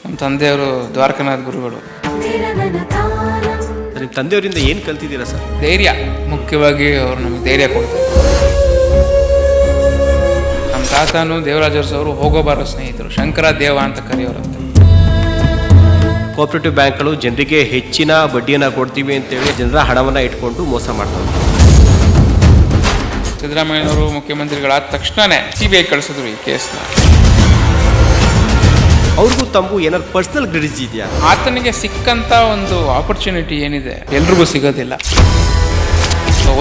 ನಮ್ಮ ತಂದೆಯವರು ದ್ವಾರಕನಾಥ್ ಗುರುಗಳು. ನಿಮ್ಮ ತಂದೆಯವರಿಂದ ಏನು ಕಲ್ತಿದ್ದೀರಾ ಸರ್? ಧೈರ್ಯ, ಮುಖ್ಯವಾಗಿ ಅವರು ನಮಗೆ ಧೈರ್ಯ ಕೊಡ್ತಾರೆ. ನಮ್ಮ ತಾತನು ದೇವರಾಜ ಅವರು ಹೋಗೋಬಾರೋ ಸ್ನೇಹಿತರು, ಶಂಕರ ದೇವ ಅಂತ ಕರೆಯೋರಂತೆ. ಕೋಆಪರೇಟಿವ್ ಬ್ಯಾಂಕ್ಗಳು ಜನರಿಗೆ ಹೆಚ್ಚಿನ ಬಡ್ಡಿಯನ್ನು ಕೊಡ್ತೀವಿ ಅಂತೇಳಿ ಜನರ ಹಣವನ್ನು ಇಟ್ಕೊಂಡು ಮೋಸ ಮಾಡ್ತಾರೆ. ಸಿದ್ದರಾಮಯ್ಯನವರು ಮುಖ್ಯಮಂತ್ರಿಗಳಾದ ತಕ್ಷಣನೇ CBI ಕಳಿಸಿದ್ರು ಈ ಕೇಸ್ನ. ಅವ್ರಿಗೂ ತಮಗೂ ಏನಾದ್ರು ಪರ್ಸನಲ್ ಗ್ರಿಡ್ಜ್ ಇದೆಯಾ? ಆತನಿಗೆ ಸಿಕ್ಕಂಥ ಒಂದು ಆಪರ್ಚುನಿಟಿ ಏನಿದೆ ಎಲ್ರಿಗೂ ಸಿಗೋದಿಲ್ಲ.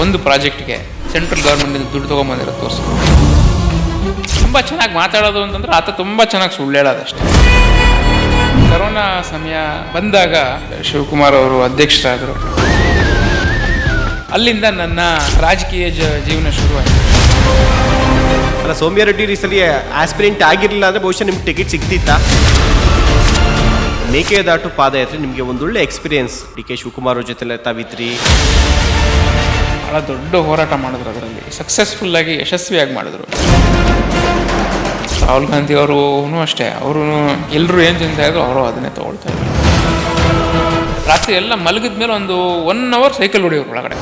ಒಂದು ಪ್ರಾಜೆಕ್ಟ್ಗೆ ಸೆಂಟ್ರಲ್ ಗೌರ್ಮೆಂಟಿಂದ ದುಡ್ಡು ತೊಗೊಂಬಂದಿರೋದು ತೋರಿಸೋದು. ತುಂಬ ಚೆನ್ನಾಗಿ ಮಾತಾಡೋದು ಅಂತಂದ್ರೆ ಆತ ತುಂಬ ಚೆನ್ನಾಗಿ ಸುಳ್ಳು ಹೇಳೋದಷ್ಟೇ. ಕರೋನಾ ಸಮಯ ಬಂದಾಗ ಶಿವಕುಮಾರ್ ಅವರು ಅಧ್ಯಕ್ಷರಾದರು. ಅಲ್ಲಿಂದ ನನ್ನ ರಾಜಕೀಯ ಜೀವನ ಶುರುವಾಯಿತು. ಅಲ್ಲ, ಸೌಮ್ಯ ರೆಡ್ಡಿ ಈ ಸಲ ಆಸ್ಪಿರೆಂಟ್ ಆಗಿರಲಿಲ್ಲ ಅಂದರೆ ಬಹುಶಃ ನಿಮ್ಗೆ ಟಿಕೆಟ್ ಸಿಗ್ತಿತ್ತಾ? ಮೇಕೆದಾಟು ಪಾದಯಾತ್ರೆ ನಿಮಗೆ ಒಂದೊಳ್ಳೆ ಎಕ್ಸ್ಪೀರಿಯನ್ಸ್. DK ಶಿವಕುಮಾರ್ ಅವ್ರ ಜೊತೆ ತಾವಿದ್ರಿ, ಭಾಳ ದೊಡ್ಡ ಹೋರಾಟ ಮಾಡಿದ್ರು. ಅದರಲ್ಲಿ ಸಕ್ಸಸ್ಫುಲ್ಲಾಗಿ ಯಶಸ್ವಿಯಾಗಿ ಮಾಡಿದ್ರು. ರಾಹುಲ್ ಗಾಂಧಿ ಅವರು ಅಷ್ಟೇ, ಅವರು ಎಲ್ಲರೂ ಏನು ತಿಂತಾ ಇದ್ರು ಅವರು ಅದನ್ನೇ ತೊಗೊಳ್ತಾ ಇದ್ರು. ರಾತ್ರಿ ಎಲ್ಲ ಮಲಗಿದ ಮೇಲೆ ಒಂದು 1 hour ಸೈಕಲ್ ಹೊಡಿಯೋರು ಒಳಗಡೆ.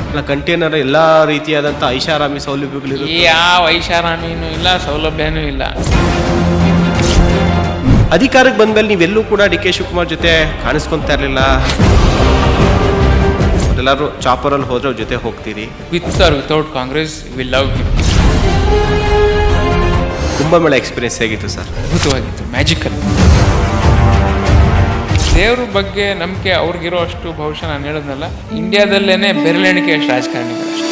ಅಲ್ಲ, ಕಂಟೈನರ್ ಎಲ್ಲ ರೀತಿಯಾದಂಥ ಐಷಾರಾಮಿ ಸೌಲಭ್ಯಗಳು, ಯಾವ ಐಷಾರಾಮಿನೂ ಇಲ್ಲ, ಸೌಲಭ್ಯನೂ ಇಲ್ಲ. ಅಧಿಕಾರಕ್ಕೆ ಬಂದ್ಮೇಲೆ ನೀವೆಲ್ಲೂ ಕೂಡ DK ಶಿವಕುಮಾರ್ ಜೊತೆ ಕಾಣಿಸ್ಕೊತಾ ಇರಲಿಲ್ಲ. ಎಲ್ಲರೂ ಚಾಪರಲ್ಲಿ ಹೋದ್ರೆ ಅವ್ರ ಜೊತೆ ಹೋಗ್ತೀರಿ. With R without Congress we love him. Kumbhamela experience ಹೇಗಿತ್ತು ಸರ್? ಅದ್ಭುತವಾಗಿತ್ತು, ಮ್ಯಾಜಿಕಲ್. ದೇವ್ರ ಬಗ್ಗೆ ನಂಬಿಕೆ ಅವ್ರಿಗಿರೋ ಅಷ್ಟು ಬಹುಶಃ ನಾನು ಹೇಳೋದ್ನಲ್ಲ, ಇಂಡಿಯಾದಲ್ಲೇನೆ ಬೆರಳೆಣಿಕೆ ಅಷ್ಟು ರಾಜಕಾರಣಿಗಳಷ್ಟು.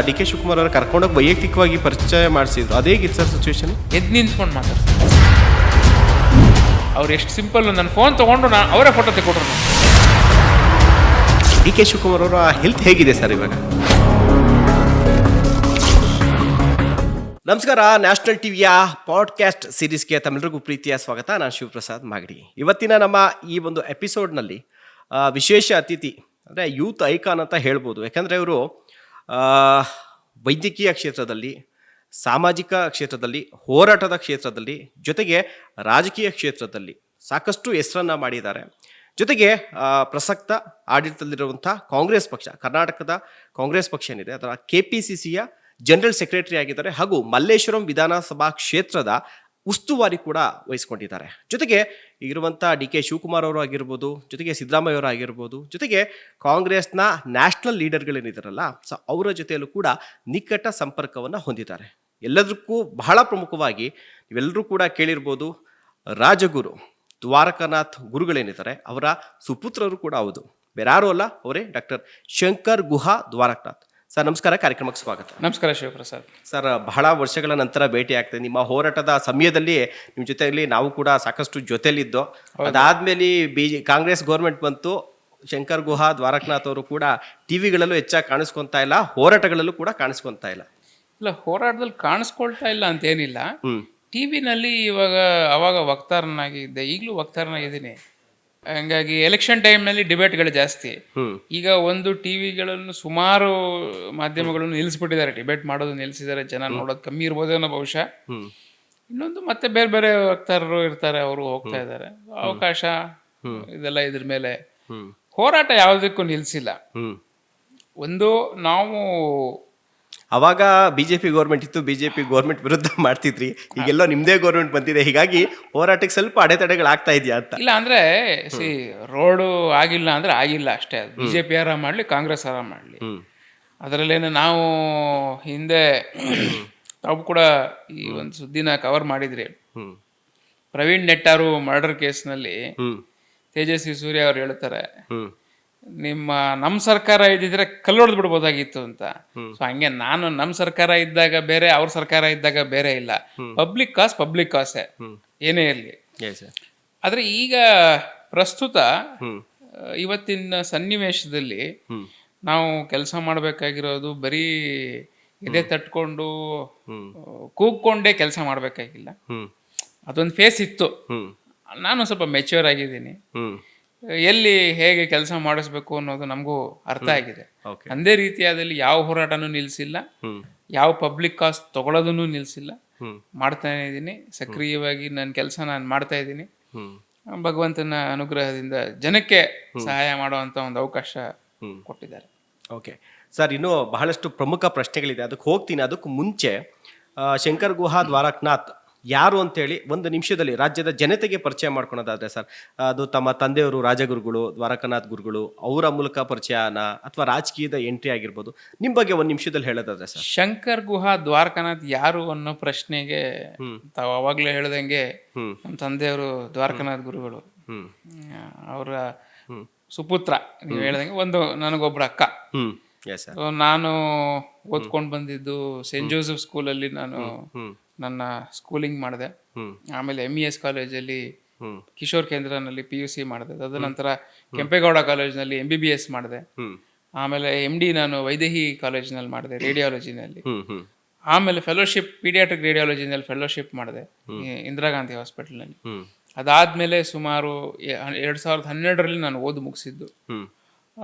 DK ಶಿವಕುಮಾರ್ ಅವರು ಕರ್ಕೊಂಡೋಗಿ ವೈಯಕ್ತಿಕವಾಗಿ ಪರಿಚಯ ಮಾಡಿಸಿದ್ರು, ಅದೇಗಿತ್ತು ಸರ್ ಸಿಚುವೇಶನ್? ಎದ್ದು ನಿಂತ್ಕೊಂಡು ಮಾತಾಡ್ತಾರೆ. ಅವ್ರು ಎಷ್ಟು ಸಿಂಪಲ್, ನನ್ನ ಫೋನ್ ತೊಗೊಂಡು ಅವರೇ ಫೋಟೋ ತೆಕ್ಕೊಟ್ರು. DK ಶಿವಕುಮಾರ್ ಅವರ ಹೆಲ್ತ್ ಹೇಗಿದೆ ಸರ್ ಇವಾಗ? ನಮಸ್ಕಾರ, ನ್ಯಾಷನಲ್ ಟಿವಿಯ ಪಾಡ್ಕಾಸ್ಟ್ ಸೀರೀಸ್ಗೆ ತಮ್ಮೆಲ್ಲರಿಗೂ ಪ್ರೀತಿಯ ಸ್ವಾಗತ. ನಾನು ಶಿವಪ್ರಸಾದ್ ಮಾಗಡಿ. ಇವತ್ತಿನ ನಮ್ಮ ಈ ಒಂದು ಎಪಿಸೋಡ್ನಲ್ಲಿ ವಿಶೇಷ ಅತಿಥಿ ಅಂದರೆ ಯೂತ್ ಐಕಾನ್ ಅಂತ ಹೇಳ್ಬೋದು. ಯಾಕಂದರೆ ಇವರು ವೈದ್ಯಕೀಯ ಕ್ಷೇತ್ರದಲ್ಲಿ, ಸಾಮಾಜಿಕ ಕ್ಷೇತ್ರದಲ್ಲಿ, ಹೋರಾಟದ ಕ್ಷೇತ್ರದಲ್ಲಿ, ಜೊತೆಗೆ ರಾಜಕೀಯ ಕ್ಷೇತ್ರದಲ್ಲಿ ಸಾಕಷ್ಟು ಹೆಸರನ್ನು ಮಾಡಿದ್ದಾರೆ. ಜೊತೆಗೆ ಪ್ರಸಕ್ತ ಆಡಳಿತದಲ್ಲಿರುವಂಥ ಕಾಂಗ್ರೆಸ್ ಪಕ್ಷ, ಕರ್ನಾಟಕದ ಕಾಂಗ್ರೆಸ್ ಪಕ್ಷ ಏನಿದೆ ಅದರ KPCCಯ ಜನರಲ್ ಸೆಕ್ರೆಟರಿ ಆಗಿದ್ದಾರೆ. ಹಾಗೂ ಮಲ್ಲೇಶ್ವರಂ ವಿಧಾನಸಭಾ ಕ್ಷೇತ್ರದ ಉಸ್ತುವಾರಿ ಕೂಡ ವಹಿಸ್ಕೊಂಡಿದ್ದಾರೆ. ಜೊತೆಗೆ ಇರುವಂಥ DK ಶಿವಕುಮಾರ್ ಅವರು ಆಗಿರ್ಬೋದು, ಜೊತೆಗೆ ಸಿದ್ದರಾಮಯ್ಯ ಅವರು ಆಗಿರ್ಬೋದು, ಜೊತೆಗೆ ಕಾಂಗ್ರೆಸ್ನ ನ್ಯಾಷನಲ್ ಲೀಡರ್ಗಳೇನಿದ್ದಾರಲ್ಲ, ಸೊ ಅವರ ಜೊತೆಯಲ್ಲೂ ಕೂಡ ನಿಕಟ ಸಂಪರ್ಕವನ್ನು ಹೊಂದಿದ್ದಾರೆ. ಎಲ್ಲದಕ್ಕೂ ಬಹಳ ಪ್ರಮುಖವಾಗಿ ನೀವೆಲ್ಲರೂ ಕೂಡ ಕೇಳಿರ್ಬೋದು, ರಾಜಗುರು ದ್ವಾರಕನಾಥ್ ಗುರುಗಳೇನಿದ್ದಾರೆ ಅವರ ಸುಪುತ್ರರು ಕೂಡ ಹೌದು. ಬೇರಾರು ಅಲ್ಲ, ಅವರೇ ಡಾಕ್ಟರ್ ಶಂಕರ್ ಗುಹಾ ದ್ವಾರಕನಾಥ್. ಸರ್ ನಮಸ್ಕಾರ, ಕಾರ್ಯಕ್ರಮಕ್ಕೆ ಸ್ವಾಗತ. ನಮಸ್ಕಾರ ಶಿವಪ್ರಸಾದ್ ಸರ್. ಬಹಳ ವರ್ಷಗಳ ನಂತರ ಭೇಟಿ ಆಗ್ತದೆ. ನಿಮ್ಮ ಹೋರಾಟದ ಸಮಯದಲ್ಲಿ ನಿಮ್ಮ ಜೊತೆಯಲ್ಲಿ ನಾವು ಕೂಡ ಸಾಕಷ್ಟು ಜೊತೆಲಿದ್ದೋ. ಅದಾದ್ಮೇಲೆ ಕಾಂಗ್ರೆಸ್ ಗೌರ್ಮೆಂಟ್ ಬಂತು, ಶಂಕರ್ ಗುಹಾ ದ್ವಾರಕನಾಥ್ ಅವರು ಕೂಡ ಟಿವಿಗಳಲ್ಲೂ ಹೆಚ್ಚಾಗಿ ಕಾಣಿಸ್ಕೊತಾ ಇಲ್ಲ, ಹೋರಾಟಗಳಲ್ಲೂ ಕೂಡ ಕಾಣಿಸ್ಕೊತಾ ಇಲ್ಲ. ಇಲ್ಲ, ಹೋರಾಟದಲ್ಲಿ ಕಾಣಿಸ್ಕೊಳ್ತಾ ಇಲ್ಲ ಅಂತೇನಿಲ್ಲ. ಟಿವಿನಲ್ಲಿ ಅವಾಗ ವಕ್ತಾರನಾಗಿದ್ದೆ, ಈಗಲೂ ವಕ್ತಾರನಾಗಿದ್ದೀನಿ. ಹಂಗಾಗಿ ಎಲೆಕ್ಷನ್ ಟೈಮ್ನಲ್ಲಿ ಡಿಬೇಟ್ಗಳು ಜಾಸ್ತಿ. ಈಗ ಒಂದು ಟಿವಿಗಳನ್ನು ಸುಮಾರು ಮಾಧ್ಯಮಗಳನ್ನು ನಿಲ್ಲಿಸ್ಬಿಟ್ಟಿದ್ದಾರೆ, ಡಿಬೇಟ್ ಮಾಡೋದು ನಿಲ್ಲಿಸಿದ್ದಾರೆ. ಜನ ನೋಡೋದು ಕಮ್ಮಿ ಇರ್ಬೋದೇನೋ ಬಹುಶಃ. ಇನ್ನೊಂದು ಮತ್ತೆ ಬೇರೆ ಬೇರೆ ವಕ್ತಾರರು ಇರ್ತಾರೆ, ಅವರು ಹೋಗ್ತಾ ಇದ್ದಾರೆ. ಅವಕಾಶ ಇದೆಲ್ಲ ಇದ್ರ ಮೇಲೆ ಹೋರಾಟ ಯಾವುದಕ್ಕೂ ನಿಲ್ಲಿಸಿಲ್ಲ. ಒಂದು ನಾವು ಅವಾಗ BJP ಗೌರ್ಮೆಂಟ್ ಇತ್ತು, BJP ಗೌರ್ಮೆಂಟ್ ವಿರುದ್ಧ ಮಾಡ್ತಿದ್ರಿ. ಈಗೆಲ್ಲ ನಿಮ್ದೇ ಗೌರ್ಮೆಂಟ್ ಬಂದಿದೆ, ಹೀಗಾಗಿ ಹೋರಾಟಕ್ಕೆ ಸ್ವಲ್ಪ ಅಡೆತಡೆಗಳಾಗ್ತಾ ಇದೆಯಾ ಅಂತ? ಇಲ್ಲ ಅಂದ್ರೆ ರೋಡು ಆಗಿಲ್ಲ ಅಂದ್ರೆ ಆಗಿಲ್ಲ ಅಷ್ಟೇ. ಅದು BJP ಯಾರ ಮಾಡ್ಲಿ, ಕಾಂಗ್ರೆಸ್ ಯಾರ ಮಾಡ್ಲಿ, ಅದರಲ್ಲೇನು ನಾವು ಹಿಂದೆ ತಾವು ಕೂಡ ಈ ಒಂದು ಸುದ್ದಿನ ಕವರ್ ಮಾಡಿದ್ರಿ. ಪ್ರವೀಣ್ ನೆಟ್ಟಾರು ಮರ್ಡರ್ ಕೇಸ್ನಲ್ಲಿ ತೇಜಸ್ವಿ ಸೂರ್ಯ ಅವ್ರು ಹೇಳ್ತಾರೆ, ನಮ್ಮ ಸರ್ಕಾರ ಇದ್ದಿದ್ರೆ ಕಲ್ಲೊಡೆದು ಬಿಡ್ಬೋದಾಗಿತ್ತು ಅಂತ. ಸೊ ಹಂಗೆ ನಾನು ನಮ್ಮ ಸರ್ಕಾರ ಇದ್ದಾಗ ಬೇರೆ, ಅವ್ರ ಸರ್ಕಾರ ಇದ್ದಾಗ ಬೇರೆ ಇಲ್ಲ. ಪಬ್ಲಿಕ್ ಕಾಸೇ ಏನೇ ಇರಲಿ. ಆದ್ರೆ ಈಗ ಪ್ರಸ್ತುತ ಇವತ್ತಿನ ಸನ್ನಿವೇಶದಲ್ಲಿ ನಾವು ಕೆಲಸ ಮಾಡಬೇಕಾಗಿರೋದು ಬರೀ ಎದೆ ತಟ್ಕೊಂಡು ಕೂಗ್ಕೊಂಡೇ ಕೆಲಸ ಮಾಡಬೇಕಾಗಿಲ್ಲ. ಅದೊಂದು ಫೇಸ್ ಇತ್ತು. ನಾನು ಸ್ವಲ್ಪ ಮೆಚ್ಯೂರ್ ಆಗಿದ್ದೀನಿ. ಎಲ್ಲಿ ಹೇಗೆ ಕೆಲಸ ಮಾಡಿಸ್ಬೇಕು ಅನ್ನೋದು ನಮಗೂ ಅರ್ಥ ಆಗಿದೆ. ಅಂದೇ ರೀತಿಯಾದಲ್ಲಿ ಯಾವ ಹೋರಾಟನೂ ನಿಲ್ಲಿಸಿಲ್ಲ, ಯಾವ ಪಬ್ಲಿಕ್ ಕಾಸ್ಟ್ ತಗೊಳ್ಳೋದನ್ನು ನಿಲ್ಲಿಸಿಲ್ಲ. ಮಾಡ್ತಾನೆ ಇದ್ದೀನಿ. ಸಕ್ರಿಯವಾಗಿ ನನ್ನ ಕೆಲಸ ನಾನು ಮಾಡ್ತಾ ಇದ್ದೀನಿ. ಭಗವಂತನ ಅನುಗ್ರಹದಿಂದ ಜನಕ್ಕೆ ಸಹಾಯ ಮಾಡುವಂಥ ಒಂದು ಅವಕಾಶ ಕೊಟ್ಟಿದ್ದಾರೆ. ಓಕೆ ಸರ್, ಇನ್ನೂ ಬಹಳಷ್ಟು ಪ್ರಮುಖ ಪ್ರಶ್ನೆಗಳಿದೆ, ಅದಕ್ಕೆ ಹೋಗ್ತೀನಿ. ಅದಕ್ಕೂ ಮುಂಚೆ ಶಂಕರ್ ಗುಹಾ ದ್ವಾರಕನಾಥ್ ಯಾರು ಅಂತೇಳಿ ಒಂದು ನಿಮಿಷದಲ್ಲಿ ರಾಜ್ಯದ ಜನತೆಗೆ ಪರಿಚಯ ಮಾಡ್ಕೊಳೋದಾದ್ರೆ ಸರ್, ಅದು ತಮ್ಮ ತಂದೆಯವರು ರಾಜಗುರುಗಳು, ದ್ವಾರಕನಾಥ್ ಗುರುಗಳು, ಅವರ ಮೂಲಕ ಪರಿಚಯನ ಅಥವಾ ರಾಜಕೀಯದ ಎಂಟ್ರಿ ಆಗಿರ್ಬೋದು, ನಿಮ್ಮ ಬಗ್ಗೆ ಒಂದು ನಿಮಿಷದಲ್ಲಿ ಹೇಳೋದಾದ್ರೆ ಸರ್. ಶಂಕರ್ ಗುಹಾ ದ್ವಾರಕನಾಥ್ ಯಾರು ಅನ್ನೋ ಪ್ರಶ್ನೆಗೆ ತಾವು ಅವಾಗಲೇ ಹೇಳ್ದಂಗೆ ನಮ್ಮ ತಂದೆಯವರು ದ್ವಾರಕನಾಥ್ ಗುರುಗಳು, ಅವರ ಸುಪುತ್ರ. ನೀವು ಹೇಳ್ದಂಗೆ ಒಂದು ನನಗೊಬ್ಬರ ಅಕ್ಕ. ನಾನು ಓದ್ಕೊಂಡು ಬಂದಿದ್ದು ಸೇಂಟ್ ಜೋಸೆಫ್ ಸ್ಕೂಲಲ್ಲಿ ನಾನು ನನ್ನ ಸ್ಕೂಲಿಂಗ್ ಮಾಡಿದೆ. ಆಮೇಲೆ MES ಕಾಲೇಜಲ್ಲಿ ಕಿಶೋರ್ ಕೇಂದ್ರನಲ್ಲಿ PUC ಮಾಡಿದೆ. ತದನಂತರ ಕೆಂಪೇಗೌಡ ಕಾಲೇಜ್ನಲ್ಲಿ MBBS ಮಾಡಿದೆ. ಆಮೇಲೆ MD ನಾನು ವೈದೇಹಿ ಕಾಲೇಜಿನಲ್ಲಿ ಮಾಡಿದೆ ರೇಡಿಯಾಲಜಿನಲ್ಲಿ. ಆಮೇಲೆ ಫೆಲೋಶಿಪ್ ಪೀಡಿಯಾಟ್ರಿಕ್ ರೇಡಿಯಾಲಜಿನಲ್ಲಿ ಫೆಲೋಶಿಪ್ ಮಾಡಿದೆ ಇಂದಿರಾ ಗಾಂಧಿ ಹಾಸ್ಪಿಟಲ್ನಲ್ಲಿ. ಅದಾದ್ಮೇಲೆ ಸುಮಾರು 2012ರಲ್ಲಿ ನಾನು ಓದು ಮುಗಿಸಿದ್ದು.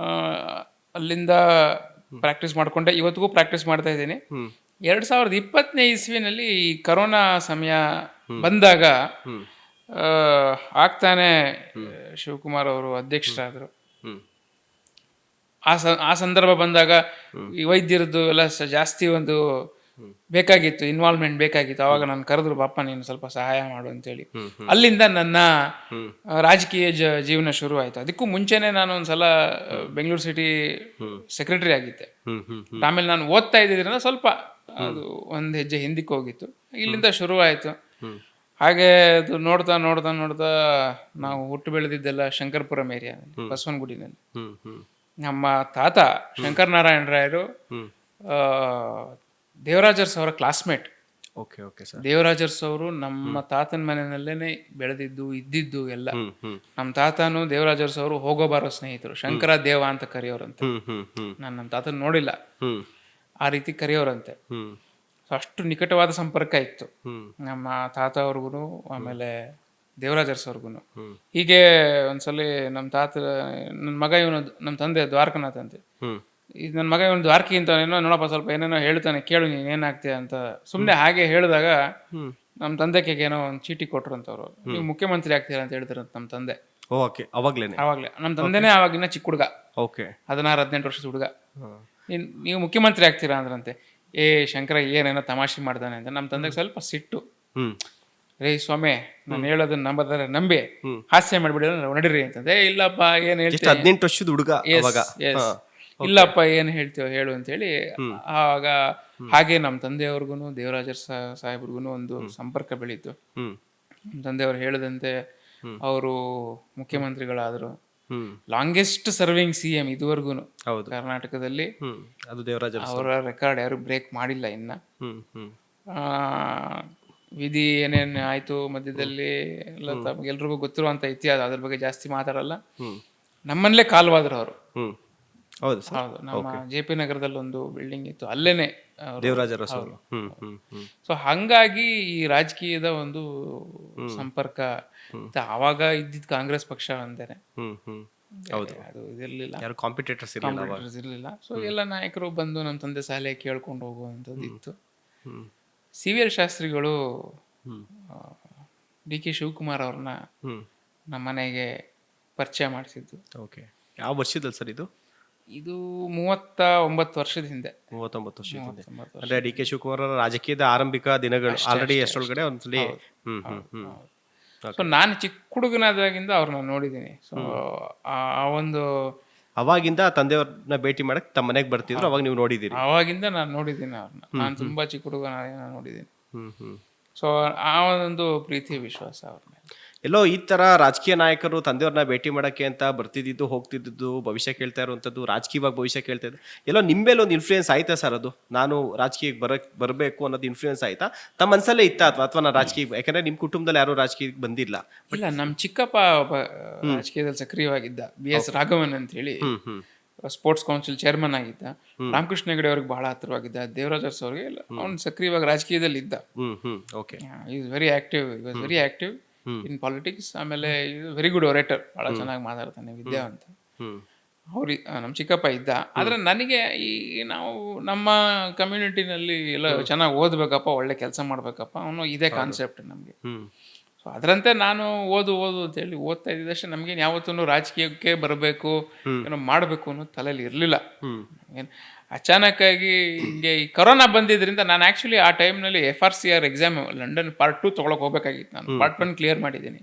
ಅಲ್ಲಿಂದ ಪ್ರಾಕ್ಟೀಸ್ ಮಾಡಿಕೊಂಡೆ, ಇವತ್ತಿಗೂ ಪ್ರಾಕ್ಟೀಸ್ ಮಾಡ್ತಾ ಇದ್ದೀನಿ. 2020ನೇ ಇಸ್ವಿನಲ್ಲಿ ಕರೋನಾ ಸಮಯ ಬಂದಾಗ ಆಗ್ತಾನೆ ಶಿವಕುಮಾರ್ ಅವರು ಅಧ್ಯಕ್ಷರಾದರು. ಆ ಸಂದರ್ಭ ಬಂದಾಗ ಈ ವೈದ್ಯರದ್ದು ಎಲ್ಲ ಜಾಸ್ತಿ ಒಂದು ಬೇಕಾಗಿತ್ತು, ಇನ್ವಾಲ್ವ್ಮೆಂಟ್ ಬೇಕಾಗಿತ್ತು. ಅವಾಗ ನಾನು ಕರೆದ್ರು, ಪಾಪ ನೀನು ಸ್ವಲ್ಪ ಸಹಾಯ ಮಾಡು ಅಂತೇಳಿ. ಅಲ್ಲಿಂದ ನನ್ನ ರಾಜಕೀಯ ಜೀವನ ಶುರು ಆಯ್ತು. ಅದಕ್ಕೂ ಮುಂಚೆನೆ ನಾನು ಒಂದ್ಸಲ ಬೆಂಗಳೂರು ಸಿಟಿ ಸೆಕ್ರೆಟರಿ ಆಗಿದ್ದೆ. ಆಮೇಲೆ ನಾನು ಓದ್ತಾ ಇದ್ದಿದ್ರಿಂದ ಸ್ವಲ್ಪ ಅದು ಒಂದು ಹೆಜ್ಜೆ ಹಿಂದಕ್ಕೆ ಹೋಗಿತ್ತು. ಇಲ್ಲಿಂದ ಶುರು ಆಯ್ತು. ಹಾಗೆ ಅದು ನೋಡ್ತಾ ನೋಡ್ತಾ ನೋಡ್ತಾ ನಾವು ಹುಟ್ಟು ಬೆಳೆದಿದ್ದೆಲ್ಲ ಶಂಕರ್ಪುರಂ ಏರಿಯಾ, ಬಸವನಗುಡಿನಲ್ಲಿ. ನಮ್ಮ ತಾತ ಶಂಕರ್ ನಾರಾಯಣ ರಾಯರು ದೇವರಾಜರ್ಸ್ ಅವರ ಕ್ಲಾಸ್ಮೇಟ್. ದೇವರಾಜರ್ಸ್ ಅವರು ನಮ್ಮ ತಾತನ ಮನೆಯಲ್ಲೇನೆ ಬೆಳೆದಿದ್ದು ಇದ್ದಿದ್ದು ಎಲ್ಲ. ನಮ್ಮ ತಾತನು ದೇವರಾಜರ್ಸ್ ಅವರು ಹೋಗೋ ಬಾರೋ ಸ್ನೇಹಿತರು, ಶಂಕರ ದೇವ ಅಂತ ಕರೆಯೋರಂತೆ. ನಾನು ನಮ್ಮ ತಾತನ ನೋಡಿಲ್ಲ, ಆ ರೀತಿ ಕರೆಯೋರಂತೆ. ಅಷ್ಟು ನಿಕಟವಾದ ಸಂಪರ್ಕ ಇತ್ತು ನಮ್ಮ ತಾತ ಅವ್ರಿಗೂ ಆಮೇಲೆ ದೇವರಾಜರ್ಸ್ ಅವ್ರಿಗೂ. ಹೀಗೆ ಒಂದ್ಸಲಿ ನಮ್ಮ ತಾತ, ನನ್ನ ಮಗ ಇವನು, ನಮ್ಮ ತಂದೆ ದ್ವಾರಕನಾಥ್ ಅಂತೆ, ಇದು ನನ್ನ ಮಗ ಇವನು ದ್ವಾರಕಿ ಅಂತ ಏನೋ ನೋಡಪ್ಪ ಸ್ವಲ್ಪ ಏನೇನೋ ಹೇಳ್ತಾನೆ, ಕೇಳು ನೀನ್ ಏನಾಗ್ತೀಯ ಅಂತ ಸುಮ್ಮನೆ ಹಾಗೆ ಹೇಳಿದಾಗ ನಮ್ಮ ತಂದೆಗೆ ಏನೋ ಒಂದು ಚೀಟಿ ಕೊಟ್ರು ಅಂತವ್ರು. ನೀವು ಮುಖ್ಯಮಂತ್ರಿ ಆಗ್ತೀರಾ ಅಂತ ಹೇಳ್ತಾರಂತ ನಮ್ಮ ತಂದೆ. ಅವಾಗ್ಲೇ ನಮ್ಮ ತಂದೆನೇ ಅವಾಗಿನ ಚಿಕ್ಕ ಹುಡುಗ, 16-18 ವರ್ಷದ ಹುಡುಗ. ನೀವು ಮುಖ್ಯಮಂತ್ರಿ ಆಗ್ತೀರಾ ಅಂದ್ರಂತೆ. ಶಂಕರ ಏನೇನೋ ತಮಾಷೆ ಮಾಡ್ತಾನೆ ಅಂತ. ನಮ್ಮ ತಂದೆಗೆ ಸ್ವಲ್ಪ ಸಿಟ್ಟು. ರೇ ಸ್ವಾಮಿ, ನಾನು ಹೇಳೋದನ್ನ ನಂಬದಾರೆ ನಂಬಿ ಹಾಸ್ಯ ಮಾಡ್ಬಿಡಿ ನಡೀರಿ ಅಂತಂದೆ. ಇಲ್ಲಪ್ಪ ಏನ್ ಹೇಳ್ತೀವಿ, 18 ವರ್ಷದ ಹುಡುಗ. ಇಲ್ಲಪ್ಪ ಏನ್ ಹೇಳ್ತೀವ ಹೇಳು ಅಂತೇಳಿ. ಆವಾಗ ಹಾಗೆ ನಮ್ಮ ತಂದೆಯವ್ರಿಗೂ ದೇವರಾಜರ್ ಸಾಹೇಬ್ರಿಗೂ ಒಂದು ಸಂಪರ್ಕ ಬೆಳೀತು. ನಮ್ಮ ತಂದೆಯವ್ರು ಹೇಳದಂತೆ ಅವರು ಮುಖ್ಯಮಂತ್ರಿಗಳಾದ್ರು. ಲಾಂಗೆಸ್ಟ್ ಸರ್ವಿಂಗ್ CM ಇದುವರೆಗೂ ಕರ್ನಾಟಕದಲ್ಲಿ. ಅವರ ರೆಕಾರ್ಡ್ ಯಾರು ಬ್ರೇಕ್ ಮಾಡಿಲ್ಲ ಇನ್ನ. ವಿಧಿ ಏನೇನ್ ಆಯ್ತು ಮಧ್ಯದಲ್ಲಿ ಎಲ್ಲ ತಮಗೆಲ್ರಿಗೂ ಗೊತ್ತಿರುವಂತ ಇತಿಹಾಸ, ಅದ್ರ ಬಗ್ಗೆ ಜಾಸ್ತಿ ಮಾತಾಡಲ್ಲ. ನಮ್ಮಲ್ಲೇ ಕಾಲ್ವಾದ್ರು ಅವರು. ಹೌದು, ನಮ್ಮ JP ನಗರದಲ್ಲಿ ಒಂದು ಬಿಲ್ಡಿಂಗ್ ಇತ್ತು, ಅಲ್ಲೇನೆ ದೇವರಾಜರು. ಸೊ ಹಂಗಾಗಿ ಈ ರಾಜಕೀಯದ ಒಂದು ಸಂಪರ್ಕ ಆವಾಗ ಇದ್ದಿದ್ ಕಾಂಗ್ರೆಸ್ ಪಕ್ಷ ಅಂದೇನೆ. ಅದು ಇದಿರ್ಲಿಲ್ಲ, ಕಾಂಪಿಟೇಟರ್ಸ್ ಇರ್ಲಿಲ್ಲ. ಸೊ ಎಲ್ಲ ನಾಯಕರು ಬಂದು ನಮ್ಮ ತಂದೆ ಶಾಲೆ ಕೇಳ್ಕೊಂಡು ಹೋಗುವಂಥದ್ದು ಇತ್ತು. CVL ಶಾಸ್ತ್ರಿಗಳು DK ಶಿವಕುಮಾರ್ ಅವ್ರನ್ನ ನಮ್ಮ ಮನೆಗೆ ಪರಿಚಯ ಮಾಡಿಸಿದ್ದು. ಯಾವ ವರ್ಷದಲ್ಲಿ ಸರ್ ಇದು? ಇದು 39 ವರ್ಷದ ಹಿಂದೆ. 39 ವರ್ಷದ ಹಿಂದೆ ಅಂದ್ರೆ DK ಶಿವಕುಮಾರ್ ಅವರ ರಾಜಕೀಯದ ಆರಂಭಿಕ ದಿನಗಳು ಆಲ್ರೆಡಿ ಎಷ್ಟೊಳಗಡೆ ಒಂದ್ಸಲಿ. ಸೊ ನಾನು ಚಿಕ್ಕ ಹುಡುಗನಾದಾಗಿಂದ ಅವ್ರನ್ನ ನೋಡಿದ್ದೀನಿ. ಸೊ ಆ ಒಂದು ಅವಾಗಿಂದ ತಂದೆಯವ್ರನ್ನ ಭೇಟಿ ಮಾಡಕ್ ತಮ್ಮ ಮನೆಗೆ ಬರ್ತಿದ್ರು, ಅವಾಗ ನೀವು ನೋಡಿದ್ದೀರಿ? ಅವಾಗಿಂದ ನಾನು ನೋಡಿದ್ದೀನಿ ಅವ್ರನ್ನ. ನಾನು ತುಂಬಾ ಚಿಕ್ಕ ಹುಡುಗನಾಗ ನೋಡಿದ್ದೀನಿ. ಸೊ ಆ ಒಂದು ಪ್ರೀತಿ ವಿಶ್ವಾಸ ಅವ್ರ ಮೇಲೆ. ಎಲ್ಲೋ ಈ ತರ ರಾಜಕೀಯ ನಾಯಕರು ತಂದೆಯವ್ರನ್ನ ಭೇಟಿ ಮಾಡಕ್ಕೆ ಅಂತ ಬರ್ತಿದ್ದು ಹೋಗ್ತಿದ್ದು, ಭವಿಷ್ಯ ಕೇಳ್ತಾ ಇರುವಂತದ್ದು, ರಾಜಕೀಯವಾಗಿ ಭವಿಷ್ಯ ಕೇಳ್ತಾ ಇದ್ದು, ಎಲ್ಲೋ ನಿಮ್ಮೇಲೆ ಒಂದು ಇನ್ಫ್ಲೂಯೆನ್ಸ್ ಆಯ್ತಾ ಸರ್? ಅದು ನಾನು ರಾಜಕೀಯಕ್ಕೆ ಬರಬೇಕು ಅನ್ನೋದು ಇನ್ಫ್ಲೂಯೆನ್ಸ್ ಆಯ್ತಾ? ತಮ್ಮ ಮನಸ್ಸಲ್ಲೇ ಇತ್ತಾ ಅಥವಾ ನಾನು ರಾಜಕೀಯ, ಯಾಕಂದ್ರೆ ನಿಮ್ ಕುಟುಂಬದಲ್ಲಿ ಯಾರು ರಾಜಕೀಯಕ್ಕೆ ಬಂದಿಲ್ಲ? ಇಲ್ಲ, ನಮ್ ಚಿಕ್ಕಪ್ಪ ಒಬ್ಬ ರಾಜಕೀಯದಲ್ಲಿ ಸಕ್ರಿಯವಾಗಿದ್ದ, BS ರಾಘವನ್ ಅಂತ ಹೇಳಿ, ಸ್ಪೋರ್ಟ್ಸ್ ಕೌನ್ಸಿಲ್ ಚೇರ್ಮನ್ ಆಗಿದ್ದ. ರಾಮಕೃಷ್ಣ ಹೆಗಡೆ ಅವ್ರಿಗೆ ಬಹಳ ಹತ್ರವಾಗಿದ್ದ. ದೇವರಾಜರ್ಸ್ ಅವ್ರಿಗೆ ಅವ್ನು ಸಕ್ರಿಯವಾಗಿ ರಾಜಕೀಯದಲ್ಲಿ ಇದ್ದ. Very active in politics. ಆಮೇಲೆ ವೆರಿ ಗುಡ್ ಒರೇಟರ್, ಬಹಳ ಚೆನ್ನಾಗಿ ಮಾತಾಡ್ತಾನೆ, ವಿದ್ಯಾವಂತ. ನಮ್ಮ ಚಿಕ್ಕಪ್ಪ ಇದ್ದ. ಆದರೆ ನನಗೆ ಈ ನಾವು ನಮ್ಮ ಕಮ್ಯುನಿಟಿನಲ್ಲಿ ಎಲ್ಲ ಚೆನ್ನಾಗಿ ಓದಬೇಕಪ್ಪ, ಒಳ್ಳೆ ಕೆಲಸ ಮಾಡಬೇಕಪ್ಪ ಅನ್ನೋ ಇದೇ ಕಾನ್ಸೆಪ್ಟ್ ನಮಗೆ. ಹ್ಮ್ ಸೊ ಅದರಂತೆ ನಾನು ಓದು ಅಂತೇಳಿ ಓದ್ತಾ ಇದ್ದಿದ್ದಷ್ಟೇ ನಮಗೇನು ಯಾವತ್ತೂ ರಾಜಕೀಯಕ್ಕೆ ಬರಬೇಕು, ಏನೋ ಮಾಡಬೇಕು ಅನ್ನೋ ತಲೆಯಲ್ಲಿ ಇರಲಿಲ್ಲ. ಏನು ಅಚಾನಕ್ಕಾಗಿ ಹಿಂಗೆ ಈ ಕೊರೋನಾ ಬಂದಿದ್ದರಿಂದ ನಾನು ಆ್ಯಕ್ಚುಲಿ ಆ ಟೈಮ್ನಲ್ಲಿ FRCR ಎಕ್ಸಾಮ್ ಲಂಡನ್ ಪಾರ್ಟ್ 2 ತೊಗೊಳಕ್ಕೆ ಹೋಗ್ಬೇಕಾಗಿತ್ತು. ನಾನು ಪಾರ್ಟ್ 1 ಕ್ಲಿಯರ್ ಮಾಡಿದ್ದೀನಿ,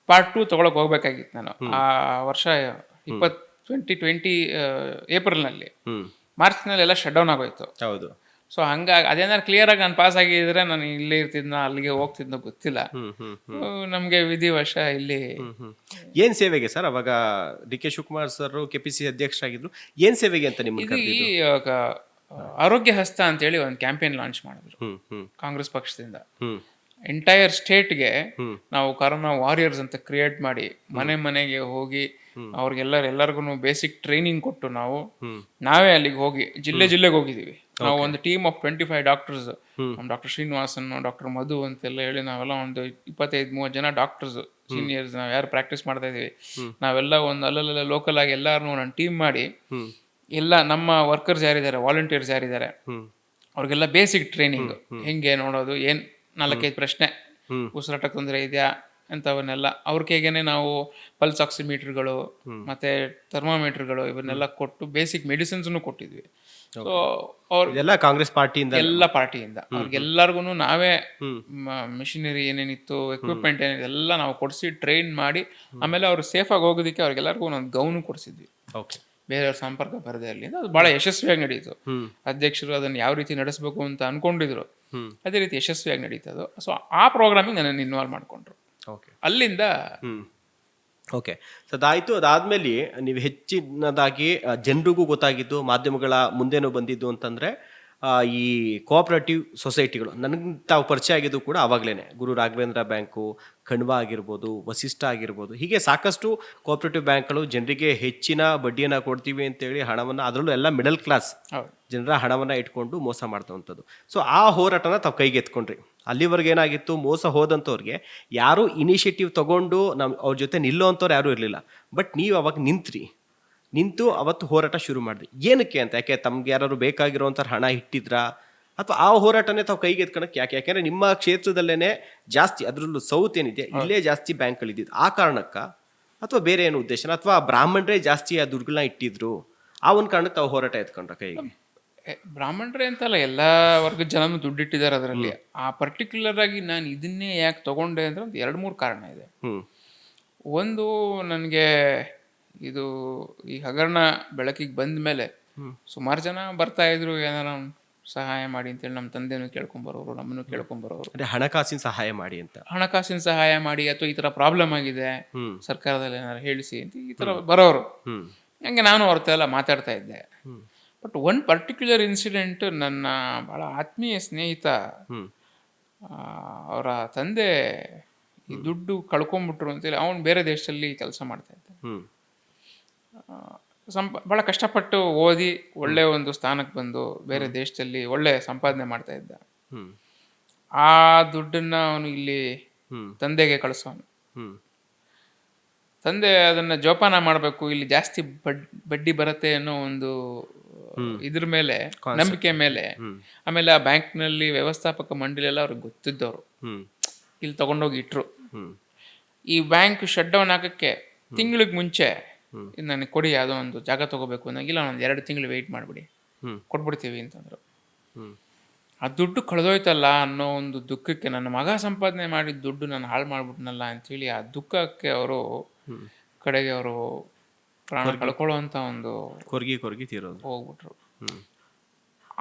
ಪಾರ್ಟ್ 2 ತೊಗೊಳಕ್ಕೆ ಹೋಗ್ಬೇಕಾಗಿತ್ತು ನಾನು ಆ ವರ್ಷ 2020 ಏಪ್ರಿಲ್ನಲ್ಲಿ. ಮಾರ್ಚ್ನಲ್ಲಿ ಎಲ್ಲ ಶಟ್ ಡೌನ್ ಆಗೋಯ್ತು. ಹೌದು. ಸೊ ಹಂಗಾಗಿ ಅದೇನಾದ್ರು ಕ್ಲಿಯರಾಗಿ ನಾನು ಪಾಸ್ ಆಗಿದ್ರೆ ನಾನು ಇಲ್ಲೇ ಇರ್ತಿದ್ನೋ ಅಲ್ಲಿಗೆ ಹೋಗ್ತಿದ್ನೋ ಗೊತ್ತಿಲ್ಲ. ನಮಗೆ ವಿಧಿವಶ ಇಲ್ಲಿ ಏನ್ ಸೇವೆಗೆ ಸರ್ ಅವಾಗ DK ಶಿವಕುಮಾರ್ ಸರ್ KPCC ಅಧ್ಯಕ್ಷರಾಗಿದ್ರು, ಏನ್ ಸೇವೆಗೆ ಅಂತ ನಿಮ್ಗೆ ಇದು ಈ ಆರೋಗ್ಯ ಹಸ್ತ ಅಂತೇಳಿ ಒಂದು ಕ್ಯಾಂಪೇನ್ ಲಾಂಚ್ ಮಾಡಿದ್ರು ಕಾಂಗ್ರೆಸ್ ಪಕ್ಷದಿಂದ. ಎಂಟೈರ್ ಸ್ಟೇಟ್ಗೆ ನಾವು ಕರೋನಾ ವಾರಿಯರ್ಸ್ ಅಂತ ಕ್ರಿಯೇಟ್ ಮಾಡಿ ಮನೆ ಮನೆಗೆ ಹೋಗಿ ಎಲ್ಲರಿಗೂ ಬೇಸಿಕ್ ಟ್ರೈನಿಂಗ್ ಕೊಟ್ಟು ನಾವೇ ಅಲ್ಲಿಗೆ ಹೋಗಿ ಜಿಲ್ಲೆಗೆ ಹೋಗಿದ್ದೀವಿ. ನಾವು ಒಂದು team of 25 doctors, doctor Srinivasan, doctor Madhu ಅಂತೆಲ್ಲ ಹೇಳಿ ನಾವೆಲ್ಲ ಒಂದು 25-30 ಜನ ಡಾಕ್ಟರ್ಸ್ ಸೀನಿಯರ್ಸ್ ನಾವು ಯಾರು ಪ್ರಾಕ್ಟೀಸ್ ಮಾಡ್ತಾ ಇದೀವಿ, ನಾವೆಲ್ಲ ಒಂದು ಅಲ್ಲೆಲ್ಲ ಲೋಕಲ್ ಆಗಿ ಎಲ್ಲಾರನ್ನೂ ಒಂದು ಟೀಮ್ ಮಾಡಿ ಎಲ್ಲ ನಮ್ಮ ವರ್ಕರ್ಸ್ ಯಾರಿದ್ದಾರೆ, ವಾಲಂಟಿಯರ್ಸ್ ಯಾರಿದ್ದಾರೆ, ಅವ್ರಿಗೆಲ್ಲ ಬೇಸಿಕ್ ಟ್ರೈನಿಂಗ್ ಹೆಂಗೆ ನೋಡೋದು, 4-5 ಪ್ರಶ್ನೆ, ಉಸಿರಾಟಕ್ಕೆ ತೊಂದರೆ ಇದೆಯಾ ಅಂಥವನ್ನೆಲ್ಲ ಅವ್ರ ಕೈಗೇನೆ ನಾವು ಪಲ್ಸ್ ಆಕ್ಸಿಮೀಟರ್ಗಳು ಮತ್ತೆ ಥರ್ಮಾಮೀಟರ್ಗಳು ಇವನ್ನೆಲ್ಲ ಕೊಟ್ಟು ಬೇಸಿಕ್ ಮೆಡಿಸಿನ್ಸ್ನು ಕೊಟ್ಟಿದ್ವಿ. ಸೊ ಅವ್ರಿಗೆಲ್ಲ ಕಾಂಗ್ರೆಸ್ ಪಾರ್ಟಿಯಿಂದ ಎಲ್ಲ ಪಾರ್ಟಿಯಿಂದ ಅವ್ರಿಗೆಲ್ಲರಿಗೂ ನಾವೇ ಮಿಷಿನರಿ ಏನೇನಿತ್ತು, ಎಕ್ವಿಪ್ಮೆಂಟ್ ಏನಿದೆ ಎಲ್ಲ ನಾವು ಕೊಡಿಸಿ ಟ್ರೈನ್ ಮಾಡಿ ಆಮೇಲೆ ಅವ್ರು ಸೇಫಾಗಿ ಹೋಗೋದಕ್ಕೆ ಅವ್ರಿಗೆಲ್ಲರಿಗೂ ಒಂದು ಗೌನು ಕೊಡಿಸಿದ್ವಿ, ಬೇರೆಯವ್ರ ಸಂಪರ್ಕ ಬರದೇ ಇರಲಿ. ಅದು ಬಹಳ ಯಶಸ್ವಿಯಾಗಿ ನಡೀತು. ಅಧ್ಯಕ್ಷರು ಅದನ್ನು ಯಾವ ರೀತಿ ನಡೆಸಬೇಕು ಅಂತ ಅನ್ಕೊಂಡಿದ್ರು ಅದೇ ರೀತಿ ಯಶಸ್ವಿಯಾಗಿ ನಡೀತದು. ಸೊ ಆ ಪ್ರೋಗ್ರಾಮಿಗೆ ನನ್ನನ್ನು ಇನ್ವಾಲ್ವ್ ಮಾಡಿಕೊಂಡ್ರು. ಅಲ್ಲಿಂದ ಓಕೆ. ಸೊ ಅದಾಯಿತು. ಅದಾದಮೇಲೆ ನೀವು ಹೆಚ್ಚಿನದಾಗಿ ಜನರಿಗೂ ಗೊತ್ತಾಗಿದ್ದು, ಮಾಧ್ಯಮಗಳ ಮುಂದೆನೂ ಬಂದಿದ್ದು ಅಂತಂದರೆ ಈ ಕೋಆಪರೇಟಿವ್ ಸೊಸೈಟಿಗಳು. ನನಗೆ ತಾವು ಪರಿಚಯ ಆಗಿದ್ದು ಕೂಡ ಆವಾಗಲೇ ಗುರು ರಾಘವೇಂದ್ರ ಬ್ಯಾಂಕು, ಕಣ್ವಾ ಆಗಿರ್ಬೋದು, ವಸಿಷ್ಠ ಆಗಿರ್ಬೋದು, ಹೀಗೆ ಸಾಕಷ್ಟು ಕೋಆಪರೇಟಿವ್ ಬ್ಯಾಂಕ್ಗಳು ಜನರಿಗೆ ಹೆಚ್ಚಿನ ಬಡ್ಡಿಯನ್ನು ಕೊಡ್ತೀವಿ ಅಂತೇಳಿ ಹಣವನ್ನು, ಅದರಲ್ಲೂ ಎಲ್ಲ ಮಿಡಲ್ ಕ್ಲಾಸ್ ಜನರ ಹಣವನ್ನು ಇಟ್ಕೊಂಡು ಮೋಸ ಮಾಡ್ತವಂಥದ್ದು. ಸೊ ಆ ಹೋರಾಟನ ತಾವು ಕೈಗೆ ಎತ್ಕೊಂಡ್ರಿ. ಅಲ್ಲಿವರೆಗೆ ಏನಾಗಿತ್ತು, ಮೋಸ ಹೋದಂಥವ್ರಿಗೆ ಯಾರೂ ಇನಿಷಿಯೇಟಿವ್ ತಗೊಂಡು ಅವ್ರ ಜೊತೆ ನಿಲ್ಲೋವಂಥವ್ರು ಯಾರೂ ಇರಲಿಲ್ಲ. ಬಟ್ ನೀವು ಅವಾಗ ನಿಂತು ಅವತ್ತು ಹೋರಾಟ ಶುರು ಮಾಡಿದ್ರಿ. ಏನಕ್ಕೆ ಅಂತ? ಯಾಕೆ ತಮ್ಗೆ ಯಾರು ಬೇಕಾಗಿರೋಂಥ ಹಣ ಇಟ್ಟಿದ್ರಾ, ಅಥವಾ ಆ ಹೋರಾಟನೇ ತಾವು ಕೈಗೆ ಎತ್ಕೊಳಕ್ಕೆ ಯಾಕೆಂದ್ರೆ ನಿಮ್ಮ ಕ್ಷೇತ್ರದಲ್ಲೇನೆ ಜಾಸ್ತಿ, ಅದರಲ್ಲೂ ಸೌತ್ ಏನಿದೆ ಇಲ್ಲೇ ಜಾಸ್ತಿ ಬ್ಯಾಂಕ್ಗಳಿದ್ದು ಆ ಕಾರಣಕ್ಕ, ಅಥವಾ ಬೇರೆ ಏನು ಉದ್ದೇಶನ, ಅಥವಾ ಬ್ರಾಹ್ಮಣರೇ ಜಾಸ್ತಿ ಆ ದುಡ್ಡುಗಳನ್ನ ಇಟ್ಟಿದ್ರು ಆ ಒಂದು ಕಾರಣಕ್ಕೆ ತಾವು ಹೋರಾಟ ಎತ್ಕೊಂಡ್ರ ಕೈಗೆ? ಬ್ರಾಹ್ಮಣರೇ ಅಂತಲ್ಲ, ಎಲ್ಲ ವರ್ಗದ ಜನನು ದುಡ್ಡಿಟ್ಟಿದ್ದಾರೆ ಅದರಲ್ಲಿ. ಆ ಪರ್ಟಿಕ್ಯುಲರ್ ಆಗಿ ನಾನು ಇದನ್ನೇ ಯಾಕೆ ತಗೊಂಡೆ ಅಂದ್ರೆ ಒಂದು 2-3 ಕಾರಣ ಇದೆ. ಒಂದು, ನನಗೆ ಇದು ಈ ಹಗರಣ ಬೆಳಕಿಗೆ ಬಂದ ಮೇಲೆ ಸುಮಾರು ಜನ ಬರ್ತಾ ಇದ್ರು, ಏನಾರ ಸಹಾಯ ಮಾಡಿ ಅಂತೇಳಿ. ನಮ್ಮ ತಂದೆನೂ ಕೇಳ್ಕೊಂಬರೋರು, ನಮ್ಮನ್ನು ಕೇಳ್ಕೊಂಬರೋರು, ಹಣಕಾಸಿನ ಸಹಾಯ ಮಾಡಿ ಅಂತ, ಹಣಕಾಸಿನ ಸಹಾಯ ಮಾಡಿ, ಅಥವಾ ಈ ತರ ಪ್ರಾಬ್ಲಮ್ ಆಗಿದೆ ಸರ್ಕಾರದಲ್ಲಿ ಏನಾರು ಹೇಳಿಸಿ ಅಂತ ಈ ತರ ಬರೋರು. ಹಂಗೆ ನಾನು ಅವ್ರತ್ತೆಲ್ಲ ಮಾತಾಡ್ತಾ ಇದ್ದೆ. ಬಟ್ ಒನ್ ಪರ್ಟಿಕ್ಯುಲರ್ ಇನ್ಸಿಡೆಂಟ್, ನನ್ನ ಬಹಳ ಆತ್ಮೀಯ ಸ್ನೇಹಿತ ಅವರ ತಂದೆ ಈ ದುಡ್ಡು ಕಳ್ಕೊಂಡ್ಬಿಟ್ರು ಅಂತೇಳಿ ಅವನು ಬೇರೆ ದೇಶದಲ್ಲಿ ಕೆಲಸ ಮಾಡ್ತಾ ಇದ್ದ. ಭಾಳ ಕಷ್ಟಪಟ್ಟು ಓದಿ ಒಳ್ಳೆ ಒಂದು ಸ್ಥಾನಕ್ಕೆ ಬಂದು ಬೇರೆ ದೇಶದಲ್ಲಿ ಒಳ್ಳೆ ಸಂಪಾದನೆ ಮಾಡ್ತಾ ಇದ್ದ. ಆ ದುಡ್ಡನ್ನ ಅವನು ಇಲ್ಲಿ ತಂದೆಗೆ ಕಳಿಸೋನು. ತಂದೆ ಅದನ್ನ ಜೋಪಾನ ಮಾಡಬೇಕು, ಇಲ್ಲಿ ಜಾಸ್ತಿ ಬಡ್ಡಿ ಬರುತ್ತೆ ಅನ್ನೋ ಒಂದು ಇದ್ರ ಮೇಲೆ, ನಂಬಿಕೆ ಮೇಲೆ, ಆಮೇಲೆ ಆ ಬ್ಯಾಂಕ್ನಲ್ಲಿ ವ್ಯವಸ್ಥಾಪಕ ಮಂಡಳಿ ಎಲ್ಲ ಅವ್ರಿಗೆ ಗೊತ್ತಿದ್ದವರು ಇಲ್ಲಿ ತಗೊಂಡೋಗಿ ಇಟ್ರು. ಈ ಬ್ಯಾಂಕ್ ಶಟ್ ಡೌನ್ ಆಗಕ್ಕೆ ತಿಂಗಳಿಗೆ ಮುಂಚೆ ನನಗೆ ಕೊಡಿ, ಯಾವುದೋ ಒಂದು ಜಾಗ ತಗೋಬೇಕು ಅನ್ನಂಗಿಲ್ಲ, ಒಂದು 2 ತಿಂಗಳು ವೆಯ್ಟ್ ಮಾಡಿಬಿಡಿ, ಕೊಟ್ಬಿಡ್ತೀವಿ ಅಂತಂದ್ರು. ಆ ದುಡ್ಡು ಕಳೆದೋಯ್ತಲ್ಲ ಅನ್ನೋ ಒಂದು ದುಃಖಕ್ಕೆ, ನನ್ನ ಮಗ ಸಂಪಾದನೆ ಮಾಡಿದ ದುಡ್ಡು ನಾನು ಹಾಳು ಮಾಡ್ಬಿಟ್ನಲ್ಲ ಅಂತೇಳಿ ಆ ದುಃಖಕ್ಕೆ ಅವರು ಕಡೆಗೆ ಅವರು ಪ್ರಾಣ ಕಳ್ಕೊಳ್ಳುವಂತ ಒಂದು ಕೊರ್ಗಿ ತೀರೋದು ಹೋಗ್ಬಿಟ್ರು.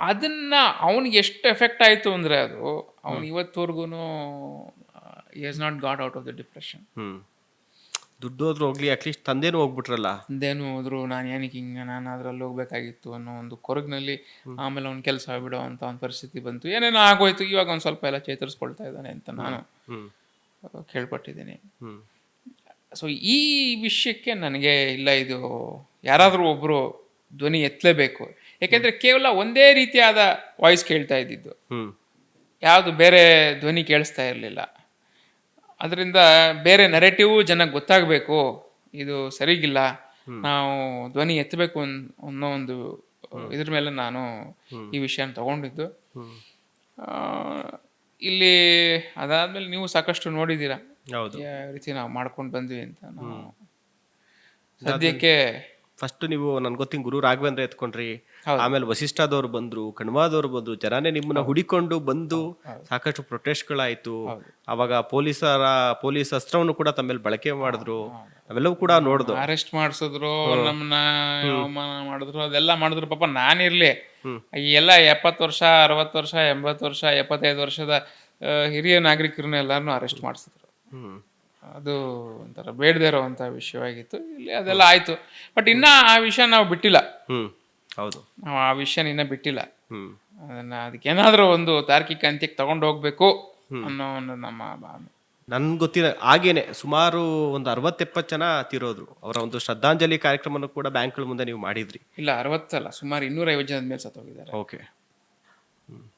ಅದನ್ನ ಅವನಿಗೆ ಎಷ್ಟು ಎಫೆಕ್ಟ್ ಆಯ್ತು ಅಂದ್ರೆ, ಅದು ಅವನು ಇವತ್ತವರೆಗೂ is not got out of the depression. ದುಡ್ಡು ಹೋದ್ರು ಹೋಗ್ಲಿ, ಅಟ್ಲೀಸ್ಟ್ ತಂದೆನೂ ಹೋಗ್ಬಿಟ್ರಲ್ಲ. ತಂದೆನೂ ಹೋದ್ರು, ನಾನು ಏನಕ್ಕೆ ಹಿಂಗೆ, ನಾನು ಅದ್ರಲ್ಲಿ ಹೋಗ್ಬೇಕಾಗಿತ್ತು ಅನ್ನೋ ಒಂದು ಕೊರಗಿನಲ್ಲಿ ಆಮೇಲೆ ಅವ್ನ ಕೆಲಸ ಬಿಡೋ ಅಂತ ಒಂದು ಪರಿಸ್ಥಿತಿ ಬಂತು. ಏನೇನೋ ಆಗೋಯ್ತು. ಇವಾಗ ಒಂದು ಸ್ವಲ್ಪ ಎಲ್ಲ ಚೇತರಿಸ್ಕೊಳ್ತಾ ಇದ್ದಾನೆ ಅಂತ ನಾನು ಕೇಳ್ಪಟ್ಟಿದ್ದೀನಿ. ಸೊ ಈ ವಿಷಯಕ್ಕೆ ನನಗೆ ಇಲ್ಲ, ಇದು ಯಾರಾದರೂ ಒಬ್ಬರು ಧ್ವನಿ ಎತ್ತಲೇಬೇಕು. ಯಾಕೆಂದರೆ ಕೇವಲ ಒಂದೇ ರೀತಿಯಾದ ವಾಯ್ಸ್ ಕೇಳ್ತಾ ಇದ್ದಿದ್ದು, ಯಾವುದು ಬೇರೆ ಧ್ವನಿ ಕೇಳಿಸ್ತಾ ಇರಲಿಲ್ಲ. ಅದರಿಂದ ಬೇರೆ ನೆರೆಟಿವ್ ಜನಕ್ಕೆ ಗೊತ್ತಾಗಬೇಕು, ಇದು ಸರಿಗಿಲ್ಲ ನಾವು ಧ್ವನಿ ಎತ್ತಬೇಕು ಅನ್ನೋ ಒಂದು ಇದ್ರ ಮೇಲೆ ನಾನು ಈ ವಿಷಯನ ತಗೊಂಡಿದ್ದು. ಆ, ಇಲ್ಲಿ ಅದಾದ್ಮೇಲೆ ನೀವು ಸಾಕಷ್ಟು ನೋಡಿದ್ದೀರಾ ಹೌದು. ಯಾವ ರೀತಿ ನಾವು ಮಾಡ್ಕೊಂಡು ಬಂದ್ವಿ ಅಂತ. ನಾವು ಸದ್ಯಕ್ಕೆ ಫಸ್ಟ್ ನೀವು ನನ್ಗೆ ಗೊತ್ತಿನ ಗುರು ರಾಘವೇಂದ್ರ ಎತ್ಕೊಂಡ್ರಿ, ಹೌದು. ಆಮೇಲೆ ವಸಿಷ್ಠದವ್ರು ಬಂದ್ರು, ಕಣ್ವಾದವ್ರು ಬಂದ್ರು, ಜನನೇ ನಿಮ್ಮನ್ನ ಹುಡಿಕೊಂಡು ಬಂದು ಸಾಕಷ್ಟು ಪ್ರೊಟೆಸ್ಟ್ಗಳಾಯ್ತು. ಅವಾಗ ಪೊಲೀಸ್ ಅಸ್ತ್ರವನ್ನು ಕೂಡ ತಮ್ಮೇಲೆ ಬಳಕೆ ಮಾಡಿದ್ರು, ಅವೆಲ್ಲವೂ ಕೂಡ ನೋಡ್ದು. ಅರೆಸ್ಟ್ ಮಾಡಿಸಿದ್ರು, ನಮ್ಮನ್ನ ಅವಮಾನ ಮಾಡಿದ್ರು, ಅದೆಲ್ಲ ಮಾಡಿದ್ರು. ಪಾಪ ನಾನಿರ್ಲಿ ಈ ಎಲ್ಲ 70 ವರ್ಷ 60 ವರ್ಷ 80 ವರ್ಷ 75 ವರ್ಷದ ಹಿರಿಯ ನಾಗರಿಕರನ್ನ ಎಲ್ಲಾರನ್ನೂ ಅರೆಸ್ಟ್ ಮಾಡಿಸಿದ್ರು. ಅದು ಒಂಥರ ಬೇಡದೇ ಇರೋವಂಥ ವಿಷಯವಾಗಿತ್ತು. ಇಲ್ಲಿ ಅದೆಲ್ಲ ಆಯ್ತು. ಬಟ್ ಇನ್ನ ಆ ವಿಷಯ ನಾವು ಬಿಟ್ಟಿಲ್ಲ. ಹೌದು, ನಾವು ಆ ವಿಷಯನ ಇನ್ನ ಬಿಟ್ಟಿಲ್ಲ. ಅದಕ್ಕೇನಾದ್ರೂ ಒಂದು ತಾರ್ಕಿಕ ಅಂತ್ಯಕ್ಕೆ ತಗೊಂಡು ಹೋಗ್ಬೇಕು ಅನ್ನೋ ಒಂದು ನಮ್ಮ ಭಾವನೆ. ನನ್ಗೆ ಗೊತ್ತಿರೋ ಹಾಗೇನೆ ಸುಮಾರು ಒಂದು 60-70 ಜನ ತೀರೋದ್ರು. ಅವರ ಒಂದು ಶ್ರದ್ಧಾಂಜಲಿ ಕಾರ್ಯಕ್ರಮವನ್ನು ಕೂಡ ಬ್ಯಾಂಕ್ಗಳ ಮುಂದೆ ನೀವು ಮಾಡಿದ್ರಿ. ಇಲ್ಲ 60 ಅಲ್ಲ, ಸುಮಾರು 250 ಜನದ ಮೇಲೆ ಸತ್ತೋಗಿದ್ದಾರೆ. ಓಕೆ.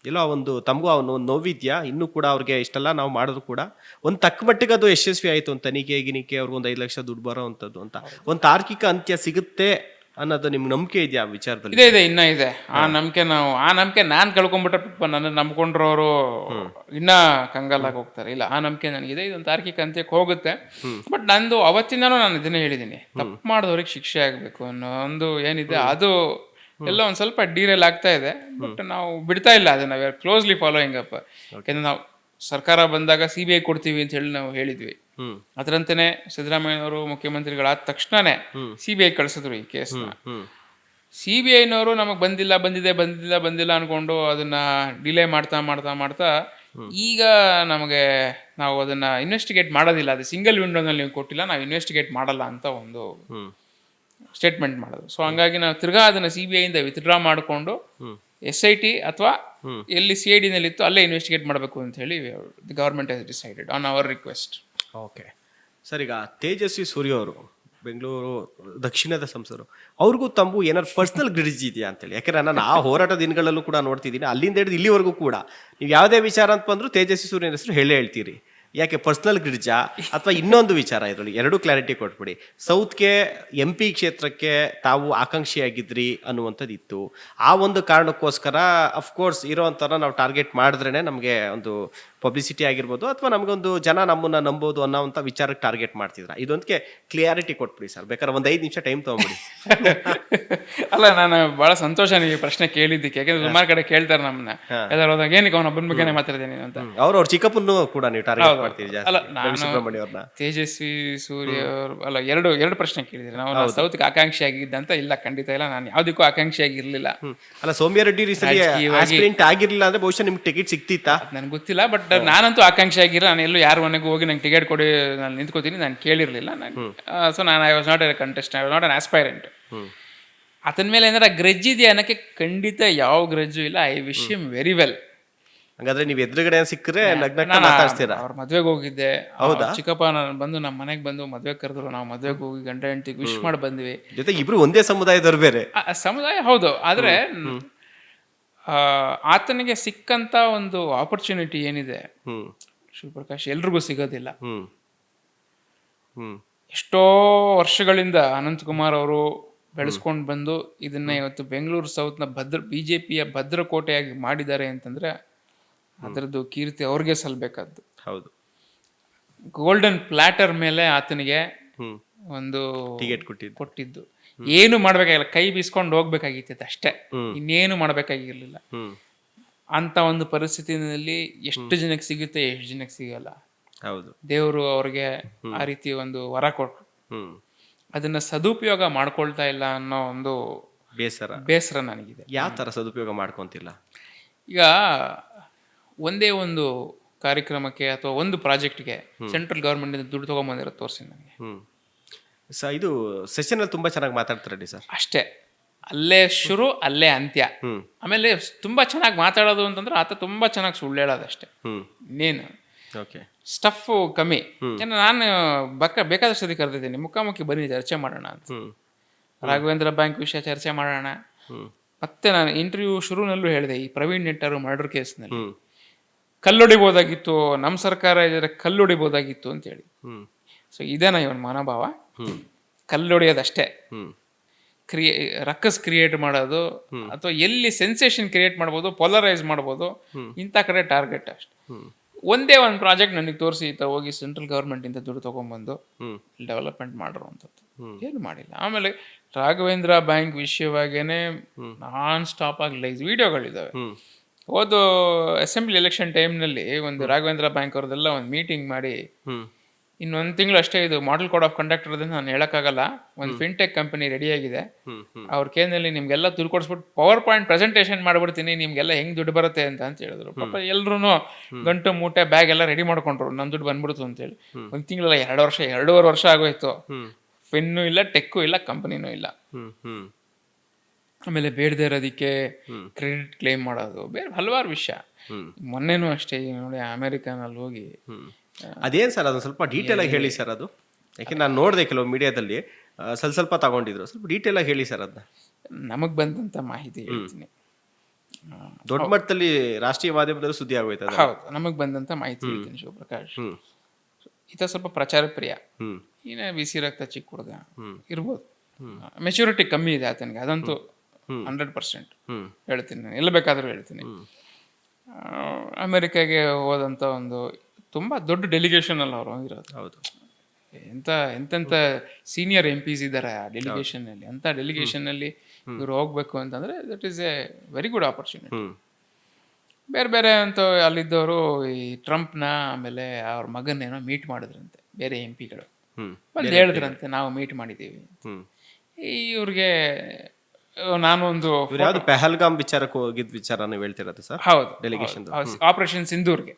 ಇಲ್ಲ ಒಂದು ತಮಗೂ ಅವನು ಒಂದು ನೋವಿದ್ಯಾ? ಇನ್ನೂ ಕೂಡ ಅವ್ರಿಗೆ ಇಷ್ಟೆಲ್ಲ ನಾವು ಮಾಡಿದ್ರು ಕೂಡ ಒಂದು ತಕ್ಕ ಮಟ್ಟಿಗೆ ಅದು ಯಶಸ್ವಿ ಆಯಿತು ಅಂತ, ತನಿಖೆ ಅವ್ರಿಗೆ ಒಂದು 5 ಲಕ್ಷ ದುಡ್ಡು ಬರೋ ಅಂಥದ್ದು ಅಂತ ಒಂದು ತಾರ್ಕಿಕ ಅಂತ್ಯ ಸಿಗುತ್ತೆ ಅನ್ನೋದು ನಿಮ್ಗೆ ನಂಬಿಕೆ ಇದೆಯಾ ಆ ವಿಚಾರದಲ್ಲಿ? ಇದೆ ಇನ್ನ ಇದೆ ಆ ನಂಬಿಕೆ ನಾನು ಕಳ್ಕೊಂಡ್ಬಿಟ್ರೆ ನನ್ನ ನಂಬ್ಕೊಂಡ್ರವರು ಇನ್ನ ಕಂಗಾಲಾಗಿ ಹೋಗ್ತಾರೆ. ಇಲ್ಲ, ಆ ನಂಬಿಕೆ ನನಗಿದೆ, ಇದೊಂದು ತಾರ್ಕಿಕ ಅಂತ್ಯಕ್ಕೆ ಹೋಗುತ್ತೆ. ಬಟ್ ನಂದು ಅವತ್ತಿಂದನೂ ನಾನು ಇದನ್ನೇ ಹೇಳಿದ್ದೀನಿ, ತಪ್ಪು ಮಾಡಿದವ್ರಿಗೆ ಶಿಕ್ಷೆ ಆಗ್ಬೇಕು ಅನ್ನೋ ಒಂದು ಏನಿದೆ ಅದು ಎಲ್ಲ ಒಂದ್ ಸ್ವಲ್ಪ ಡೀರೇಲ್ ಆಗ್ತಾ ಇದೆ. ಬಟ್ ನಾವು ಬಿಡ್ತಾ ಇಲ್ಲ ಅದನ್ನ, we are closely following up. ಯಾಕಂದ್ರೆ ನಾವು ಸರ್ಕಾರ ಬಂದಾಗ CBI ಕೊಡ್ತೀವಿ ಅಂತ ಹೇಳಿ ನಾವು ಹೇಳಿದ್ವಿ. ಅದರಂತೆನೆ ಸಿದ್ದರಾಮಯ್ಯನವರು ಮುಖ್ಯಮಂತ್ರಿಗಳಾದ ತಕ್ಷಣನೇ CBI ಕಳಿಸಿದ್ರು ಈ ಕೇಸ್ನ. CBIನವರು ನಮಗೆ ಬಂದಿಲ್ಲ ಅನ್ಕೊಂಡು ಅದನ್ನ ಡಿಲೇ ಮಾಡ್ತಾ ಈಗ ನಮಗೆ ನಾವು ಅದನ್ನ ಇನ್ವೆಸ್ಟಿಗೇಟ್ ಮಾಡೋದಿಲ್ಲ, ಅದು ಸಿಂಗಲ್ ವಿಂಡೋನಲ್ಲಿ ನೀವು ಕೊಟ್ಟಿಲ್ಲ, ನಾವು ಇನ್ವೆಸ್ಟಿಗೇಟ್ ಮಾಡಲ್ಲ ಅಂತ ಒಂದು ಸ್ಟೇಟ್ಮೆಂಟ್ ಮಾಡಿದ್ರು. ಸೊ ಹಂಗಾಗಿ ನಾವು ತಿರ್ಗಾ ಅದನ್ನ CBI ಇಂದ ವಿತ್ಡ್ರಾ ಮಾಡಿಕೊಂಡು SIT ಅಥವಾ ಎಲ್ಲಿ CID ನಲ್ಲಿತ್ತು ಅಲ್ಲೇ ಇನ್ವೆಸ್ಟಿಗೇಟ್ ಮಾಡಬೇಕು ಅಂತ ಹೇಳಿ the government has decided on our request. Okay sir, ಈಗ ತೇಜಸ್ವಿ ಸೂರ್ಯ ಅವರು ಬೆಂಗಳೂರು ದಕ್ಷಿಣದ ಸಂಸದರು, ಅವ್ರಿಗೂ ತಮಗೂ ಏನಾದ್ರು ಪರ್ಸನಲ್ ಗ್ರಿಡ್ಜ್ ಇದೆಯಾ ಅಂತೇಳಿ? ಯಾಕಂದ್ರೆ ನಾನು ಆ ಹೋರಾಟ ದಿನಗಳಲ್ಲೂ ಕೂಡ ನೋಡ್ತಿದ್ದೀನಿ, ಅಲ್ಲಿಂದ ಹಿಡಿದು ಇಲ್ಲಿವರೆಗೂ ಕೂಡ ನೀವು ಯಾವುದೇ ವಿಚಾರ ಅಂತ ಬಂದರೂ ತೇಜಸ್ವಿ ಸೂರ್ಯನ ಹೆಸರು ಹೇಳ್ತೀರಿ. ಯಾಕೆ ಪರ್ಸನಲ್ ಗ್ರಿಡ್ಜಾ ಅಥವಾ ಇನ್ನೊಂದು ವಿಚಾರ? ಇದರಲ್ಲಿ ಎರಡೂ ಕ್ಲಾರಿಟಿ ಕೊಟ್ಬಿಡಿ. ಸೌತ್ಗೆ MP ಕ್ಷೇತ್ರಕ್ಕೆ ತಾವು ಆಕಾಂಕ್ಷಿಯಾಗಿದ್ರಿ ಅನ್ನುವಂಥದ್ದು ಇತ್ತು. ಆ ಒಂದು ಕಾರಣಕ್ಕೋಸ್ಕರ ಅಫ್ಕೋರ್ಸ್ ಇರೋವಂಥರ ನಾವು ಟಾರ್ಗೆಟ್ ಮಾಡಿದ್ರೇ ನಮಗೆ ಒಂದು ಪಬ್ಲಿಸಿಟಿ ಆಗಿರ್ಬೋದು ಅಥವಾ ನಮಗೊಂದು ಜನ ನಮ್ಮನ್ನ ನಂಬೋದು ಅನ್ನೋವಂಥ ವಿಚಾರಕ್ಕೆ ಟಾರ್ಗೆಟ್ ಮಾಡ್ತಿದ್ರ. ಇದೊಂದಕ್ಕೆ ಕ್ಲಿಯಾರಿಟಿ ಕೊಟ್ಬಿಡಿ ಸರ್, ಬೇಕಾದ್ರೆ ಒಂದು 5 ನಿಮಿಷ ಟೈಮ್ ತೊಗೊಂಬಿಡಿ. ಅಲ್ಲ, ನಾನು ಬಹಳ ಸಂತೋಷ ನೀವು ಪ್ರಶ್ನೆ ಕೇಳಿದ್ದಕ್ಕೆ. ಯಾಕಂದ್ರೆ ಸುಮಾರು ಕಡೆ ಕೇಳ್ತಾರೆ ನಮ್ಮನ್ನ, ಎಲ್ಲರೂ ಹೋದಾಗ ಏನಕ್ಕೆ ಅವನ ಒಬ್ಬನ ಬಗ್ಗೆನೇ ಮಾತಾಡ್ತೀನಿ ಅಂತ. ಅವ್ರ ಚಿಕ್ಕಪ್ಪನ್ನು ಕೂಡ ನೀವು ಟಾರ್ಗೆಟ್ ಮಾಡ್ತೀರಿ ಜಾಸ್ತಿ. ಅಲ್ಲ, ನಾನು ತೇಜಸ್ವಿ ಸೂರ್ಯ ಅಲ್ಲ, ಎರಡು ಪ್ರಶ್ನೆ ಕೇಳಿದ್ರಿ. ನಾವು ಸೌತ್ಗೆ ಆಕಾಂಕ್ಷಿ ಆಗಿದ್ದಂತ ಇಲ್ಲ, ಖಂಡಿತ ಇಲ್ಲ, ನಾನು ಯಾವ್ದಕ್ಕೂ ಆಕಾಂಕ್ಷಿ ಆಗಿರ್ಲಿಲ್ಲ. ಅಲ್ಲ, ಸೌಮ್ಯ ರೆಡ್ಡಿ ಆಸ್ಪಿರೆಂಟ್ ಆಗಿರ್ಲಿಲ್ಲ ಅಂದ್ರೆ ಬಹುಶಃ ನಿಮ್ಗೆ ಟಿಕೆಟ್ ಸಿಕ್ತಿತ್ತಾ ನನಗೆ ಗೊತ್ತಿಲ್ಲ. ಬಟ್ ನಾನಂತೂ ಆಕಾಂಕ್ಷಿ ಆಗಿಲ್ಲ. ನಾನು ಎಲ್ಲೂ ಯಾರ ಮನೆಗೂ ಹೋಗಿ ನಂಗೆ ಟಿಕೆಟ್ ಕೊಡಿ ನಾನು ನಿಂತ್ಕೋತೀನಿ ನಾನು ಕೇಳಿರ್ಲಿಲ್ಲ. ಸೊ ನಾನು I was not a contestant, I was not an aspirant. ಅದನ್ ಮೇಲೆ ಏನಾರ ಗ್ರಜ್ ಇದೆಯಾ ಅನ್ನಕ್ಕೆ ಖಂಡಿತ ಯಾವ ಗ್ರಜ್ಜು ಇಲ್ಲ. I wish him very well. ಹಾಗಾದ್ರೆ ನೀವು ಎದುರುಗಡೆ ಸಿಕ್ಕರೆ ಮಾತಾಡ್ತೀರಾ? ಅವ್ರ ಮದ್ವೆಗೆ ಹೋಗಿದ್ದೆ, ಚಿಕ್ಕಪ್ಪ ನಾನು ಬಂದು ನಮ್ಮ ಮನೆಗೆ ಬಂದು ಮದ್ವೆ ಕರೆದ್ರು. ನಾವು ಮದ್ವೆಗೆ ಹೋಗಿ ಗಂಡ ಹೆಂಡತಿಗೆ ವಿಶ್ ಮಾಡಿ ಬಂದ್ವಿ. ಜೊತೆಗೆ ಇಬ್ರು ಒಂದೇ ಸಮುದಾಯದವ್ರು ಬೇರೆ. ಸಮುದಾಯ ಹೌದು, ಆದ್ರೆ ಆತನಿಗೆ ಸಿಕ್ಕಂತ ಒಂದು ಆಪರ್ಚುನಿಟಿ ಏನಿದೆ ಶಿವಪ್ರಕಾಶ್ ಎಲ್ರಿಗೂ ಸಿಗೋದಿಲ್ಲ. ಎಷ್ಟೋ ವರ್ಷಗಳಿಂದ ಅನಂತಕುಮಾರ್ ಅವರು ಬೆಳೆಸ್ಕೊಂಡು ಬಂದು ಇದನ್ನ ಇವತ್ತು ಬೆಂಗಳೂರು ಸೌತ್ನ BJPಯ ಭದ್ರಕೋಟೆಯಾಗಿ ಮಾಡಿದ್ದಾರೆ ಅಂತಂದ್ರೆ ಅದರದ್ದು ಕೀರ್ತಿ ಅವ್ರಿಗೆ ಸಲ್ಬೇಕಾದ್ದು. ಹೌದು, ಗೋಲ್ಡನ್ ಪ್ಲಾಟರ್ ಮೇಲೆ ಆತನಿಗೆ ಒಂದು ಟಿಕೆಟ್ ಕೊಟ್ಟಿದ್ದು. ಏನು ಮಾಡ್ಬೇಕಾಗಿಲ್ಲ, ಕೈ ಬೀಸ್ಕೊಂಡು ಹೋಗ್ಬೇಕಾಗಿತ್ತು ಅಷ್ಟೇ, ಇನ್ನೇನು ಮಾಡ್ಬೇಕಾಗಿರ್ಲಿಲ್ಲ. ಅಂತ ಒಂದು ಪರಿಸ್ಥಿತಿನಲ್ಲಿ ಎಷ್ಟು ಜನಕ್ಕೆ ಸಿಗುತ್ತೆ, ಎಷ್ಟು ಜನಕ್ಕೆ ಸಿಗಲ್ಲ. ಹೌದು, ದೇವರು ಅವ್ರಿಗೆ ಆ ರೀತಿ ಒಂದು ವರ ಕೊಟ್ರು. ಅದನ್ನ ಸದುಪಯೋಗ ಮಾಡ್ಕೊಳ್ತಾ ಇಲ್ಲ ಅನ್ನೋ ಒಂದು ಬೇಸರ ನನಗಿದೆ. ಯಾವ ತರ ಸದುಪಯೋಗ ಮಾಡ್ಕೊಂತಿಲ್ಲ? ಈಗ ಒಂದೇ ಒಂದು ಕಾರ್ಯಕ್ರಮಕ್ಕೆ ಅಥವಾ ಒಂದು ಪ್ರಾಜೆಕ್ಟ್ಗೆ ಸೆಂಟ್ರಲ್ ಗವರ್ಮೆಂಟ್ ದುಡ್ಡು ತಗೊಂಡ್ಬಂದಿರೋ ತೋರಿಸಿ ನನಗೆ. ಇದು ಸೆಷನ್ ಅಲ್ಲಿ ತುಂಬಾ ಚೆನ್ನಾಗಿ ಮಾತಾಡ್ತಾರೆ ಸರ್. ಅಷ್ಟೇ, ಅಲ್ಲೇ ಶುರು ಅಲ್ಲೇ ಅಂತ್ಯ. ಆಮೇಲೆ ತುಂಬಾ ಚೆನ್ನಾಗಿ ಮಾತಾಡೋದು ಅಂತಂದ್ರೆ ಆತ ತುಂಬಾ ಚೆನ್ನಾಗಿ ಸುಳ್ಳು ಹೇಳೋದಷ್ಟೇ, ಇನ್ನೇನು ಸ್ಟಫ್ ಕಮ್ಮಿ. ನಾನು ಬೇಕಾದಷ್ಟು ಸತಿ ಕರೆದಿದ್ದೀನಿ, ಮುಖಾಮುಖಿ ಬನ್ನಿ ಚರ್ಚೆ ಮಾಡೋಣ ಅಂತ. ರಾಘವೇಂದ್ರ ಬ್ಯಾಂಕ್ ವಿಷಯ ಚರ್ಚೆ ಮಾಡೋಣ. ಮತ್ತೆ ನಾನು ಇಂಟರ್ವ್ಯೂ ಶುರುನಲ್ಲೂ ಹೇಳಿದೆ, ಈ ಪ್ರವೀಣ್ ನೆಟ್ಟರು ಮರ್ಡರ್ ಕೇಸ್ನಲ್ಲಿ ಕಲ್ಲೊಡಿಬೋದಾಗಿತ್ತು, ನಮ್ಮ ಸರ್ಕಾರ ಇದ್ರೆ ಕಲ್ಲೊಡಿಬೋದಾಗಿತ್ತು ಅಂತ ಹೇಳಿ. ಸೊ ಇದೇನಾ ಇವನ್ ಮನೋಭಾವ? ಕಲ್ಲೊಡೆಯೋದಷ್ಟೇ. ಹ್ಮ್ ರಕ್ಕಸ್ ಕ್ರಿಯೇಟ್ ಮಾಡೋದು ಅಥವಾ ಎಲ್ಲಿ ಸೆನ್ಸೇಷನ್ ಕ್ರಿಯೇಟ್ ಮಾಡ್ಬೋದು, ಪೊಲರೈಸ್ ಮಾಡ್ಬೋದು, ಇಂಥ ಕಡೆ ಟಾರ್ಗೆಟ್ ಅಷ್ಟೆ. ಒಂದೇ ಒಂದು ಪ್ರಾಜೆಕ್ಟ್ ನನಗೆ ತೋರಿಸಿ ಹೋಗಿ ಸೆಂಟ್ರಲ್ ಗೌರ್ಮೆಂಟಿಂದ ದುಡ್ಡು ತೊಗೊಂಬಂದು ಡೆವಲಪ್ಮೆಂಟ್ ಮಾಡಿರುವಂಥದ್ದು ಏನು ಮಾಡಿಲ್ಲ. ಆಮೇಲೆ ರಾಘವೇಂದ್ರ ಬ್ಯಾಂಕ್ ವಿಷಯವಾಗೇನೆ ನಾನ್ ಸ್ಟಾಪ್ ಆಗಿ ಲೈವ್ ವಿಡಿಯೋಗಳಿದ್ದಾವೆ. ಹೋದ ಅಸೆಂಬ್ಲಿ ಎಲೆಕ್ಷನ್ ಟೈಮ್ನಲ್ಲಿ ಒಂದು ರಾಘವೇಂದ್ರ ಬ್ಯಾಂಕ್ ಅವ್ರದ್ದೆಲ್ಲ ಒಂದು ಮೀಟಿಂಗ್ ಮಾಡಿ, ಇನ್ನೊಂದು ತಿಂಗಳು ಅಷ್ಟೇ ಇದು ಮಾಡೆಲ್ ಕೋಡ್ ಆಫ್ ಕಂಡಕ್ಟ್ ಇರೋದನ್ನ ನಾನು ಹೇಳೋಕ್ಕಾಗಲ್ಲ, ಒಂದು ಫಿನ್ಟೆಕ್ ಕಂಪನಿ ರೆಡಿಯಾಗಿದೆ, ಅವ್ರ ಕೇಂದ್ರದಲ್ಲಿ ನಿಮ್ಗೆಲ್ಲ ದುಡ್ಡು ಕೊಡಿಸ್ಬಿಟ್ಟು ಪವರ್ ಪಾಯಿಂಟ್ ಪ್ರೆಸೆಂಟೇಷನ್ ಮಾಡ್ಬಿಡ್ತೀನಿ, ನಿಮ್ಗೆಲ್ಲ ಹೆಂಗೆ ದುಡ್ಡು ಬರುತ್ತೆ ಅಂತ ಹೇಳಿದ್ರು. ಪಾಪ ಎಲ್ರು ಗಂಟು ಮೂಟೆ ಬ್ಯಾಗ್ ಎಲ್ಲ ರೆಡಿ ಮಾಡ್ಕೊಂಡ್ರು, ನನ್ನ ದುಡ್ಡು ಬಂದ್ಬಿಡ್ತು ಅಂತೇಳಿ. ಒಂದು ತಿಂಗಳಲ್ಲ 2 ವರ್ಷ ಆಗೋಯ್ತು. ಫಿನ್ನೂ ಇಲ್ಲ, ಟೆಕ್ಕು ಇಲ್ಲ, ಕಂಪನಿನೂ ಇಲ್ಲ. ಆಮೇಲೆ ಬೇಡದೇ ಇರೋದಕ್ಕೆ ಕ್ರೆಡಿಟ್ ಕ್ಲೇಮ್ ಮಾಡೋದು, ಬೇರೆ ಹಲವಾರು ವಿಷಯ. ಮೊನ್ನೆನೂ ಅಷ್ಟೇ ನೋಡಿ, ಅಮೆರಿಕನಲ್ಲಿ ಹೋಗಿ ಅದೇನು ಸರ್, ಅದೊಂದು ಸ್ವಲ್ಪ ಡೀಟೇಲ್ ಆಗಿ ಹೇಳಿ ಸರ್ ಅದು. ಯಾಕೆ ನಾನು ನೋಡಿದೆ ಕೆಲವು ಮೀಡಿಯಾದಲ್ಲಿ ಸ್ವಲ್ಪ ತಗೊಂಡಿದ್ರು, ಸ್ವಲ್ಪ ಡೀಟೇಲ್ ಆಗಿ ಹೇಳಿ ಸರ್ ಅದನ್ನ. ನಮಗೆ ಬಂದಂಥ ಮಾಹಿತಿ ಹೇಳ್ತೀನಿ. ದೊಡ್ಡ ಮಟ್ಟದಲ್ಲಿ ರಾಷ್ಟ್ರೀಯ ಮಾಧ್ಯಮದಲ್ಲಿ ಸುದ್ದಿ ಆಗೋಯ್ತದ. ಹೌದು, ನಮಗೆ ಬಂದಂಥ ಮಾಹಿತಿ ಹೇಳ್ತೀನಿ ಶಿವಪ್ರಕಾಶ್. ಈತ ಸ್ವಲ್ಪ ಪ್ರಚಾರ ಪ್ರಿಯ, ಏನೇ ಬಿಸಿ ರಕ್ತ ಚಿಕ್ಕ ಹುಡುಗ ಇರ್ಬೋದು, ಮೆಚುರಿಟಿ ಕಮ್ಮಿ ಇದೆ ಆತನಿಗೆ, ಅದಂತೂ 100% ಹೇಳ್ತೀನಿ ನಾನು, ಎಲ್ಲಿ ಬೇಕಾದರೂ ಹೇಳ್ತೀನಿ. ಅಮೆರಿಕಾಗೆ ಹೋದಂಥ ಒಂದು ತುಂಬ ದೊಡ್ಡ ಡೆಲಿಗೇಷನ್ ಅಲ್ಲಿ ಅವರು ಹೋಗಿರೋದು. ಹೌದು, ಎಂತೆಂಥ ಸೀನಿಯರ್ MPs ಇದ್ದಾರೆ ಆ ಡೆಲಿಗೇಷನ್ನಲ್ಲಿ. ಅಂಥ ಡೆಲಿಗೇಷನ್ನಲ್ಲಿ ಇವರು ಹೋಗ್ಬೇಕು ಅಂತಂದರೆ that is A very good opportunity. ಬೇರೆ ಬೇರೆ ಅಂತ ಅಲ್ಲಿದ್ದವರು ಈ ಟ್ರಂಪ್ನ ಆಮೇಲೆ ಅವ್ರ ಮಗನ್ನೇನೋ ಮೀಟ್ ಮಾಡಿದ್ರಂತೆ ಬೇರೆ MPಗಳು ಬಂದು ಹೇಳಿದ್ರಂತೆ, ನಾವು ಮೀಟ್ ಮಾಡಿದ್ದೀವಿ. ಇವ್ರಿಗೆ ನಾನು ಒಂದು ಯಾವುದು ಪೆಹಲ್ಗಾಮ್ ವಿಚಾರಕ್ಕೆ ಹೋಗಿದ್ದ ವಿಚಾರ ನೀವು ಹೇಳ್ತಿರೋದು ಸರ್? ಹೌದು, ಡೆಲಿಗೇಷನ್ ಆಪರೇಷನ್ ಸಿಂಧೂರ್ಗೆ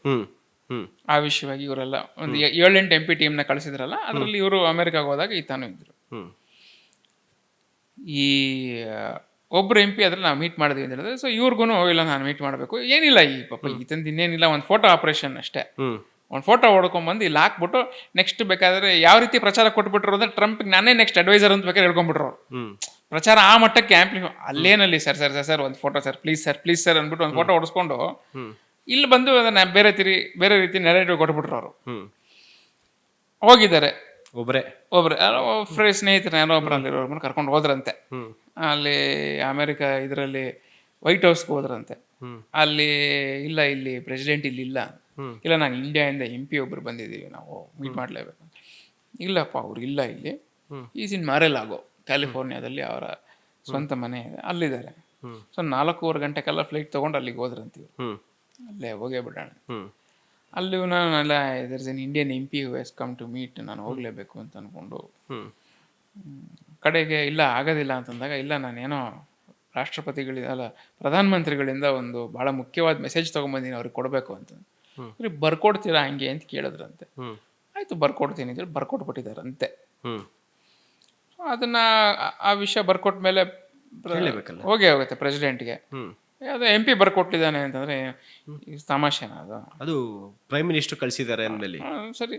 ಆ ವಿಷಯವಾಗಿ ಇವರೆಲ್ಲ ಒಂದು 7-8 MP ಟೀಮ್ನ ಕಳಿಸಿದ್ರಲ್ಲ, ಅದರಲ್ಲಿ ಇವರು ಅಮೆರಿಕಾಗೆ ಹೋದಾಗ ಈತಾನು ಇದ್ರು. ಈ ಒಬ್ರು MP ಅದ್ರಲ್ಲಿ ನಾವು ಮೀಟ್ ಮಾಡಿದ್ವಿ ಅಂತ ಹೇಳಿದ್ರೆ, ಸೊ ಇವ್ರಿಗೂ ಇಲ್ಲ ನಾನು ಮೀಟ್ ಮಾಡಬೇಕು, ಏನಿಲ್ಲ ಈ ಪಾಪ ಈತಂದು ಇನ್ನೇನಿಲ್ಲ, ಒಂದು ಫೋಟೋ ಆಪರೇಷನ್ ಅಷ್ಟೇ. ಒಂದು ಫೋಟೋ ಹೊಡ್ಕೊಂಡ್ಬಂದು ಇಲ್ಲಿ ಹಾಕ್ಬಿಟ್ಟು ನೆಕ್ಸ್ಟ್ ಬೇಕಾದ್ರೆ ಯಾವ ರೀತಿ ಪ್ರಚಾರ ಕೊಟ್ಬಿಟ್ರು ಅಂದ್ರೆ, ಟ್ರಂಪ್ಗೆ ನಾನೇ ನೆಕ್ಸ್ಟ್ ಅಡ್ವೈಸರ್ ಅಂತ ಬೇಕಾದ್ರೆ ಹೇಳ್ಕೊಂಡ್ಬಿಟ್ರು. ಪ್ರಚಾರ ಆ ಮಟ್ಟಕ್ಕೆ ಅಲ್ಲೇನಲ್ಲಿ ಸರ್ ಒಂದು ಫೋಟೋ ಸರ್ ಪ್ಲೀಸ್ ಸರ್ ಅಂದ್ಬಿಟ್ಟು ಒಂದು ಫೋಟೋ ಹೊಡ್ಸ್ಕೊಂಡು ಇಲ್ಲಿ ಬಂದು ಅದನ್ನ ಬೇರೆ ರೀತಿ ನೆರೆಟಿವ್ ಕೊಟ್ಬಿಟ್ರು ಅವರು. ಹೋಗಿದ್ದಾರೆ ಒಬ್ರೆ ಸ್ನೇಹಿತರು ಯಾರೋ ಒಬ್ರು ಅಲ್ಲಿರೋರ್ನ ಕರ್ಕೊಂಡು ಹೋದ್ರಂತೆ. ಅಲ್ಲಿ ಅಮೆರಿಕ ಇದರಲ್ಲಿ ವೈಟ್ ಹೌಸ್ಗೆ ಹೋದ್ರಂತೆ. ಅಲ್ಲಿ ಇಲ್ಲ, ಇಲ್ಲಿ ಪ್ರೆಸಿಡೆಂಟ್ ಇಲ್ಲ, ನಾನು ಇಂಡಿಯಾದಿಂದ MP ಒಬ್ರು ಬಂದಿದ್ದೀವಿ, ನಾವು ಮೀಟ್ ಮಾಡಲೇಬೇಕು. ಇಲ್ಲಪ್ಪ ಅವ್ರು ಇಲ್ಲ, ಇಲ್ಲಿ ಈಸ್ ಇನ್ ಮಾರೆಲಾಗೋ, ಕ್ಯಾಲಿಫೋರ್ನಿಯಾದಲ್ಲಿ ಅವರ ಸ್ವಂತ ಮನೆ ಇದೆ, ಅಲ್ಲಿದ್ದಾರೆ. ಸೊ 4:15 ಗಂಟೆಗೆಲ್ಲ ಫ್ಲೈಟ್ ತೊಗೊಂಡು ಅಲ್ಲಿಗೆ ಹೋದ್ರಂತೀವಿ. ಅಲ್ಲೇ ಹೋಗೇ ಬಿಡೋಣ. ಅಲ್ಲಿ ನಾನೆಲ್ಲ there's an Indian MP who has come to meet, ನಾನು ಹೋಗಲೇಬೇಕು ಅಂತ ಅಂದ್ಕೊಂಡು ಕಡೆಗೆ ಇಲ್ಲ ಆಗೋದಿಲ್ಲ ಅಂತಂದಾಗ, ಇಲ್ಲ ನಾನೇನೋ ಪ್ರಧಾನಮಂತ್ರಿಗಳಿಂದ ಒಂದು ಭಾಳ ಮುಖ್ಯವಾದ ಮೆಸೇಜ್ ತೊಗೊಂಬಂದಿನಿ, ಅವ್ರಿಗೆ ಕೊಡಬೇಕು ಅಂತ. ಬರ್ಕೊಡ್ತೀರಾ ಹಂಗೆ ಅಂತ ಕೇಳಿದ್ರಂತೆ. ಆಯಿತು ಬರ್ಕೊಡ್ತೀನಿ ಅಂತೇಳಿ ಬರ್ಕೊಟ್ಬಿಟ್ಟಿದ್ದಾರಂತೆ. ಅದನ್ನ ಆ ವಿಷಯ ಬರ್ಕೊಟ್ಟ ಮೇಲೆ ಹೋಗುತ್ತೆ ಪ್ರೆಸಿಡೆಂಟ್ಗೆ. ಯಾವುದೋ MP ಬರ್ಕೊಟ್ಟಿದ್ದಾನೆ ಅಂತಂದ್ರೆ ತಮಾಷೆನ ಅದು ಪ್ರೈಮ್ ಮಿನಿಸ್ಟರ್ ಕಳಿಸಿದ್ದಾರೆ ಅಂದಮೇಲೆ ಸರಿ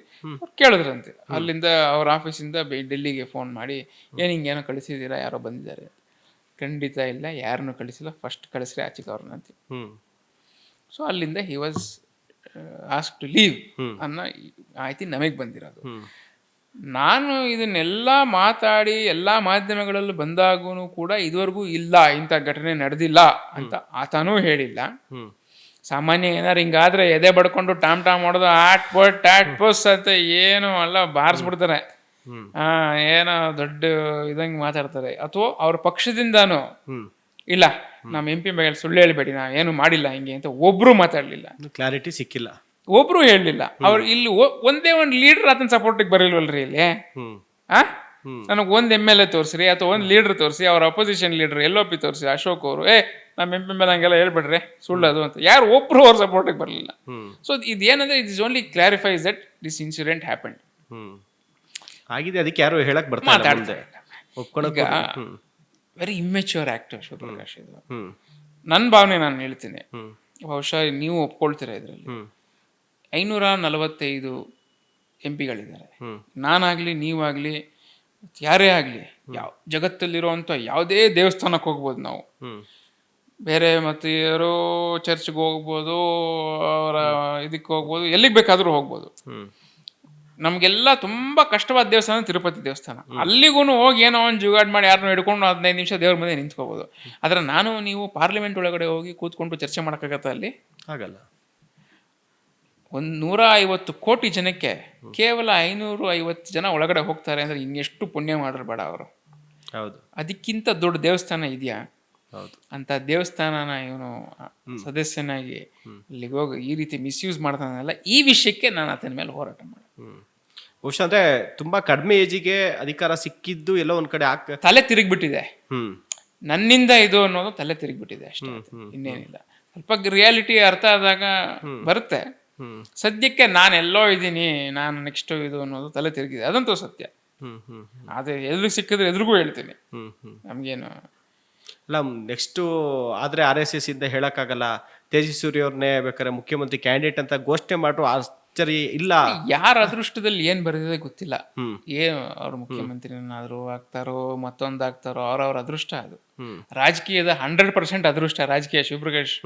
ಕೇಳಿದ್ರಂತೆ. ಅಲ್ಲಿಂದ ಅವ್ರ ಆಫೀಸಿಂದ ಡೆಲ್ಲಿಗೆ ಫೋನ್ ಮಾಡಿ, ಹಿಂಗೇನೋ ಕಳಿಸಿದ್ದೀರಾ, ಯಾರೋ ಬಂದಿದ್ದಾರೆ. ಖಂಡಿತ ಇಲ್ಲ, ಯಾರನ್ನೂ ಕಳಿಸಿಲ್ಲ, ಫಸ್ಟ್ ಕಳಿಸ್ರಿ ಆಚೆಗೆ ಅವ್ರನ್ನ ಅಂತ. ಸೊ ಅಲ್ಲಿಂದ he was asked to leave ಅನ್ನೋ ಮಾಹಿತಿ ನಮಗೆ ಬಂದಿರೋದು. ನಾನು ಇದನ್ನೆಲ್ಲ ಮಾತಾಡಿ ಎಲ್ಲ ಮಾಧ್ಯಮಗಳಲ್ಲೂ ಬಂದಾಗೂ ಕೂಡ ಇದುವರೆಗೂ ಇಲ್ಲ, ಇಂಥ ಘಟನೆ ನಡೆದಿಲ್ಲ ಅಂತ ಆತನೂ ಹೇಳಿಲ್ಲ. ಸಾಮಾನ್ಯ ಏನಾರು ಹಿಂಗಾದ್ರೆ ಎದೆ ಬಡ್ಕೊಂಡು ಟಾಮ್ ಮಾಡೋದು, ಟ್ಯಾಟ್ ಪೋಸ್ ಅಂತ ಏನು ಅಲ್ಲ ಬಾರಿಸ್ಬಿಡ್ತಾರೆ, ಏನೋ ದೊಡ್ಡ ಇದಂಗೆ ಮಾತಾಡ್ತಾರೆ. ಅಥವಾ ಅವ್ರ ಪಕ್ಷದಿಂದಾನು ಇಲ್ಲ ನಮ್ಮ MP ಮೇಲೆ ಸುಳ್ಳು ಹೇಳ್ಬೇಡಿ, ನಾವು ಏನು ಮಾಡಿಲ್ಲ ಹಿಂಗೆ ಅಂತ ಒಬ್ರು ಮಾತಾಡ್ಲಿಲ್ಲ, ಕ್ಲಾರಿಟಿ ಸಿಕ್ಕಿಲ್ಲ, ಒಬ್ರು ಹೇಳಲಿಲ್ಲ. ಅವ್ರು ಇಲ್ಲಿ ಒಂದೇ ಒಂದು ಲೀಡರ್ ಆತನ ಸಪೋರ್ಟಿಗೆ ಬರಲ್ವಲ್ರಿ ಇಲ್ಲಿ. ನನಗೆ ಒಂದು MLA ತೋರಿಸ್ರಿ ಅಥವಾ ಒಂದು ಲೀಡರ್ ತೋರಿಸಿ, ಅವ್ರ ಅಪೋಸಿಷನ್ ಲೀಡರ್ LOP ತೋರಿಸಿ, ಅಶೋಕ್ ಅವರು ನಮ್ಮ MP ಮೇಲೆ ಹಂಗೆಲ್ಲ ಹೇಳ್ಬಿಡ್ರಿ ಸುಳ್ಳದು ಅಂತ, ಯಾರು ಒಬ್ರು ಅವ್ರ ಸಪೋರ್ಟಿಗೆ ಬರಲಿಲ್ಲ. ಸೊ ಇದೇನಂದ್ರೆ it is only clarifies that this incident happened ಆಗಿದೆ. ಅದಕ್ಕೆ ಯಾರು ಹೇಳಕ್ ಬರ್ತಾರೆ, ವೆರಿ ಇಮ್ಮೆಚ್ಯೂರ್ ಆಕ್ಟರ್ ಶಿವಪ್ರಕಾಶ್ ಇದು. ನನ್ನ ಭಾವನೆ ನಾನು ಹೇಳ್ತೀನಿ, ಬಹುಶಃ ನೀವು ಒಪ್ಕೊಳ್ತೀರಾ, ಇದರಲ್ಲಿ 545 MPಗಳಿದ್ದಾರೆ. ನಾನಾಗ್ಲಿ ನೀವಾಗ್ಲಿ ಯಾರೇ ಆಗಲಿ, ಜಗತ್ತಲ್ಲಿರುವಂಥ ಯಾವುದೇ ದೇವಸ್ಥಾನಕ್ಕೆ ಹೋಗ್ಬೋದು ನಾವು, ಬೇರೆ ಮತ್ತೆ ಯಾರೋ ಚರ್ಚ್ಗೆ ಹೋಗ್ಬೋದು, ಅವರ ಇದಕ್ಕೆ ಹೋಗ್ಬೋದು, ಎಲ್ಲಿಗೆ ಬೇಕಾದರೂ ಹೋಗ್ಬೋದು. ನಮಗೆಲ್ಲ ತುಂಬ ಕಷ್ಟವಾದ ದೇವಸ್ಥಾನ ತಿರುಪತಿ ದೇವಸ್ಥಾನ. ಅಲ್ಲಿಗೂ ಹೋಗಿ ಏನೋ ಒಂದು ಜುಗಾಡ್ ಮಾಡಿ ಯಾರನ್ನೋ ಹಿಡ್ಕೊಂಡು 15 ನಿಮಿಷ ದೇವ್ರ ಮುಂದೆ ನಿಂತ್ಕೋಬೋದು. ಆದರೆ ನೀವು ಪಾರ್ಲಿಮೆಂಟ್ ಒಳಗಡೆ ಹೋಗಿ ಕೂತ್ಕೊಂಡು ಚರ್ಚೆ ಮಾಡೋಕ್ಕಾಗತ್ತಾ ಅಲ್ಲಿ? ಆಗಲ್ಲ. 150 ಕೋಟಿ ಜನಕ್ಕೆ ಕೇವಲ 550 ಜನ ಒಳಗಡೆ ಹೋಗ್ತಾರೆ ಅಂದರೆ ಇನ್ನೆಷ್ಟು ಪುಣ್ಯ ಮಾಡಿದ್ರು ಬೇಡ ಅವರು. ಹೌದು. ಅದಕ್ಕಿಂತ ದೊಡ್ಡ ದೇವಸ್ಥಾನ ಇದೆಯಾ? ಹೌದು. ಅಂತ ದೇವಸ್ಥಾನನ ಇವನು ಸದಸ್ಯನಾಗಿ ಅಲ್ಲಿಗೆ ಹೋಗಿ ಈ ರೀತಿ ಮಿಸ್ಯೂಸ್ ಮಾಡ್ತಾನಲ್ಲ, ಈ ವಿಷಯಕ್ಕೆ ನಾನು ಆತನ ಮೇಲೆ ಹೋರಾಟ ಮಾಡಿ. ಬಹುಶಃ ಅಂದ್ರೆ ತುಂಬಾ ಕಡಿಮೆ ಏಜಿಗೆ ಅಧಿಕಾರ ಸಿಕ್ಕಿದ್ದು ಎಲ್ಲೋ ಒಂದ್ ಕಡೆ ತಲೆ ತಿರುಗಿಬಿಟ್ಟಿದೆ. ನನ್ನಿಂದ ಇದು ಅನ್ನೋದು ತಲೆ ತಿರುಗಿಬಿಟ್ಟಿದೆ ಅಷ್ಟೇ, ಇನ್ನೇನಿಲ್ಲ. ಸ್ವಲ್ಪ ರಿಯಾಲಿಟಿ ಅರ್ಥ ಆದಾಗ ಬರುತ್ತೆ. ಸದ್ಯಕ್ಕೆ ನಾನೆಲ್ಲೋ ಇದ್ದೀನಿ, ನಾನು ನೆಕ್ಸ್ಟ್ ಇದು ಅನ್ನೋದು ತಲೆ ತಿರುಗಿದೆ, ಅದಂತೂ ಸತ್ಯ. ಅದೇ ಎಲ್ರಿಗೂ ಸಿಕ್ಕಿದ್ರೆ ಎಲ್ರಿಗೂ ಹೇಳ್ತೀನಿ, ನಮ್ಗೇನು ಇಲ್ಲ. ನೆಕ್ಸ್ಟ್ ಆದ್ರೆ RSS ಇಂದ ಹೇಳಕ್ಕಾಗಲ್ಲ, ತೇಜಸ್ವಿ ಅವ್ರನ್ನೇ ಬೇಕಾದ್ರೆ ಮುಖ್ಯಮಂತ್ರಿ ಕ್ಯಾಂಡಿಡೇಟ್ ಅಂತ ಘೋಷಣೆ ಮಾಡೋ ಆಶ್ಚರ್ಯ ಇಲ್ಲ. ಯಾರ ಅದೃಷ್ಟದಲ್ಲಿ ಏನ್ ಬರೆದಿದೆ ಗೊತ್ತಿಲ್ಲ. ಏನು ಅವ್ರ ಮುಖ್ಯಮಂತ್ರಿನಾದ್ರು ಆಗ್ತಾರೋ ಮತ್ತೊಂದು ಆಗ್ತಾರೋ, ಅವ್ರವ್ರ ಅದೃಷ್ಟ ಅದು. ರಾಜಕೀಯದ 100% ಅದೃಷ್ಟ ರಾಜಕೀಯ. ಶಿವಪ್ರಕಾಶ್,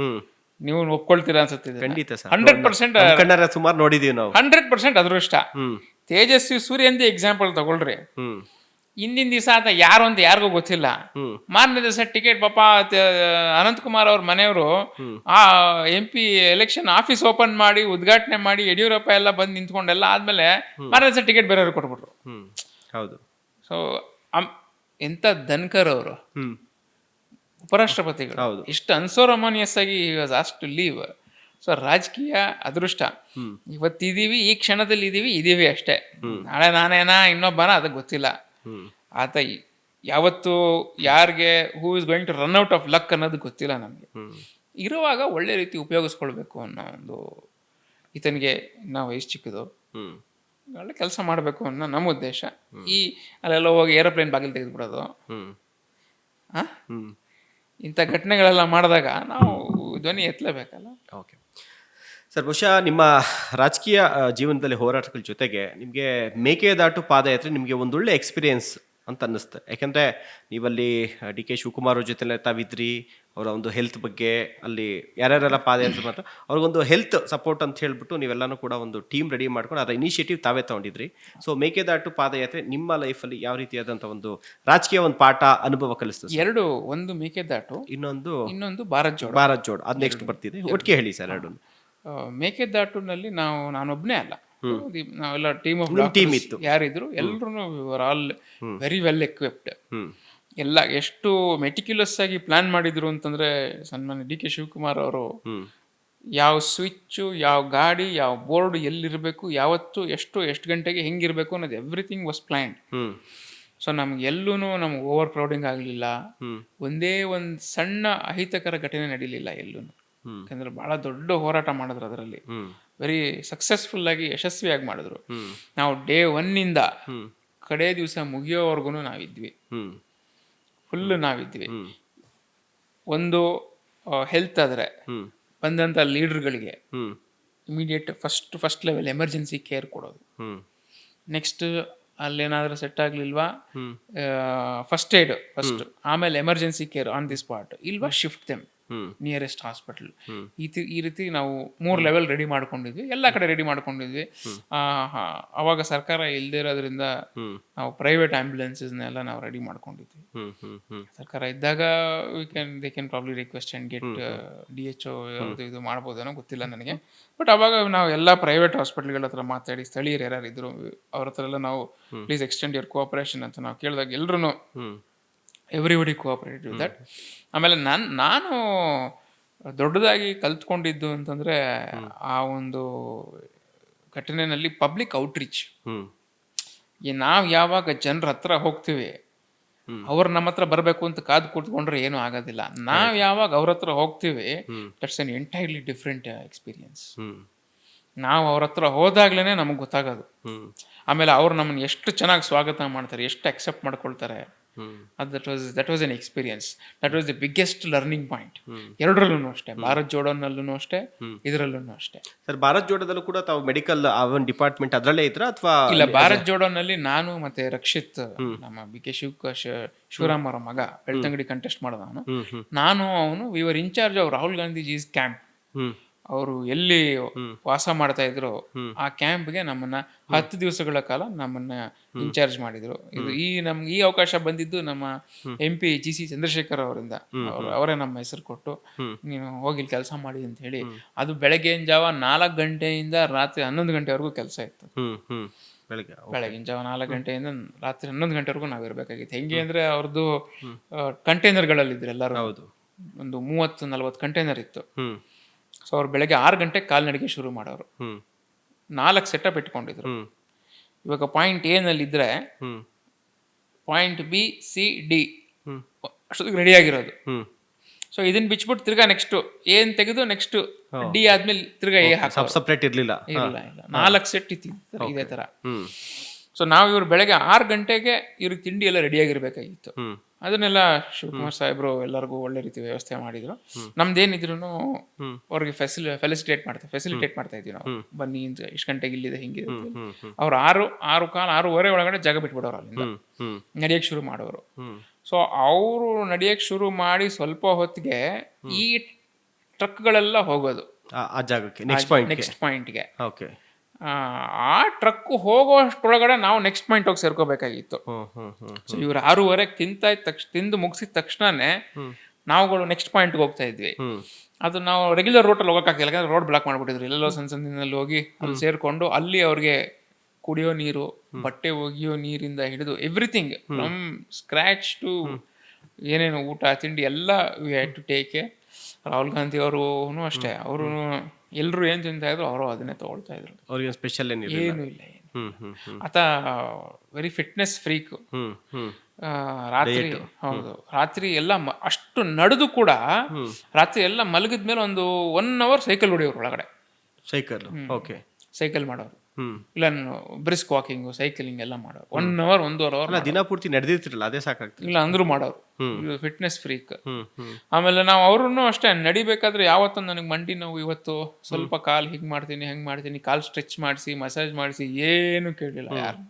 ನೀವು ಒಪ್ಕೊಳ್ತೀರಾ ಅನ್ಸುತ್ತಿದೆ? ಖಂಡಿತ ಸರ್. 100% ಸುಮಾರು ನೋಡಿದೀವಿ ನಾವು. 100% ಅದೃಷ್ಟ. ತೇಜಸ್ವಿ ಸೂರ್ಯಂದೇ ಎಕ್ಸಾಂಪಲ್ ತಗೊಳ್ರಿ. ಹಿಂದಿನ ದಿವಸ ಆತ ಯಾರು ಅಂತ ಯಾರಿಗೂ ಗೊತ್ತಿಲ್ಲ. ಮಾರನೇ ದಿವಸ ಟಿಕೆಟ್, ಪಾಪ ಅನಂತಕುಮಾರ್ ಅವ್ರ ಮನೆಯವರು ಆ MP ಎಲೆಕ್ಷನ್ ಆಫೀಸ್ ಓಪನ್ ಮಾಡಿ ಉದ್ಘಾಟನೆ ಮಾಡಿ ಯಡಿಯೂರಪ್ಪ ಎಲ್ಲ ಬಂದು ನಿಂತ್ಕೊಂಡೆಲ್ಲ ಆದ್ಮೇಲೆ ಮಾರನೇ ದಿವಸ ಟಿಕೆಟ್ ಬೇರೆಯವ್ರಿಗೆ ಕೊಟ್ಬಿಟ್ರು. ಹೌದು. ಸೊ ಎಂತ ಧನ್ಕರ್ ಅವರು ಉಪರಾಷ್ಟ್ರಪತಿಗಳು, ಇಷ್ಟು ಅನ್ಸೋರಮೋನಿಯಸ್ ಆಗಿ ಅಷ್ಟು ಲೀವ್. ಸೊ ರಾಜಕೀಯ ಅದೃಷ್ಟ. ಇವತ್ತಿದೀವಿ, ಈ ಕ್ಷಣದಲ್ಲಿ ಇದೀವಿ ಅಷ್ಟೇ. ನಾಳೆ ನಾನೇನಾ ಇನ್ನೊಬ್ಬನ ಅದಕ್ಕೆ ಗೊತ್ತಿಲ್ಲ. ಆತ ಯಾವತ್ತು ಯಾರಿಗೆ who is going to run out of luck ಅನ್ನೋದು ಗೊತ್ತಿಲ್ಲ ನಮಗೆ. ಇರುವಾಗ ಒಳ್ಳೆ ರೀತಿ ಉಪಯೋಗಿಸ್ಕೊಳ್ಬೇಕು ಅನ್ನೋ ಒಂದು, ಈತನಿಗೆ ನಾವು ವಯಸ್ಸು ಚಿಕ್ಕದು, ಒಳ್ಳೆ ಕೆಲಸ ಮಾಡಬೇಕು ಅನ್ನೋ ನಮ್ಮ ಉದ್ದೇಶ. ಈ ಅಲ್ಲೆಲ್ಲ ಹೋಗಿ ಏರೋಪ್ಲೇನ್ ಬಾಗಿಲು ತೆಗೆದುಬಿಡೋದು, ಇಂಥ ಘಟನೆಗಳೆಲ್ಲ ಮಾಡಿದಾಗ ನಾವು ಧ್ವನಿ ಎತ್ತಲೇಬೇಕಲ್ಲ. ಓಕೆ ಸರ್, ಬಹುಶಃ ನಿಮ್ಮ ರಾಜಕೀಯ ಜೀವನದಲ್ಲಿ ಹೋರಾಟಗಳ ಜೊತೆಗೆ ನಿಮಗೆ ಮೇಕೆದಾಟು ಪಾದಯಾತ್ರೆ ನಿಮಗೆ ಒಂದೊಳ್ಳೆ ಎಕ್ಸ್ಪೀರಿಯನ್ಸ್ ಅಂತ ಅನ್ನಿಸ್ತು. ಯಾಕೆಂದರೆ ನೀವಲ್ಲಿ DK ಶಿವಕುಮಾರ್ ಅವ್ರ ಜೊತೆ ತಾವಿದ್ರಿ, ಅವರ ಒಂದು ಹೆಲ್ತ್ ಬಗ್ಗೆ, ಅಲ್ಲಿ ಯಾರ್ಯಾರೆಲ್ಲ ಪಾದಯಾತ್ರೆ ಮಾತ್ರ ಅವ್ರಿಗೊಂದು ಹೆಲ್ತ್ ಸಪೋರ್ಟ್ ಅಂತ ಹೇಳ್ಬಿಟ್ಟು ನೀವೆಲ್ಲನೂ ಕೂಡ ಒಂದು ಟೀಮ್ ರೆಡಿ ಮಾಡ್ಕೊಂಡು ಅದರ ಇನಿಷಿಯೇಟಿವ್ ತಾವೇ ತೊಗೊಂಡಿದ್ರಿ. ಸೊ ಮೇಕೆದಾಟು ಪಾದಯಾತ್ರೆ ನಿಮ್ಮ ಲೈಫಲ್ಲಿ ಯಾವ ರೀತಿಯಾದಂಥ ಒಂದು ರಾಜಕೀಯ ಒಂದು ಪಾಠ ಅನುಭವ ಕಲಿಸ್ತದೆ? ಎರಡು, ಒಂದು ಮೇಕೆದಾಟು, ಇನ್ನೊಂದು ಭಾರತ್ ಜೋಡ್. ಅದು ನೆಕ್ಸ್ಟ್ ಬರ್ತಿದೆ, ಒಟ್ಟಿಗೆ ಹೇಳಿ ಸರ್ ಎರಡು. ಮೇಕೆದಾಟುನಲ್ಲಿ ನಾನೊಬ್ಬನೇ ಅಲ್ಲ, ನಾವೆಲ್ಲ ಟೀಮ್ ಇತ್ತು. ಯಾರಿದ್ರು ಎಲ್ಲರೂ ಆಲ್ ವೆರಿ ವೆಲ್ ಎಕ್ವಿಪ್ಡ್. ಎಲ್ಲ ಎಷ್ಟು ಮೆಟಿಕ್ಯುಲಸ್ ಆಗಿ ಪ್ಲಾನ್ ಮಾಡಿದ್ರು ಅಂತಂದ್ರೆ, ಸನ್ಮಾನ್ಯ DK ಶಿವಕುಮಾರ್ ಅವರು ಯಾವ ಸ್ವಿಚ್ಚು, ಯಾವ ಗಾಡಿ, ಯಾವ ಬೋರ್ಡ್ ಎಲ್ಲಿರಬೇಕು, ಯಾವತ್ತು ಎಷ್ಟು ಗಂಟೆಗೆ ಹೆಂಗಿರ್ಬೇಕು ಅನ್ನೋದು ಎವ್ರಿಥಿಂಗ್ ವಾಸ್ ಪ್ಲಾನ್ಡ್. ಸೊ ನಮ್ಗೆ ಓವರ್ ಕ್ರೌಡಿಂಗ್ ಆಗಲಿಲ್ಲ. ಒಂದೇ ಒಂದು ಸಣ್ಣ ಅಹಿತಕರ ಘಟನೆ ನಡೀಲಿಲ್ಲ ಎಲ್ಲೂ. ಯಾಕಂದ್ರೆ ಬಹಳ ದೊಡ್ಡ ಹೋರಾಟ ಮಾಡಿದ್ರು, ಅದರಲ್ಲಿ ವೆರಿ ಸಕ್ಸಸ್ಫುಲ್ ಆಗಿ ಯಶಸ್ವಿಯಾಗಿ ಮಾಡಿದ್ರು. ನಾವು ಡೇ 1 ಇಂದ ಕಡೆ ದಿವಸ ಮುಗಿಯೋವರೆಗೂ ನಾವಿದ್ವಿ, ಫುಲ್ ನಾವಿದ್ವಿ. ಒಂದು ಹೆಲ್ತ್ ಆದ್ರೆ ಬಂದಂತ ಲೀಡರ್ಗಳಿಗೆ immediate first level emergency care ಕೊಡೋದು. ನೆಕ್ಸ್ಟ್ ಅಲ್ಲೇನಾದ್ರೂ ಸೆಟ್ ಆಗ್ಲಿಲ್ವಾ ಫಸ್ಟ್ ಏಡ್ ಫಸ್ಟ್, ಆಮೇಲೆ emergency care on the spot, ಇಲ್ವಾ ಶಿಫ್ಟ್ ದೆಮ್ ನಿಯರೆಸ್ಟ್ ಹಾಸ್ಪಿಟಲ್. ಈ ರೀತಿ ನಾವು 3 ಲೆವೆಲ್ ರೆಡಿ ಮಾಡ್ಕೊಂಡಿದ್ವಿ, ಎಲ್ಲ ಕಡೆ ರೆಡಿ ಮಾಡ್ಕೊಂಡಿದ್ವಿ. ಅವಾಗ ಸರ್ಕಾರ ಇಲ್ಲದೆ ಇರೋದ್ರಿಂದ ನಾವು ಪ್ರೈವೇಟ್ ಆಂಬ್ಯುಲೆನ್ಸಸ್ನೆಲ್ಲ ನಾವು ರೆಡಿ ಮಾಡ್ಕೊಂಡಿದ್ವಿ. ಸರ್ಕಾರ ಇದ್ದಾಗ they can probably request and get DHO ಇದು ಮಾಡ್ಬೋದೇನೋ ಗೊತ್ತಿಲ್ಲ ನನಗೆ. ಬಟ್ ಅವಾಗ ನಾವು ಎಲ್ಲ ಪ್ರೈವೇಟ್ ಹಾಸ್ಪಿಟಲ್ಗಳ ಹತ್ರ ಮಾತಾಡಿ, ಸ್ಥಳೀಯರು ಯಾರು ಇದ್ರು ಅವ್ರ ಹತ್ರ ಎಲ್ಲ ನಾವು ಪ್ಲೀಸ್ ಎಕ್ಸ್ಟೆಂಡ್ ಯುವರ್ ಕೋಆಪರೇಷನ್ ಅಂತ ನಾವು ಕೇಳಿದಾಗ ಎಲ್ರು ಎವ್ರಿಬಡಿ ಕೋಆಪರೇಟ್ ವಿತ್ ದಟ್. ಆಮೇಲೆ ನಾನು ದೊಡ್ಡದಾಗಿ ಕಲ್ತ್ಕೊಂಡಿದ್ದು ಅಂತಂದ್ರೆ ಆ ಒಂದು ಘಟನೆಯಲ್ಲಿ ಪಬ್ಲಿಕ್ ಔಟ್ರೀಚ್. ನಾವು ಯಾವಾಗ ಜನರ ಹತ್ರ ಹೋಗ್ತೀವಿ, ಅವ್ರು ನಮ್ಮ ಹತ್ರ ಬರಬೇಕು ಅಂತ ಕಾದು ಕೂತ್ಕೊಂಡ್ರೆ ಏನೂ ಆಗೋದಿಲ್ಲ. ನಾವು ಯಾವಾಗ ಅವ್ರ ಹತ್ರ ಹೋಗ್ತೀವಿ, that's an entirely different experience. ನಾವು ಅವ್ರ ಹತ್ರ ಹೋದಾಗ್ಲೇ ನಮಗೆ ಗೊತ್ತಾಗೋದು. ಆಮೇಲೆ ಅವ್ರು ನಮ್ಮನ್ನು ಎಷ್ಟು ಚೆನ್ನಾಗಿ ಸ್ವಾಗತ ಮಾಡ್ತಾರೆ, ಎಷ್ಟು ಅಕ್ಸೆಪ್ಟ್ ಮಾಡ್ಕೊಳ್ತಾರೆ. That was an experience. That was the biggest learning point. ಎರಡರಲ್ಲೂ ಅಷ್ಟೇ, ಭಾರತ್ ಜೋಡೋನಲ್ಲೂ ಅಷ್ಟೇ, ಇದರಲ್ಲೂ ಅಷ್ಟೇ. ಸರ್, ಭಾರತ್ ಜೋಡೋದಲ್ಲೂ ಕೂಡ ತಾವು ಮೆಡಿಕಲ್ ಡಿಪಾರ್ಟ್ಮೆಂಟ್ ಅದರಲ್ಲೇ ಇದ್ರ ಅಥವಾ ಇಲ್ಲ? ಭಾರತ್ ಜೋಡೋನಲ್ಲಿ ನಾನು ಮತ್ತೆ ರಕ್ಷಿತ್, ನಮ್ಮ BK ಶಿವರಾಮ್ ಅವರ ಮಗ, ಬೆಳ್ತಂಗಡಿ ಕಂಟೆಸ್ಟ್ ಮಾಡಿದವನು, ನಾನು ಅವನು we were in charge of Rahul Gandhi ಜೀಸ್ camp. ಅವರು ಎಲ್ಲಿ ವಾಸ ಮಾಡ್ತಾ ಇದ್ರು ಆ ಕ್ಯಾಂಪ್ಗೆ ನಮ್ಮನ್ನ 10 ದಿವಸಗಳ ಕಾಲ ನಮ್ಮನ್ನ ಇನ್ಚಾರ್ಜ್ ಮಾಡಿದ್ರು. ಇದು ನಮ್ಗೆ ಈ ಅವಕಾಶ ಬಂದಿದ್ದು ನಮ್ಮ MP GC ಚಂದ್ರಶೇಖರ್ ಅವರಿಂದ. ಅವರೇ ನಮ್ಮ ಹೆಸರು ಕೊಟ್ಟು ನೀನು ಹೋಗಿ ಕೆಲಸ ಮಾಡಿ ಅಂತ ಹೇಳಿ. ಅದು ಬೆಳಗ್ಗಿನ ಜಾವ 4 ಗಂಟೆಯಿಂದ ರಾತ್ರಿ 11 ಗಂಟೆವರೆಗೂ ಕೆಲಸ ಇತ್ತು. ಬೆಳಗಿನ ಜಾವ 4 ಗಂಟೆಯಿಂದ ರಾತ್ರಿ 11 ಗಂಟೆವರೆಗೂ ನಾವು ಇರ್ಬೇಕಾಗಿತ್ತು. ಹೆಂಗೆ ಅಂದ್ರೆ ಅವ್ರದ್ದು ಕಂಟೈನರ್ಗಳಲ್ಲಿದ್ರು ಎಲ್ಲರೂ. ಒಂದು 30-40 ಕಂಟೈನರ್ ಇತ್ತು. ಸೊ ಅವ್ರು ಬೆಳಗ್ಗೆ 6 ಗಂಟೆಗೆ ಕಾಲ್ನಡಿಗೆ ಶುರು ಮಾಡೋರು. 4 ಸೆಟಪ್ ಇಟ್ಕೊಂಡಿದ್ರು. ಇವಾಗ ಪಾಯಿಂಟ್ A ನಲ್ಲಿ ಇದ್ರೆ ಪಾಯಿಂಟ್ B C D ಅಷ್ಟೊತ್ತಿಗೆ ರೆಡಿ ಆಗಿರೋದು. ಸೊ ಇದನ್ನ ಬಿಚ್ಬಿಟ್ಟು ತಿರ್ಗಾ ನೆಕ್ಸ್ಟ್ ಏನ್ ತೆಗೆದು ನೆಕ್ಸ್ಟ್ D ಆದ್ಮೇಲೆ ತಿರ್ಗಾ A ಸಪ್ರೇಟ್ ಇರ್ಲಿಲ್ಲ. ಇಲ್ಲ 4 ಸೆಟ್ ಇತ್ತು ಇದೇ ತರ. ಸೊ ನಾವು ಇವ್ರು ಬೆಳಗ್ಗೆ 6 ಗಂಟೆಗೆ ಇವ್ರಿಗೆ ತಿಂಡಿ ಎಲ್ಲ ರೆಡಿ ಆಗಿರ್ಬೇಕಾಗಿತ್ತು. ಅದನ್ನೆಲ್ಲ ಶಿವಕುಮಾರ್ ಸಾಹೇಬ್ರು ಎಲ್ಲರಿಗೂ ಒಳ್ಳೆ ರೀತಿ ವ್ಯವಸ್ಥೆ ಮಾಡಿದ್ರು. ನಮ್ದೇನಿದ್ರು ಅವ್ರಿಗೆ ಫೆಸಿಲಿಟೇಟ್ ಮಾಡ್ತಾ ಇದ್ವಿ ನಾವು. ಬನ್ನಿ ಇಷ್ಟು ಗಂಟೆಗೆ ಇಲ್ಲಿದೆ ಹಿಂಗಿದೆ. ಅವ್ರು 6:15 ಒಳಗಡೆ ಜಾಗ ಬಿಟ್ಬಿಡೋರು, ಅಲ್ಲಿಂದ ನಡಿಯಕ್ ಶುರು ಮಾಡೋರು. ಸೊ ಅವರು ನಡಿಯಕ್ ಶುರು ಮಾಡಿ ಸ್ವಲ್ಪ ಹೊತ್ತಿಗೆ ಈ ಟ್ರಕ್ಗಳೆಲ್ಲ ಹೋಗೋದು ಆ ಜಾಗಕ್ಕೆ, ನೆಕ್ಸ್ಟ್ ಪಾಯಿಂಟ್ಗೆ. ಆ ಟ್ರಕ್ ಹೋಗೋಷ್ಟ್ರೊಳಗಡೆ ನಾವು ನೆಕ್ಸ್ಟ್ ಪಾಯಿಂಟ್ ಹೋಗಿ ಸೇರ್ಕೋಬೇಕಾಗಿತ್ತು. ಸೊ ಇವ್ರು 6:30 ತಿಂದು ಮುಗಿಸಿದ ತಕ್ಷಣನೇ ನಾವುಗಳು ನೆಕ್ಸ್ಟ್ ಪಾಯಿಂಟ್ಗೆ ಹೋಗ್ತಾ ಇದ್ವಿ. ಅದು ನಾವು ರೆಗ್ಯುಲರ್ ರೋಟಲ್ಲಿ ಹೋಗೋಕ್ಕಾಗ್ತಿಲ್ಲ, ಯಾಕಂದ್ರೆ ರೋಡ್ ಬ್ಲಾಕ್ ಮಾಡ್ಬಿಟ್ಟಿದ್ರು. ಎಲ್ಲೆಲ್ಲೋ ಸಂದಿನಲ್ಲಿ ಹೋಗಿ ಅಲ್ಲಿ ಸೇರ್ಕೊಂಡು ಅಲ್ಲಿ ಅವ್ರಿಗೆ ಕುಡಿಯೋ ನೀರು, ಬಟ್ಟೆ ಒಗೆಯೋ ನೀರಿಂದ ಹಿಡಿದು ಎವ್ರಿಥಿಂಗ್ ಫ್ರಮ್ ಸ್ಕ್ರಾಚ್ ಟು ಏನೇನು ಊಟ ತಿಂಡಿ ಎಲ್ಲ we had to take. Rahul Gandhi ಅವರು ಅಷ್ಟೇ, ಅವರು ಎಲ್ಲರೂ ಏನ್ ತಿಂತಾ ಇದ್ರು ಅವರು ಅದನ್ನೇ ತಗೊಳ್ತಾ ಇದ್ರು. ಅವ್ರಿಗೆ ಸ್ಪೆಷಲ್ ಏನು ಇಲ್ಲ. ಆತ ವೆರಿ ಫಿಟ್ನೆಸ್ ಫ್ರೀಕ್. ರಾತ್ರಿ ಎಲ್ಲ ಅಷ್ಟು ನಡೆದು ಕೂಡ ರಾತ್ರಿ ಎಲ್ಲ ಮಲಗಿದ್ಮೇಲೆ ಒಂದು 1 hour ಸೈಕಲ್ ಹೊಡಿಯೋರು ಒಳಗಡೆ. ಸೈಕಲ್ ಮಾಡೋರು, ಇಲ್ಲ ಬ್ರಿಸ್ಕ್ ವಾಕಿಂಗ್, ಸೈಕ್ಲಿಂಗ್ ಎಲ್ಲ ಮಾಡೋರು. 1 hour 1.5 hour ದಿನ ಪೂರ್ತಿ ನಡೆದಿರ್ತಿರಲ್ಲ, ಅದೇ ಸಾಕಾಗ್ತದೆ. ಇಲ್ಲ ಅಂದ್ರೂ ಮಾಡೋರು, ಫಿಟ್ನೆಸ್ ಫ್ರೀಕ್. ಆಮೇಲೆ ನಾವು ಅವ್ರನ್ನು ಅಷ್ಟೇ ನಡಿಬೇಕಾದ್ರೆ ಯಾವತ್ತೊಂದು ನನಗೆ ಮಂಡಿ ನೋವು, ಇವತ್ತು ಸ್ವಲ್ಪ ಕಾಲ್ ಹಿಂಗ್ ಮಾಡ್ತೀನಿ, ಕಾಲ್ ಸ್ಟ್ರೆಚ್ ಮಾಡಿಸಿ, ಮಸಾಜ್ ಮಾಡಿಸಿ, ಏನು ಕೇಳಿಲ್ಲ ಯಾರು.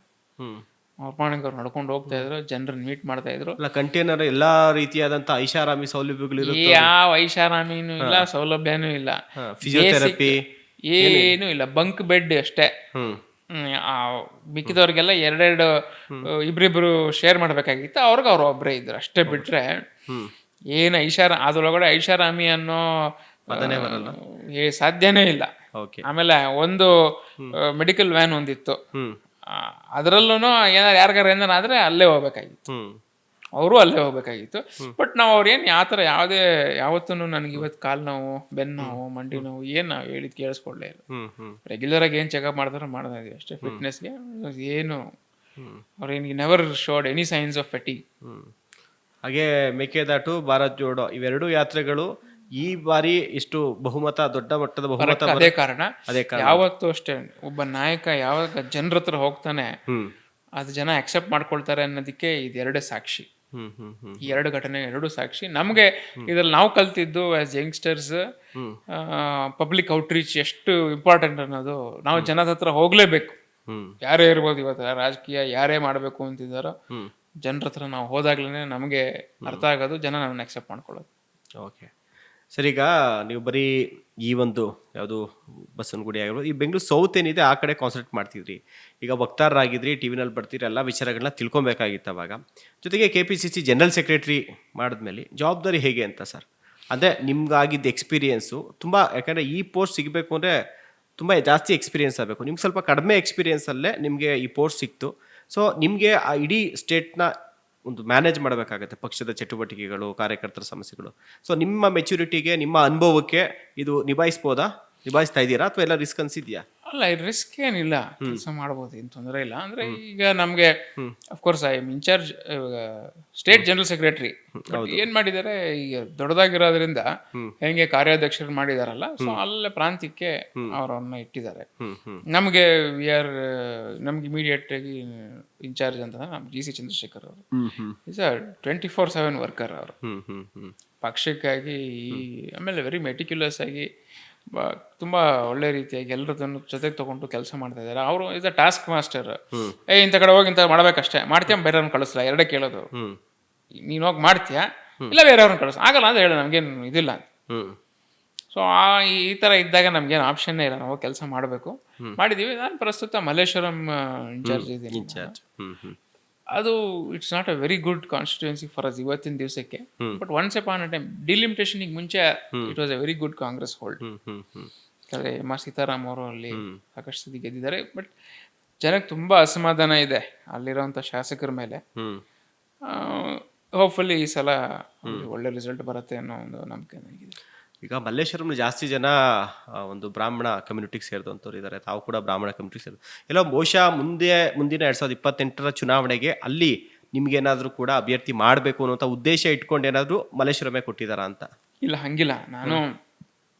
ಅವ್ರ ಪಾಣಿಗೆ ಅವ್ರು ನಡ್ಕೊಂಡು ಹೋಗ್ತಾ ಇದ್ರು, ಜನರನ್ನ ಮೀಟ್ ಮಾಡ್ತಾ ಇದ್ರು. ಕಂಟೈನರ್ ಎಲ್ಲಾ ರೀತಿಯಾದಂತ ಐಷಾರಾಮಿ ಸೌಲಭ್ಯಗಳು, ಯಾವ ಐಷಾರಾಮಿನೂ ಇಲ್ಲ, ಸೌಲಭ್ಯನೂ ಇಲ್ಲ, ಫಿಸಿಯೋಥೆರಪಿ ಏನು ಇಲ್ಲ, ಬಂಕ್ ಬೆಡ್ ಅಷ್ಟೇ. ಮಿಕ್ಕಿದವ್ರಿಗೆಲ್ಲ 2 ಇಬ್ರಿಬ್ರು ಶೇರ್ ಮಾಡ್ಬೇಕಾಗಿತ್ತು, ಅವ್ರಿಗೆ ಅವ್ರು ಒಬ್ಬರೇ ಇದ್ರು ಅಷ್ಟೇ. ಬಿಟ್ರೆ ಏನು ಅದ್ರೊಳಗಡೆ ಐಷಾರಾಮಿ ಅನ್ನೋ ಸಾಧ್ಯನೇ ಇಲ್ಲ. ಆಮೇಲೆ ಒಂದು ಮೆಡಿಕಲ್ ವ್ಯಾನ್ ಒಂದಿತ್ತು, ಅದರಲ್ಲೂ ಏನಾರು ಯಾರಿಗಾರ ಏನಾದ್ರೆ ಅಲ್ಲೇ ಹೋಗ್ಬೇಕಾಗಿತ್ತು, ಅವರು ಅಲ್ಲೇ ಹೋಗ್ಬೇಕಾಗಿತ್ತು. ಬಟ್ ನಾವು ಅವ್ರೇನು ಯಾವ ಥರ ಯಾವತ್ತೂ ನನಗೆ ಇವತ್ತು ಕಾಲು ನೋವು, ಬೆನ್ನು ನೋವು, ಮಂಡಿ ನೋವು ಏನು ನಾವು ಹೇಳಿದ್ ಕೇಳಿಸ್ಕೊಡ್ಲೇ ಇಲ್ಲ. ರೆಗ್ಯುಲರ್ ಆಗಿ ಏನು ಚೆಕಪ್ ಮಾಡ್ತಾರೋ ಮಾಡ್ತಾ ಇದೀವಿ ಅಷ್ಟೇ. ಫಿಟ್ನೆಸ್ಗೆ ಏನು ಅವ್ರೇನಿಗೆ never showed any signs of fatigue. ಹಾಗೆ ಮೇಕೆದಾಟು, ಭಾರತ್ ಜೋಡೋ ಇವೆರಡು ಯಾತ್ರೆಗಳು ಈ ಬಾರಿ ಇಷ್ಟು ದೊಡ್ಡ ಮಟ್ಟದ ಬಹುಮತ ಅದೇ ಕಾರಣ. ಯಾವತ್ತೂ ಅಷ್ಟೇ ಒಬ್ಬ ನಾಯಕ ಯಾವಾಗ ಜನರ ಹತ್ರ ಹೋಗ್ತಾನೆ ಅದು ಜನ ಅಕ್ಸೆಪ್ಟ್ ಮಾಡ್ಕೊಳ್ತಾರೆ ಅನ್ನೋದಕ್ಕೆ ಇದೆರಡೇ ಸಾಕ್ಷಿ. ಈ 2 ಘಟನೆ 2 ಸಾಕ್ಷಿ. ನಮ್ಗೆ ಇದ್ರಲ್ಲಿ ನಾವು ಕಲ್ತಿದ್ದು ಆಸ್ ಯಂಗ್ಸ್ಟರ್ಸ್ ಪಬ್ಲಿಕ್ ಔಟ್ರೀಚ್ ಎಷ್ಟು ಇಂಪಾರ್ಟೆಂಟ್ ಅನ್ನೋದು. ನಾವು ಜನದ ಹತ್ರ ಹೋಗ್ಲೇಬೇಕು, ಯಾರೇ ಇರ್ಬೋದು, ಇವತ್ತು ರಾಜಕೀಯ ಯಾರೇ ಮಾಡ್ಬೇಕು ಅಂತಿದಾರೋ ಜನರ ಹತ್ರ ನಾವು ಹೋದಾಗ್ಲೇ ನಮಗೆ ಅರ್ಥ ಆಗೋದು, ಜನ ನಮ್ಮನ್ನ ಅಕ್ಸೆಪ್ಟ್ ಮಾಡ್ಕೊಳ್ಳೋದು. ಓಕೆ ಸರ್, ಈಗ ನೀವು ಬರೀ ಈ ಒಂದು ಯಾವುದು ಬಸವನಗುಡಿ ಆಗಿರ್ಬೋದು, ಈ ಬೆಂಗಳೂರು ಸೌತ್ ಏನಿದೆ ಆ ಕಡೆ ಕಾನ್ಸಂಟ್ರೇಟ್ ಮಾಡ್ತಿದ್ರಿ. ಈಗ ವಕ್ತಾರರಾಗಿದ್ರಿ, ಟಿವಿನಲ್ಲಿ ಬರ್ತೀರಿ, ಎಲ್ಲ ವಿಚಾರಗಳನ್ನ ತಿಳ್ಕೊಬೇಕಾಗಿತ್ತು ಅವಾಗ. ಜೊತೆಗೆ KPCC ಜನರಲ್ ಸೆಕ್ರೆಟರಿ ಮಾಡಿದ್ಮೇಲೆ ಜವಾಬ್ದಾರಿ ಹೇಗೆ ಅಂತ ಸರ್? ಅಂದರೆ ನಿಮ್ಗಾಗಿದ್ದ ಎಕ್ಸ್ಪೀರಿಯೆನ್ಸು ತುಂಬ, ಯಾಕಂದರೆ ಈ ಪೋಸ್ಟ್ ಸಿಗಬೇಕು ಅಂದರೆ ತುಂಬ ಜಾಸ್ತಿ ಎಕ್ಸ್ಪೀರಿಯೆನ್ಸ್ ಆಗಬೇಕು. ನಿಮ್ಗೆ ಸ್ವಲ್ಪ ಕಡಿಮೆ ಎಕ್ಸ್ಪೀರಿಯೆನ್ಸಲ್ಲೇ ನಿಮಗೆ ಈ ಪೋಸ್ಟ್ ಸಿಕ್ತು. ಸೊ ನಿಮಗೆ ಆ ಇಡೀ ಸ್ಟೇಟ್ನ ಒಂದು ಮ್ಯಾನೇಜ್ ಮಾಡಬೇಕಾಗತ್ತೆ, ಪಕ್ಷದ ಚಟುವಟಿಕೆಗಳು, ಕಾರ್ಯಕರ್ತರ ಸಮಸ್ಯೆಗಳು. ಸೊ ನಿಮ್ಮ ಮೆಚುರಿಟಿಗೆ, ನಿಮ್ಮ ಅನುಭವಕ್ಕೆ ಇದು ನಿಭಾಯಿಸ್ತಾ ಇದ್ದೀರಾ ಅಥವಾ ಎಲ್ಲ ರಿಸ್ಕ್ ಅನ್ಸಿದ್ಯಾ? ಅಲ್ಲ, ರಿಸ್ಕ್ ಏನಿಲ್ಲ, ಕೆಲಸ ಮಾಡ್ಬೋದು, ಏನು ತೊಂದರೆ ಇಲ್ಲ. ಅಂದ್ರೆ ಈಗ ನಮ್ಗೆ of course I am incharge state general secretary. ಏನ್ ಮಾಡಿದ್ದಾರೆ, ಈಗ ದೊಡ್ಡದಾಗಿರೋದ್ರಿಂದ ಹೆಂಗೆ ಕಾರ್ಯಾಧ್ಯಕ್ಷರು ಮಾಡಿದಾರಲ್ಲ, ಸೊ ಅಲ್ಲೇ ಪ್ರಾಂತ್ಯಕ್ಕೆ ಅವರನ್ನ ಇಟ್ಟಿದ್ದಾರೆ. ನಮ್ಗೆ ನಮ್ಗೆ ಇಮಿಡಿಯೇಟ್ ಆಗಿ ಇನ್ಚಾರ್ಜ್ ಅಂತ ನಮ್ GC ಚಂದ್ರಶೇಖರ್ ಅವರು ಈಸ್ ಅ 24/7 ವರ್ಕರ್. ಅವರು ಪಕ್ಷಕ್ಕಾಗಿ ಆಮೇಲೆ ವೆರಿ ಮೆಟಿಕ್ಯುಲಸ್ ಆಗಿ ತುಂಬಾ ಒಳ್ಳೆ ರೀತಿಯಾಗಿ ಎಲ್ಲರದನ್ನು ಜೊತೆಗೆ ತಗೊಂಡು ಕೆಲಸ ಮಾಡ್ತಾ ಇದ್ದಾರೆ. ಅವರು ಇಸ್ ಅ ಟಾಸ್ಕ್ ಮಾಸ್ಟರ್. ಇಂಥ ಕಡೆ ಹೋಗಿ ಇಂಥ ಮಾಡ್ಬೇಕಷ್ಟೇ, ಮಾಡ್ತೀಯ ಬೇರೆಯವ್ರನ್ನ ಕಳಿಸಲ್ಲ, ಎರಡೇ ಕೇಳೋದು. ನೀನು ಹೋಗಿ ಮಾಡ್ತೀಯಾ ಇಲ್ಲ ಬೇರೆಯವ್ರನ್ನ ಕಳಿಸ್, ಆಗಲ್ಲ ಅಂತ ಹೇಳ, ನಮ್ಗೇನು ಇದಿಲ್ಲ ಅಂತ. ಸೊ ಈ ಥರ ಇದ್ದಾಗ ನಮ್ಗೇನು ಆಪ್ಷನ್ನೇ ಇಲ್ಲ, ನಾವು ಕೆಲಸ ಮಾಡಬೇಕು. ಮಾಡಿದ್ದೀವಿ. ನಾನು ಪ್ರಸ್ತುತ ಮಲ್ಲೇಶ್ವರಂ ಇನ್ಚಾರ್ಜ್ ಇದ್ದೀನಿ. ಇನ್ಚಾರ್ಜ್. ಅದು it's not a very good constituency for us ಇವತ್ತಿನ ದಿವಸಕ್ಕೆ. But once upon a time ಡಿಲಿಮಿಟೇಷನ್ಗೆ ಮುಂಚೆ it was a very good Congress hold. ಯಾಕಂದರೆ ಎಮ್ ಆರ್ ಸೀತಾರಾಮ್ ಅವರು ಅಲ್ಲಿ ಸಾಕಷ್ಟು ಸತಿ ಗೆದ್ದಿದ್ದಾರೆ. ಬಟ್ ಜನಕ್ಕೆ ತುಂಬ ಅಸಮಾಧಾನ ಇದೆ ಅಲ್ಲಿರೋಂಥ ಶಾಸಕರ ಮೇಲೆ. ಹೋಪ್ಫುಲಿ ಈ ಸಲ ಒಳ್ಳೆ ರಿಸಲ್ಟ್ ಬರುತ್ತೆ ಅನ್ನೋ ಒಂದು ನಂಬಿಕೆ ನನಗಿದೆ. ಈಗ ಮಲ್ಲೇಶ್ವರಂ ಜಾಸ್ತಿ ಜನ ಒಂದು ಬ್ರಾಹ್ಮಣ ಕಮ್ಯುನಿಟಿಗೆ ಸೇರಿದಂಥವ್ರು ಇದ್ದಾರೆ, ತಾವು ಕೂಡ ಬ್ರಾಹ್ಮಣ ಕಮ್ಯುನಿಟಿಗೆ ಸೇರಿದ. ಎಲ್ಲೋ ಬಹುಶಃ ಮುಂದಿನ 2028 ಚುನಾವಣೆಗೆ ಅಲ್ಲಿ ನಿಮ್ಗೇನಾದರೂ ಕೂಡ ಅಭ್ಯರ್ಥಿ ಮಾಡಬೇಕು ಅನ್ನೋಂಥ ಉದ್ದೇಶ ಇಟ್ಕೊಂಡು ಏನಾದರೂ ಮಲ್ಲೇಶ್ವರಮೇ ಕೊಟ್ಟಿದ್ದಾರಾ ಅಂತ? ಇಲ್ಲ, ಹಂಗಿಲ್ಲ. ನಾನು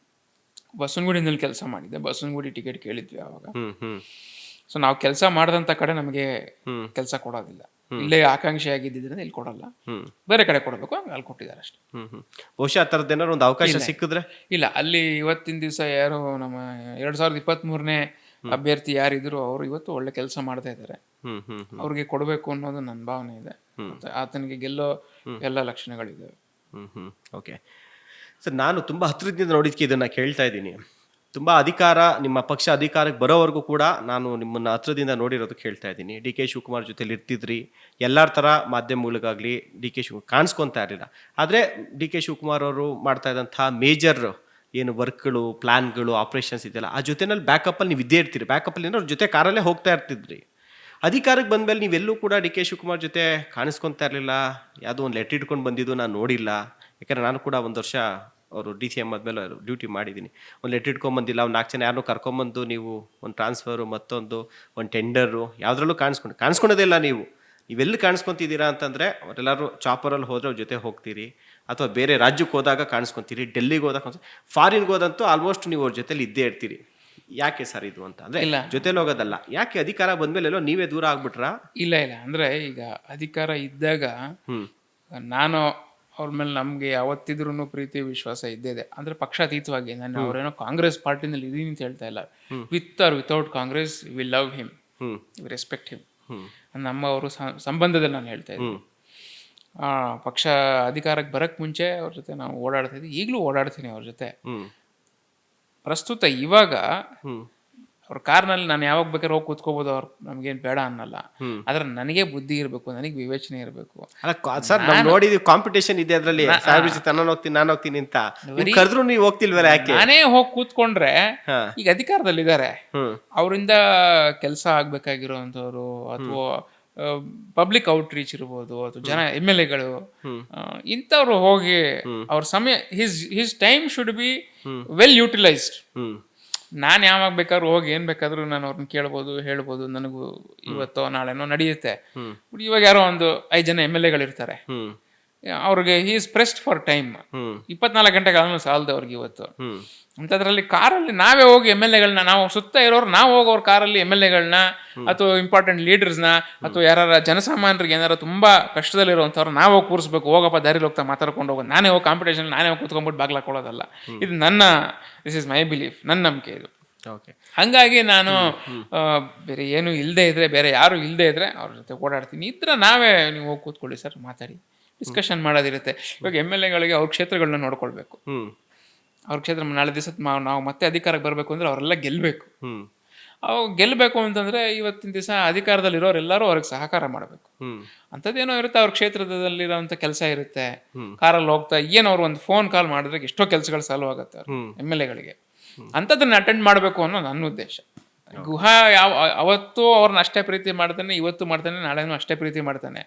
ಬಸವನಗುಡಿನಲ್ಲಿ ಕೆಲಸ ಮಾಡಿದ್ದೆ. ಬಸವನಗುಡಿ ಟಿಕೆಟ್ ಕೇಳಿದ್ವಿ ಆವಾಗ. ಸೊ ನಾವು ಕೆಲಸ ಮಾಡಿದಂಥ ಕಡೆ ನಮಗೆ ಕೆಲಸ ಕೊಡೋದಿಲ್ಲ. ಇಲ್ಲೇ ಆಕಾಂಕ್ಷಿ ಆಗಿದ್ದರಿಂದ ಇಲ್ಲಿ ಕೊಡಲ್ಲ, ಬೇರೆ ಕಡೆ ಕೊಡಬೇಕು, ಅಲ್ಲಿ ಕೊಟ್ಟಿದ್ದಾರೆ ಅಷ್ಟೇ. ಬಹುಶಃ ಆ ಥರದ್ದು ಏನಾದ್ರು ಒಂದು ಅವಕಾಶ ಸಿಕ್ಕಿದ್ರೆ? ಇಲ್ಲ, ಅಲ್ಲಿ ಇವತ್ತಿನ ದಿವಸ ಯಾರು ನಮ್ಮ 2023ನೇ ಅಭ್ಯರ್ಥಿ ಯಾರಿದ್ರು ಅವರು ಇವತ್ತು ಒಳ್ಳೆ ಕೆಲಸ ಮಾಡ್ತಾ ಇದ್ದಾರೆ. ಅವ್ರಿಗೆ ಕೊಡಬೇಕು ಅನ್ನೋದು ನನ್ನ ಭಾವನೆ ಇದೆ. ಆತನಿಗೆ ಗೆಲ್ಲೋ ಎಲ್ಲ ಲಕ್ಷಣಗಳಿದ್ದಾವೆ. ಓಕೆ ಸರ್, ನಾನು ತುಂಬ ಹತ್ತಿರದಿಂದ ನೋಡಿದ್ಕೆ ಇದನ್ನು ಕೇಳ್ತಾ ಇದ್ದೀನಿ. ತುಂಬ ಅಧಿಕಾರ, ನಿಮ್ಮ ಪಕ್ಷ ಅಧಿಕಾರಕ್ಕೆ ಬರೋವರೆಗೂ ಕೂಡ ನಾನು ನಿಮ್ಮನ್ನು ಹತ್ರದಿಂದ ನೋಡಿರೋದು ಕೇಳ್ತಾ ಇದ್ದೀನಿ. ಡಿ ಕೆ ಶಿವಕುಮಾರ್ ಜೊತೆಲಿ ಇರ್ತಿದ್ರಿ, ಎಲ್ಲರ ಥರ ಮಾಧ್ಯಮಗಳಿಗಾಗಲಿ ಡಿ ಕೆ ಶಿವಕುಮಾರ್ ಕಾಣಿಸ್ಕೊತಾ ಇರಲಿಲ್ಲ. ಆದರೆ ಡಿ ಕೆ ಶಿವಕುಮಾರ್ ಅವರು ಮಾಡ್ತಾ ಇದ್ದಂಥ ಮೇಜರ್ ಏನು ವರ್ಕ್ಗಳು, ಪ್ಲ್ಯಾನ್ಗಳು, ಆಪ್ರೇಷನ್ಸ್ ಇದೆಯಲ್ಲ, ಆ ಜೊತೆನಲ್ಲಿ ಬ್ಯಾಕಪ್ಪಲ್ಲಿ ನೀವು ಇದ್ದೇ ಇರ್ತೀರಿ. ಬ್ಯಾಕಪ್ಪಲ್ಲಿ ಅವ್ರ ಜೊತೆ ಕಾರಲ್ಲೇ ಹೋಗ್ತಾ ಇರ್ತಿದ್ರಿ. ಅಧಿಕಾರಕ್ಕೆ ಬಂದಮೇಲೆ ನೀವೆಲ್ಲೂ ಕೂಡ ಡಿ ಕೆ ಶಿವಕುಮಾರ್ ಜೊತೆ ಕಾಣಿಸ್ಕೊತಾ ಇರಲಿಲ್ಲ. ಯಾವುದೋ ಒಂದು ಲೆಟ್ರ್ ಇಟ್ಕೊಂಡು ಬಂದಿದ್ದು ನಾನು ನೋಡಿಲ್ಲ. ಯಾಕಂದರೆ ನಾನು ಕೂಡ ಒಂದು ವರ್ಷ ಅವರು DCM ಆದಮೇಲೆ ಡ್ಯೂಟಿ ಮಾಡಿದ್ದೀನಿ. ಒಂದು ಲೆಟ್ರ್ ಇಟ್ಕೊಂಬಂದಿಲ್ಲ, ಒಂದು 4 ಜನ ಯಾರನ್ನೂ ಕರ್ಕೊಂಬಂದು ನೀವು ಒಂದು ಟ್ರಾನ್ಸ್ಫರು, ಮತ್ತೊಂದು ಒಂದು ಟೆಂಡರು ಯಾವುದ್ರಲ್ಲೂ ಕಾಣಿಸ್ಕೊಳೋದೇ ಇಲ್ಲ. ನೀವೆಲ್ಲಿ ಕಾಣಿಸ್ಕೊತಿದ್ದೀರಾ ಅಂತಂದರೆ ಅವರೆಲ್ಲರೂ ಚಾಪರಲ್ಲಿ ಹೋದರೆ ಅವ್ರ ಜೊತೆ ಹೋಗ್ತೀರಿ, ಅಥವಾ ಬೇರೆ ರಾಜ್ಯಕ್ಕೆ ಹೋದಾಗ ಕಾಣಿಸ್ಕೊತೀರಿ, ಡೆಲ್ಲಿಗೆ ಹೋದಾಗ, ಫಾರಿನ್ಗೆ ಹೋದಂತೂ ಆಲ್ಮೋಸ್ಟ್ ನೀವು ಅವ್ರ ಜೊತೆಲಿ ಇದ್ದೇ ಇರ್ತೀರಿ. ಯಾಕೆ ಸರ್ ಇದು ಅಂತ? ಅಂದರೆ ಜೊತೆಲಿ ಹೋಗೋದಲ್ಲ, ಯಾಕೆ ಅಧಿಕಾರ ಬಂದಮೇಲೆ ಎಲ್ಲೋ ನೀವೇ ದೂರ ಆಗ್ಬಿಟ್ರಾ? ಇಲ್ಲ, ಅಂದರೆ ಈಗ ಅಧಿಕಾರ ಇದ್ದಾಗ ನಾನು ಅವ್ರ ಮೇಲೆ ನಮಗೆ ಯಾವತ್ತಿದ್ರೂ ಪ್ರೀತಿ ವಿಶ್ವಾಸ ಇದ್ದೇ ಇದೆ. ಅಂದರೆ ಪಕ್ಷಾತೀತವಾಗಿ, ನಾನು ಅವರೇನೋ ಕಾಂಗ್ರೆಸ್ ಪಾರ್ಟಿನಲ್ಲಿ ಇದೀನಿ ಅಂತ ಹೇಳ್ತಾ ಇಲ್ಲ. With R without Congress we love him, we respect him. ನಮ್ಮ ಅವರು ಸಂಬಂಧದಲ್ಲಿ ನಾನು ಹೇಳ್ತಾ ಇದ್ದೀನಿ. ಪಕ್ಷ ಅಧಿಕಾರಕ್ಕೆ ಬರಕ್ಕೆ ಮುಂಚೆ ಅವ್ರ ಜೊತೆ ನಾವು ಓಡಾಡ್ತಾ ಇದ್ವಿ, ಈಗಲೂ ಓಡಾಡ್ತೀನಿ ಅವ್ರ ಜೊತೆ. ಪ್ರಸ್ತುತ ಇವಾಗ ಅವ್ರ ಕಾರ್ನಲ್ಲಿ ನಾನು ಯಾವಾಗ ಬೇಕಾದ್ರೆ ಹೋಗಿ ಕೂತ್ಕೋಬೋದು, ಅವ್ರು ನಮ್ಗೇನು ಬೇಡ ಅನ್ನಲ್ಲ. ಆದ್ರೆ ನನಗೆ ಬುದ್ಧಿ ಇರಬೇಕು, ನನಗೆ ವಿವೇಚನೆ ಇರಬೇಕು. ಸರ್, ನಾವು ನೋಡಿದ್ವಿ ಕಾಂಪಿಟೇಷನ್ ಇದೆ ಅದರಲ್ಲಿ, ನಾನು ಹೋಗ್ತೀನಿ ಅಂತ ಕರೆದ್ರು ನೀವು ಹೋಗ್ತಿಲ್ವಲ್ಲ, ಯಾಕೆ? ನಾನೇ ಹೋಗಿ ಕೂತ್ಕೊಂಡ್ರೆ ಈಗ ಅಧಿಕಾರದಲ್ಲಿದ್ದಾರೆ, ಅವರಿಂದ ಕೆಲಸ ಆಗ್ಬೇಕಾಗಿರೋಂಥವ್ರು, ಅಥವಾ ಪಬ್ಲಿಕ್ ಔಟ್ರೀಚ್ ಇರ್ಬೋದು, ಅಥವಾ ಜನ MLAಗಳು ಇಂಥವ್ರು ಹೋಗಿ ಅವ್ರ ಸಮಯ, his time should be well utilised. ನಾನು ಯಾವಾಗ ಬೇಕಾದ್ರೂ ಹೋಗಿ ಏನು ಬೇಕಾದ್ರೂ ನಾನು ಅವ್ರನ್ನ ಕೇಳ್ಬೋದು, ಹೇಳ್ಬೋದು, ನನಗೂ ಇವತ್ತೋ ನಾಳೆನೋ ನಡೆಯುತ್ತೆ. ಇವಾಗ ಯಾರೋ ಒಂದು 5 ಜನ MLAಗಳು ಇರ್ತಾರೆ, ಅವ್ರಿಗೆ he is pressed for time. 24 ಗಂಟೆಗಳನ್ನು ಸಾಲದು ಅವ್ರಿಗೆ ಇವತ್ತು. ಅಂಥದ್ರಲ್ಲಿ ಕಾರಲ್ಲಿ ನಾವೇ ಹೋಗಿ MLAಗಳನ್ನ, ನಾವು ಸುತ್ತ ಇರೋರು ನಾವು ಹೋಗಿ ಅವ್ರ ಕಾರಲ್ಲಿ MLAಗಳನ್ನ, ಅಥವಾ ಇಂಪಾರ್ಟೆಂಟ್ ಲೀಡರ್ಸ್ನ, ಅಥವಾ ಯಾರ ಜನಸಾಮಾನ್ಯರಿಗೆ ಏನಾರು ತುಂಬ ಕಷ್ಟದಲ್ಲಿರುವಂಥವ್ರು ನಾವು ಹೋಗಿ ಕೂರಿಸ್ಬೇಕು. ಹೋಗಪ್ಪ ದಾರಿಲಿ ಹೋಗ್ತಾ ಮಾತಾಡ್ಕೊಂಡು ಹೋಗೋದು, ನಾನೇ ಹೋಗಿ ಕಾಂಪಿಟೇಷನ್ ನಾನೇ ಹೋಗಿ ಕೂತ್ಕೊಂಡ್ಬಿಟ್ಟು ಬಾಗ್ಲಾಕೊಳ್ಳೋದಲ್ಲ. ಇದು ದಿಸ್ ಇಸ್ ಮೈ ಬಿಲೀಫ್, ನನ್ನ ನಂಬಿಕೆ ಇದು. ಹಂಗಾಗಿ ನಾನು ಬೇರೆ ಏನು ಇಲ್ಲದೆ ಇದ್ರೆ, ಬೇರೆ ಯಾರು ಇಲ್ಲದೆ ಇದ್ರೆ ಅವ್ರ ಜೊತೆ ಓಡಾಡ್ತೀನಿ. ನಾವೇ ನೀವು ಹೋಗಿ ಕೂತ್ಕೊಳ್ಳಿ ಸರ್, ಮಾತಾಡಿ ಡಿಸ್ಕಷನ್ ಮಾಡೋದಿರುತ್ತೆ. ಇವಾಗ MLAಗಳಿಗೆ ಅವ್ರ ಕ್ಷೇತ್ರಗಳನ್ನ ನೋಡ್ಕೊಳ್ಬೇಕು. ಅವ್ರ ಕ್ಷೇತ್ರ ನಾಳೆ ದಿವಸ ನಾವು ಮತ್ತೆ ಅಧಿಕಾರಕ್ಕೆ ಬರಬೇಕು ಅಂದ್ರೆ ಅವರೆಲ್ಲ ಗೆಲ್ಲಬೇಕು. ಅವು ಗೆಲ್ಲಬೇಕು ಅಂತಂದ್ರೆ ಇವತ್ತಿನ ದಿವಸ ಅಧಿಕಾರದಲ್ಲಿರೋರು ಎಲ್ಲರೂ ಅವ್ರಿಗೆ ಸಹಕಾರ ಮಾಡಬೇಕು. ಅಂಥದ್ದೇನೋ ಇರುತ್ತೆ, ಅವ್ರ ಕ್ಷೇತ್ರದಲ್ಲಿರೋಂಥ ಕೆಲಸ ಇರುತ್ತೆ. ಕಾರಲ್ಲಿ ಹೋಗ್ತಾ ಅವ್ರು ಒಂದು ಫೋನ್ ಕಾಲ್ ಮಾಡಿದ್ರೆ ಎಷ್ಟೋ ಕೆಲಸಗಳು ಸಾಲ್ವ್ ಆಗುತ್ತೆ ಅವ್ರು MLAಗಳಿಗೆ. ಅಂಥದ್ದನ್ನ ಅಟೆಂಡ್ ಮಾಡಬೇಕು ಅನ್ನೋ ನನ್ನ ಉದ್ದೇಶ. ಗುಹಾ ಅವತ್ತು ಅವ್ರನ್ನ ಅಷ್ಟೇ ಪ್ರೀತಿ ಮಾಡ್ತಾನೆ, ಇವತ್ತು ಮಾಡ್ತಾನೆ, ನಾಳೆನೂ ಅಷ್ಟೇ ಪ್ರೀತಿ ಮಾಡ್ತಾನೆ.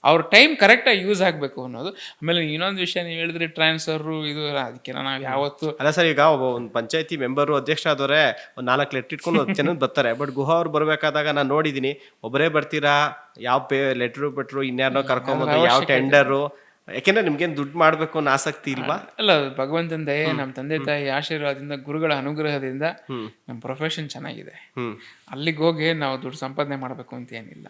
ಅವ್ರ ಟೈಮ್ ಕರೆಕ್ಟಾಗಿ ಯೂಸ್ ಆಗಬೇಕು ಅನ್ನೋದು. ಆಮೇಲೆ ಇನ್ನೊಂದು ವಿಷಯ ನೀವು ಹೇಳಿದ್ರಿ, ಟ್ರಾನ್ಸ್ಫರು ಇದು, ಅದಕ್ಕೆ ನಾವು ಯಾವತ್ತು ಅಲ್ಲ ಸರ್, ಈಗ ಒಂದು ಪಂಚಾಯತಿ ಮೆಂಬರು ಅಧ್ಯಕ್ಷ ಆದವ್ರೆ ಒಂದು 4 ಲೆಟ್ರ್ ಇಟ್ಕೊಂಡು 10 ಜನ ಬರ್ತಾರೆ. ಬಟ್ ಗುಹಾ ಅವ್ರು ಬರ್ಬೇಕಾದಾಗ ನಾನು ನೋಡಿದೀನಿ, ಒಬ್ಬರೇ ಬರ್ತೀರಾ, ಯಾವ ಲೆಟ್ರು ಬಿಟ್ರು, ಇನ್ಯಾರನ್ನೋ ಕರ್ಕೊಂಬಂದು, ಯಾವ ಟೆಂಡರು, ಯಾಕೆಂದ್ರೆ ನಿಮ್ಗೇನು ದುಡ್ಡು ಮಾಡಬೇಕು ಅನ್ನೋ ಆಸಕ್ತಿ ಇಲ್ವಾ? ಅಲ್ಲ, ಭಗವಂತನ ದಯೆ, ನಮ್ಮ ತಂದೆ ತಾಯಿ ಆಶೀರ್ವಾದದಿಂದ, ಗುರುಗಳ ಅನುಗ್ರಹದಿಂದ ನಮ್ಮ ಪ್ರೊಫೆಷನ್ ಚೆನ್ನಾಗಿದೆ. ಅಲ್ಲಿಗೆ ಹೋಗಿ ನಾವು ದುಡ್ಡು ಸಂಪಾದನೆ ಮಾಡಬೇಕು ಅಂತ ಏನಿಲ್ಲ.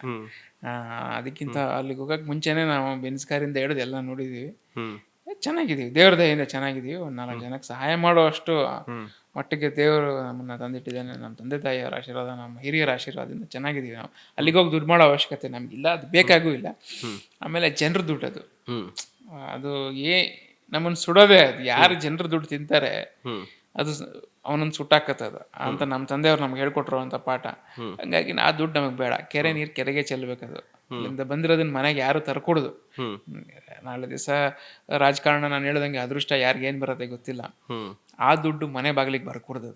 ಅದಕ್ಕಿಂತ ಅಲ್ಲಿಗೆ ಹೋಗಕ್ಕೆ ಮುಂಚೆನೆ ನಾವು ಬೆನ್ಸ್ಕಾರಿಂದ ಹಿಡಿದು ಎಲ್ಲ ನೋಡಿದೀವಿ, ಚೆನ್ನಾಗಿದ್ದೀವಿ, ದೇವ್ರ ದಯೆಯಿಂದ ಚೆನ್ನಾಗಿದ್ದೀವಿ. ಒಂದು 4 ಜನಕ್ಕೆ ಸಹಾಯ ಮಾಡೋ ಅಷ್ಟು ಮಟ್ಟಿಗೆ ದೇವರು ನಮ್ಮನ್ನ ತಂದಿಟ್ಟಿದ್ದಾನೆ. ನಮ್ಮ ತಂದೆ ತಾಯಿಯವರ ಆಶೀರ್ವಾದ, ನಮ್ಮ ಹಿರಿಯರ ಆಶೀರ್ವಾದದಿಂದ ಚೆನ್ನಾಗಿದ್ದೀವಿ. ನಾವು ಅಲ್ಲಿಗೆ ಹೋಗಿ ದುಡ್ಡು ಮಾಡೋ ಅವಶ್ಯಕತೆ ನಮಗಿಲ್ಲ, ಅದು ಬೇಕಾಗೂ ಇಲ್ಲ. ಆಮೇಲೆ ಜನರ ದುಡ್ಡು ಅದು ನಮ್ಮನ್ನು ಸುಡೋದೇ ಅದು. ಯಾರು ಜನರು ದುಡ್ಡು ತಿಂತಾರೆ ಹ್ಮ್ ಅದು ಅವನನ್ನು ಸುಟ್ಟಾಕತ್ತದ ಅಂತ ನಮ್ಮ ತಂದೆಯವ್ರು ನಮ್ಗೆ ಹೇಳ್ಕೊಟ್ರು ಅಂತ ಪಾಠ. ಹಂಗಾಗಿ ಆ ದುಡ್ಡು ನಮಗೆ ಬೇಡ, ಕೆರೆ ನೀರು ಕೆರೆಗೆ ಚೆಲ್ಲಬೇಕದು. ಅಲ್ಲಿಂದ ಬಂದಿರೋದನ್ನ ಮನೆಗೆ ಯಾರು ತರ್ಕೊಡುದು. ಹ್ಮ್ ನಾಳೆ ದಿವಸ ರಾಜಕಾರಣ ನಾನು ಹೇಳ್ದಂಗೆ ಅದೃಷ್ಟ ಯಾರಿಗೇನು ಬರುತ್ತೆ ಗೊತ್ತಿಲ್ಲ. ಹ್ಮ್ ಆ ದುಡ್ಡು ಮನೆ ಬಾಗಿಲಿಗೆ ಬರ್ಕೊಡ್ದು.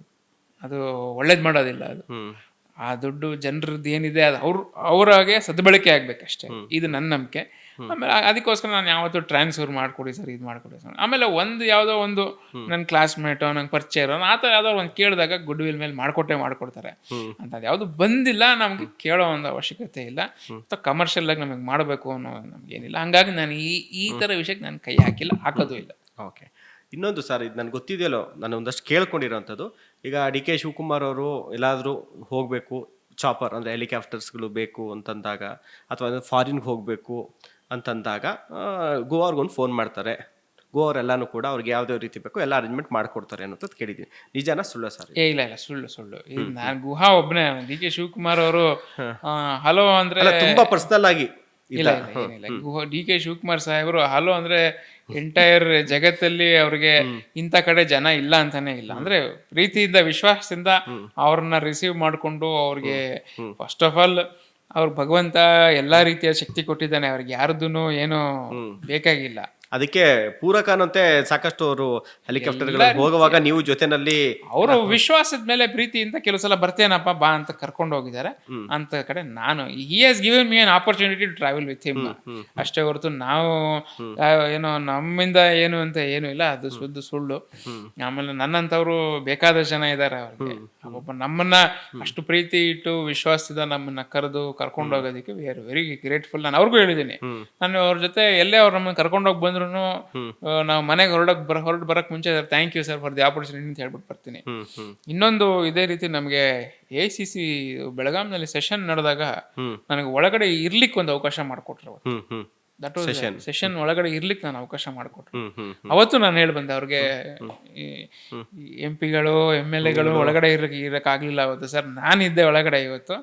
ಅದು ಒಳ್ಳೇದು ಮಾಡೋದಿಲ್ಲ ಅದು. ಹ್ಮ್ ಆ ದುಡ್ಡು ಜನರದ್ದು ಏನಿದೆ ಅದು ಅವ್ರಾಗೆ ಸದ್ಬಳಕೆ ಆಗ್ಬೇಕಷ್ಟೇ. ಇದು ನನ್ನ ನಂಬಿಕೆ. ಆಮೇಲೆ ಅದಕ್ಕೋಸ್ಕರ ನಾನು ಯಾವತ್ತೂ ಟ್ರಾನ್ಸ್ಫರ್ ಮಾಡಿಕೊಡಿ ಸರ್, ಇದು ಮಾಡಿಕೊಡಿ ಸರ್. ಆಮೇಲೆ ಯಾವುದೋ ಒಂದು ನನ್ನ ಕ್ಲಾಸ್ಮೇಟೋ ನಂಗೆ ಪರಿಚಯ ಇರೋ ಆ ಥರ ಯಾವುದೋ ಒಂದು ಕೇಳಿದಾಗ ಗುಡ್ ವಿಲ್ ಮೇಲೆ ಮಾಡ್ಕೊಡ್ತಾರೆ ಅಂತ. ಅದು ಯಾವುದು ಬಂದಿಲ್ಲ ನಮಗೆ ಕೇಳೋ ಒಂದು ಅವಶ್ಯಕತೆ ಇಲ್ಲ. ಅಥವಾ ಕಮರ್ಷಿಯಲ್ ಆಗಿ ನಮಗೆ ಮಾಡಬೇಕು ಅನ್ನೋ ನಮಗೇನಿಲ್ಲ. ಹಂಗಾಗಿ ನಾನು ಈ ಥರ ವಿಷಯಕ್ಕೆ ನಾನು ಕೈ ಹಾಕೋದು ಇಲ್ಲ. ಓಕೆ. ಇನ್ನೊಂದು ಸರ್, ಇದು ನನಗೆ ಗೊತ್ತಿದೆಯಲ್ಲೋ, ನಾನು ಒಂದಷ್ಟು ಕೇಳ್ಕೊಂಡಿರೋಂಥದ್ದು, ಈಗ ಡಿ ಕೆ ಶಿವಕುಮಾರ್ ಅವರು ಎಲ್ಲಾದರೂ ಹೋಗಬೇಕು, ಚಾಪರ್ ಅಂದರೆ ಹೆಲಿಕಾಪ್ಟರ್ಸ್ಗಳು ಬೇಕು ಅಂತಂದಾಗ, ಅಥವಾ ಫಾರಿನ್ಗೆ ಹೋಗಬೇಕು ಅಂತಂದಾಗ ಗೋವಾರ್ಗೊಂದು ಫೋನ್ ಮಾಡ್ತಾರೆ. ಗೋವರೆಲ್ಲನೂ ಕೂಡ ಅವ್ರಿಗೆ ಯಾವುದೇ ರೀತಿ ಬೇಕು ಎಲ್ಲ ಅರೇಂಜ್ಮೆಂಟ್ ಮಾಡಿಕೊಡ್ತಾರೆ ಅನ್ನೋದು ಕೇಳಿದ್ದೀನಿ. ನಿಜಾನ ಸುಳ್ಳು ಸರ್? ಇಲ್ಲ ಸುಳ್ಳು. ಇದು ನಾನು ಗುಹಾ ಒಬ್ಬನೇ. ಡಿ ಕೆ ಶಿವಕುಮಾರ್ ಅವರು ಹಲೋ ಅಂದ್ರೆ ತುಂಬಾ ಪರ್ಸನಲ್ ಆಗಿ ಇಲ್ಲ ಏನಿಲ್ಲ. ಡಿ ಕೆ ಶಿವಕುಮಾರ್ ಸಾಹೇಬರು ಹಲೋ ಅಂದ್ರೆ ಎಂಟೈರ್ ಜಗತ್ತಲ್ಲಿ ಅವ್ರಿಗೆ ಇಂಥ ಕಡೆ ಜನ ಇಲ್ಲ ಅಂತಾನೆ ಇಲ್ಲ. ಅಂದ್ರೆ ಪ್ರೀತಿಯಿಂದ ವಿಶ್ವಾಸದಿಂದ ಅವ್ರನ್ನ ರಿಸೀವ್ ಮಾಡಿಕೊಂಡು ಅವ್ರಿಗೆ ಫಸ್ಟ್ ಆಫ್ ಆಲ್ ಅವ್ರ ಭಗವಂತ ಎಲ್ಲಾ ರೀತಿಯ ಶಕ್ತಿ ಕೊಟ್ಟಿದ್ದಾನೆ. ಅವ್ರಿಗೆ ಯಾರ್ದು ಏನು ಬೇಕಾಗಿಲ್ಲ. ಅದಕ್ಕೆ ಪೂರಕ ಅನ್ನಂತೆ ಸಾಕಷ್ಟು ಅವರು ಹೆಲಿಕಾಪ್ಟರ್ ಹೋಗುವಾಗ ನೀವು ಜೊತೆನಲ್ಲಿ ಅವರು ವಿಶ್ವಾಸದ ಮೇಲೆ ಪ್ರೀತಿಯಿಂದ ಕೆಲವು ಸಲ ಬರ್ತೇನಪ್ಪ ಬಾ ಅಂತ ಕರ್ಕೊಂಡು ಹೋಗಿದ್ದಾರೆ. ಅಂತ ಕಡೆ ನಾನು he has given me an opportunity to travel with him ಅಷ್ಟೇ ಹೊರತು ನಾವು ಏನೋ ನಮ್ಮಿಂದ ಏನು ಅಂತ ಏನು ಇಲ್ಲ. ಅದು ಸುಳ್ಳು. ಆಮೇಲೆ ನನ್ನಂತವ್ರು ಬೇಕಾದಷ್ಟು ಜನ ಇದ್ದಾರೆ. ಅವ್ರಿಗೆ ಒಬ್ಬ ನಮ್ಮನ್ನ ಅಷ್ಟು ಪ್ರೀತಿ ಇಟ್ಟು ವಿಶ್ವಾಸದಿಂದ ನಮ್ಮನ್ನ ಕರ್ಕೊಂಡು ಹೋಗೋದಕ್ಕೆ ವಿ ಆರ್ ವೆರಿ ಗ್ರೇಟ್ಫುಲ್. ನಾನು ಅವ್ರಿಗೂ ಹೇಳಿದ್ದೀನಿ. ನಾನು ಅವ್ರ ಜೊತೆ ಎಲ್ಲೇ ಅವ್ರು ನಮ್ಮನ್ನ ಕರ್ಕೊಂಡೋಗಿ ಬಂದ್ರು ನಾವು ಮನೆಗೆ ಹೊರಟು ಬರಕ್ ಮುಂಚೆ thank you sir for the opportunity ಅಂತ ಹೇಳ್ಬಿಟ್ಟು ಬರ್ತೀನಿ. ಇನ್ನೊಂದು ಇದೇ ರೀತಿ ನಮಗೆ AICC ಬೆಳಗಾಂನಲ್ಲಿ ಸೆಷನ್ ನಡೆದಾಗ ನನಗೆ ಒಳಗಡೆ ಇರ್ಲಿಕ್ಕೆ ಒಂದು ಅವಕಾಶ ಮಾಡಿಕೊಟ್ರು. ದಟ್ ವಾಸ್ ಸೆಷನ್ ಒಳಗಡೆ ಇರ್ಲಿಕ್ಕೆ ನಾನು ಅವಕಾಶ ಮಾಡಿಕೊಟ್ರು. ಅವತ್ತು ನಾನು ಹೇಳಿ ಬಂದೆ ಅವ್ರಿಗೆ, MP ಗಳು MLAಗಳು ಒಳಗಡೆ ಇರಕ್ಕಾಗ್ಲಿಲ್ಲ ಅವತ್ತು ಸರ್, ನಾನಿದ್ದೆ ಒಳಗಡೆ ಇವತ್ತು,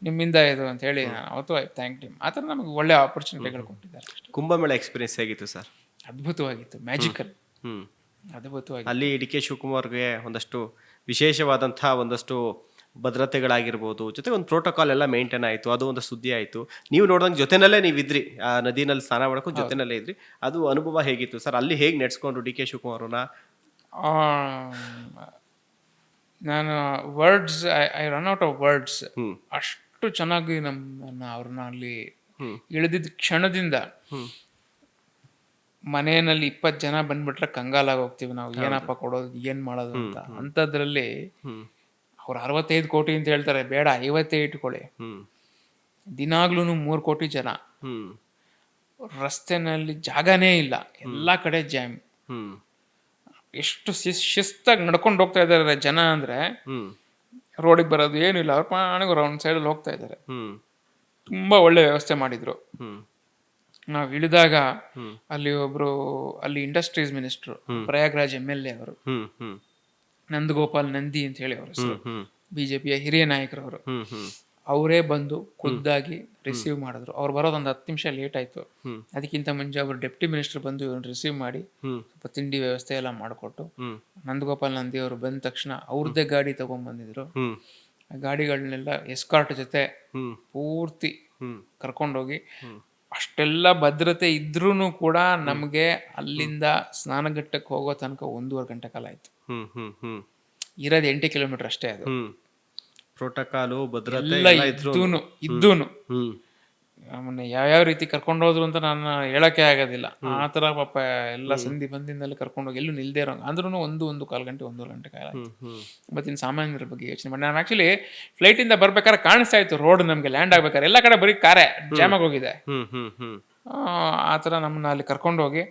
ನಿಮ್ಮಿಂದ ಇದು ಅಂತ ಹೇಳಿ ನಾನು ಅವತ್ತು ಥ್ಯಾಂಕ್ ಯು. ಆ ಥರ ನಮಗೆ ಒಳ್ಳೆ ಆಪರ್ಚುನಿಟಿಗಳು ಕೊಟ್ಟಿದ್ದಾರೆ. ಕುಂಭಮೇಳ ಎಕ್ಸ್ಪೀರಿಯನ್ಸ್ ಹೇಗಿತ್ತು ಸರ್? ಅದ್ಭುತವಾಗಿತ್ತು, ಮ್ಯಾಜಿಕಲ್, ಅದ್ಭುತವಾಗಿ. ಅಲ್ಲಿ ಡಿ ಕೆ ಶಿವಕುಮಾರ್ಗೆ ಒಂದಷ್ಟು ವಿಶೇಷವಾದಂತಹ ಒಂದಷ್ಟು ಭದ್ರತೆಗಳಾಗಿರ್ಬೋದು, ಜೊತೆಗೆ ಒಂದು ಪ್ರೋಟೋಕಾಲ್ ಎಲ್ಲ ಮೇಂಟೈನ್ ಆಯಿತು. ಅದು ಒಂದು ಸುದ್ದಿ ಆಯಿತು. ನೀವು ನೋಡಿದಂಗೆ ಜೊತೆನಲ್ಲೇ ನೀವಿದ್ರಿ, ಆ ನದಿನಲ್ಲಿ ಸ್ನಾನ ಮಾಡ್ಕೊಂಡು ಜೊತೆನಲ್ಲೇ ಇದ್ರಿ. ಅದು ಅನುಭವ ಹೇಗಿತ್ತು ಸರ್? ಅಲ್ಲಿ ಹೇಗೆ ನಡೆಸ್ಕೊಂಡ್ರು ಡಿ ಕೆ ಶಿವಕುಮಾರನ್ನ? ನಾನು words I run out of words. ಅಷ್ಟು ಚೆನ್ನಾಗಿ ಅವ್ರನ್ನ ಅಲ್ಲಿ ಇಳಿದಿದ್ದ ಕ್ಷಣದಿಂದ ಮನೆಯಲ್ಲಿ 20 ಜನ ಬಂದ್ಬಿಟ್ರೆ ಕಂಗಾಲಾಗಿ ಹೋಗ್ತೀವಿ ನಾವು, ಏನಪ್ಪ ಕೊಡೋದು, ಏನ್ ಮಾಡೋದು ಅಂತ. ಅಂಥದ್ರಲ್ಲಿ ಅವ್ರು 65 ಕೋಟಿ ಅಂತ ಹೇಳ್ತಾರೆ, ಬೇಡ 50 ಇಟ್ಕೊಳ್ಳಿ. ದಿನಾಗ್ಲೂ 3 ಕೋಟಿ ಜನ, ರಸ್ತೆನಲ್ಲಿ ಜಾಗನೇ ಇಲ್ಲ, ಎಲ್ಲಾ ಕಡೆ ಜಾಮ್. ಎಷ್ಟು ಶಿಸ್ತಾಗಿ ನಡ್ಕೊಂಡು ಹೋಗ್ತಾ ಇದಾರೆ ಜನ ಅಂದ್ರೆ, ರೋಡಿಗೆ ಬರೋದು ಏನು ಇಲ್ಲ, ಅವ್ರ ಪಾಣಿಗೆ ರೌಂಡ್ ಸೈಡಲ್ಲಿ ಹೋಗ್ತಾ ಇದ್ದಾರೆ. ತುಂಬಾ ಒಳ್ಳೆ ವ್ಯವಸ್ಥೆ ಮಾಡಿದ್ರು. ನಾವು ಇಳಿದಾಗ ಅಲ್ಲಿ ಇಂಡಸ್ಟ್ರೀಸ್ ಮಿನಿಸ್ಟ್ರು, ಪ್ರಯಾಗ್ರಾಜ್ MLA ಅವರು, ನಂದಗೋಪಾಲ್ ನಂದಿ ಅಂತ ಹೇಳಿ ಅವರು, BJPಯ ಹಿರಿಯ ನಾಯಕರವರು, ಅವರೇ ಬಂದು ಖುದ್ದಾಗಿ ರಿಸೀವ್ ಮಾಡಿದ್ರು. ಅವ್ರು ಬರೋದೊಂದು 10 ನಿಮಿಷ ಲೇಟ್ ಆಯ್ತು. ಅದಕ್ಕಿಂತ ಮುಂಚೆ ಅವರು ಡೆಪ್ಟಿ ಮಿನಿಸ್ಟರ್ ಬಂದು ಇವ್ರನ್ನ ರಿಸೀವ್ ಮಾಡಿ ಸ್ವಲ್ಪ ತಿಂಡಿ ವ್ಯವಸ್ಥೆ ಎಲ್ಲ ಮಾಡಿಕೊಟ್ಟು, ನಂದಗೋಪಾಲ್ ನಂದಿ ಅವರು ಬಂದ ತಕ್ಷಣ ಅವ್ರದ್ದೇ ಗಾಡಿ ತಗೊಂಡ್ಬಂದಿದ್ರು. ಆ ಗಾಡಿಗಳನ್ನೆಲ್ಲ ಎಸ್ಕಾರ್ಟ್ ಜೊತೆ ಪೂರ್ತಿ ಕರ್ಕೊಂಡೋಗಿ, ಅಷ್ಟೆಲ್ಲ ಭದ್ರತೆ ಇದ್ರೂ ಕೂಡ ನಮಗೆ ಅಲ್ಲಿಂದ ಸ್ನಾನಘಟ್ಟಕ್ಕೆ ಹೋಗೋ ತನಕ 1.5 ಗಂಟೆ ಕಾಲ ಆಯ್ತು. ಇರೋದು 8 ಕಿಲೋಮೀಟರ್ ಅಷ್ಟೇ. ಅದು ಪ್ರೋಟೋಕಾಲು ಭದ್ರತೆ ಎಲ್ಲ ಇದ್ದೂನು ಆಮೇಲೆ ಯಾವ್ಯಾವ ರೀತಿ ಕರ್ಕೊಂಡೋದ್ರು ಅಂತ ನಾನು ಹೇಳಕ್ಕೆ ಆಗೋದಿಲ್ಲ. ಆ ತರ ಪಾಪ ಎಲ್ಲ ಸಂಧಿ ಬಂದಿಂದಲ್ಲಿ ಕರ್ಕೊಂಡೋಗಿ ಎಲ್ಲೂ ನಿಲ್ದೇ ಇರೋ ಅಂದ್ರೂ 1.25 ಗಂಟೆ 1.5 ಗಂಟೆ ಕಾಲ ಆಯ್ತು. ಮತ್ತಿನ್ನು ಸಾಮಾನ್ಯರ ಬಗ್ಗೆ ಯೋಚನೆ ಮಾಡಿ, ನಾನು ಆಕ್ಚುಲಿ ಫ್ಲೈಟ್ ಇಂದ ಬರ್ಬೇಕಾದ್ರೆ ಕಾಣಿಸ್ತಾ ಇತ್ತು ರೋಡ್, ನಮ್ಗೆ ಲ್ಯಾಂಡ್ ಆಗ್ಬೇಕಾದ್ರೆ ಎಲ್ಲ ಕಡೆ ಬರೀ ಕಾರೇ ಜಾಮ್ ಆಗೋಗಿದೆ. ಆ ಥರ ನಮ್ಮನ್ನ ಅಲ್ಲಿ ಕರ್ಕೊಂಡೋಗಿ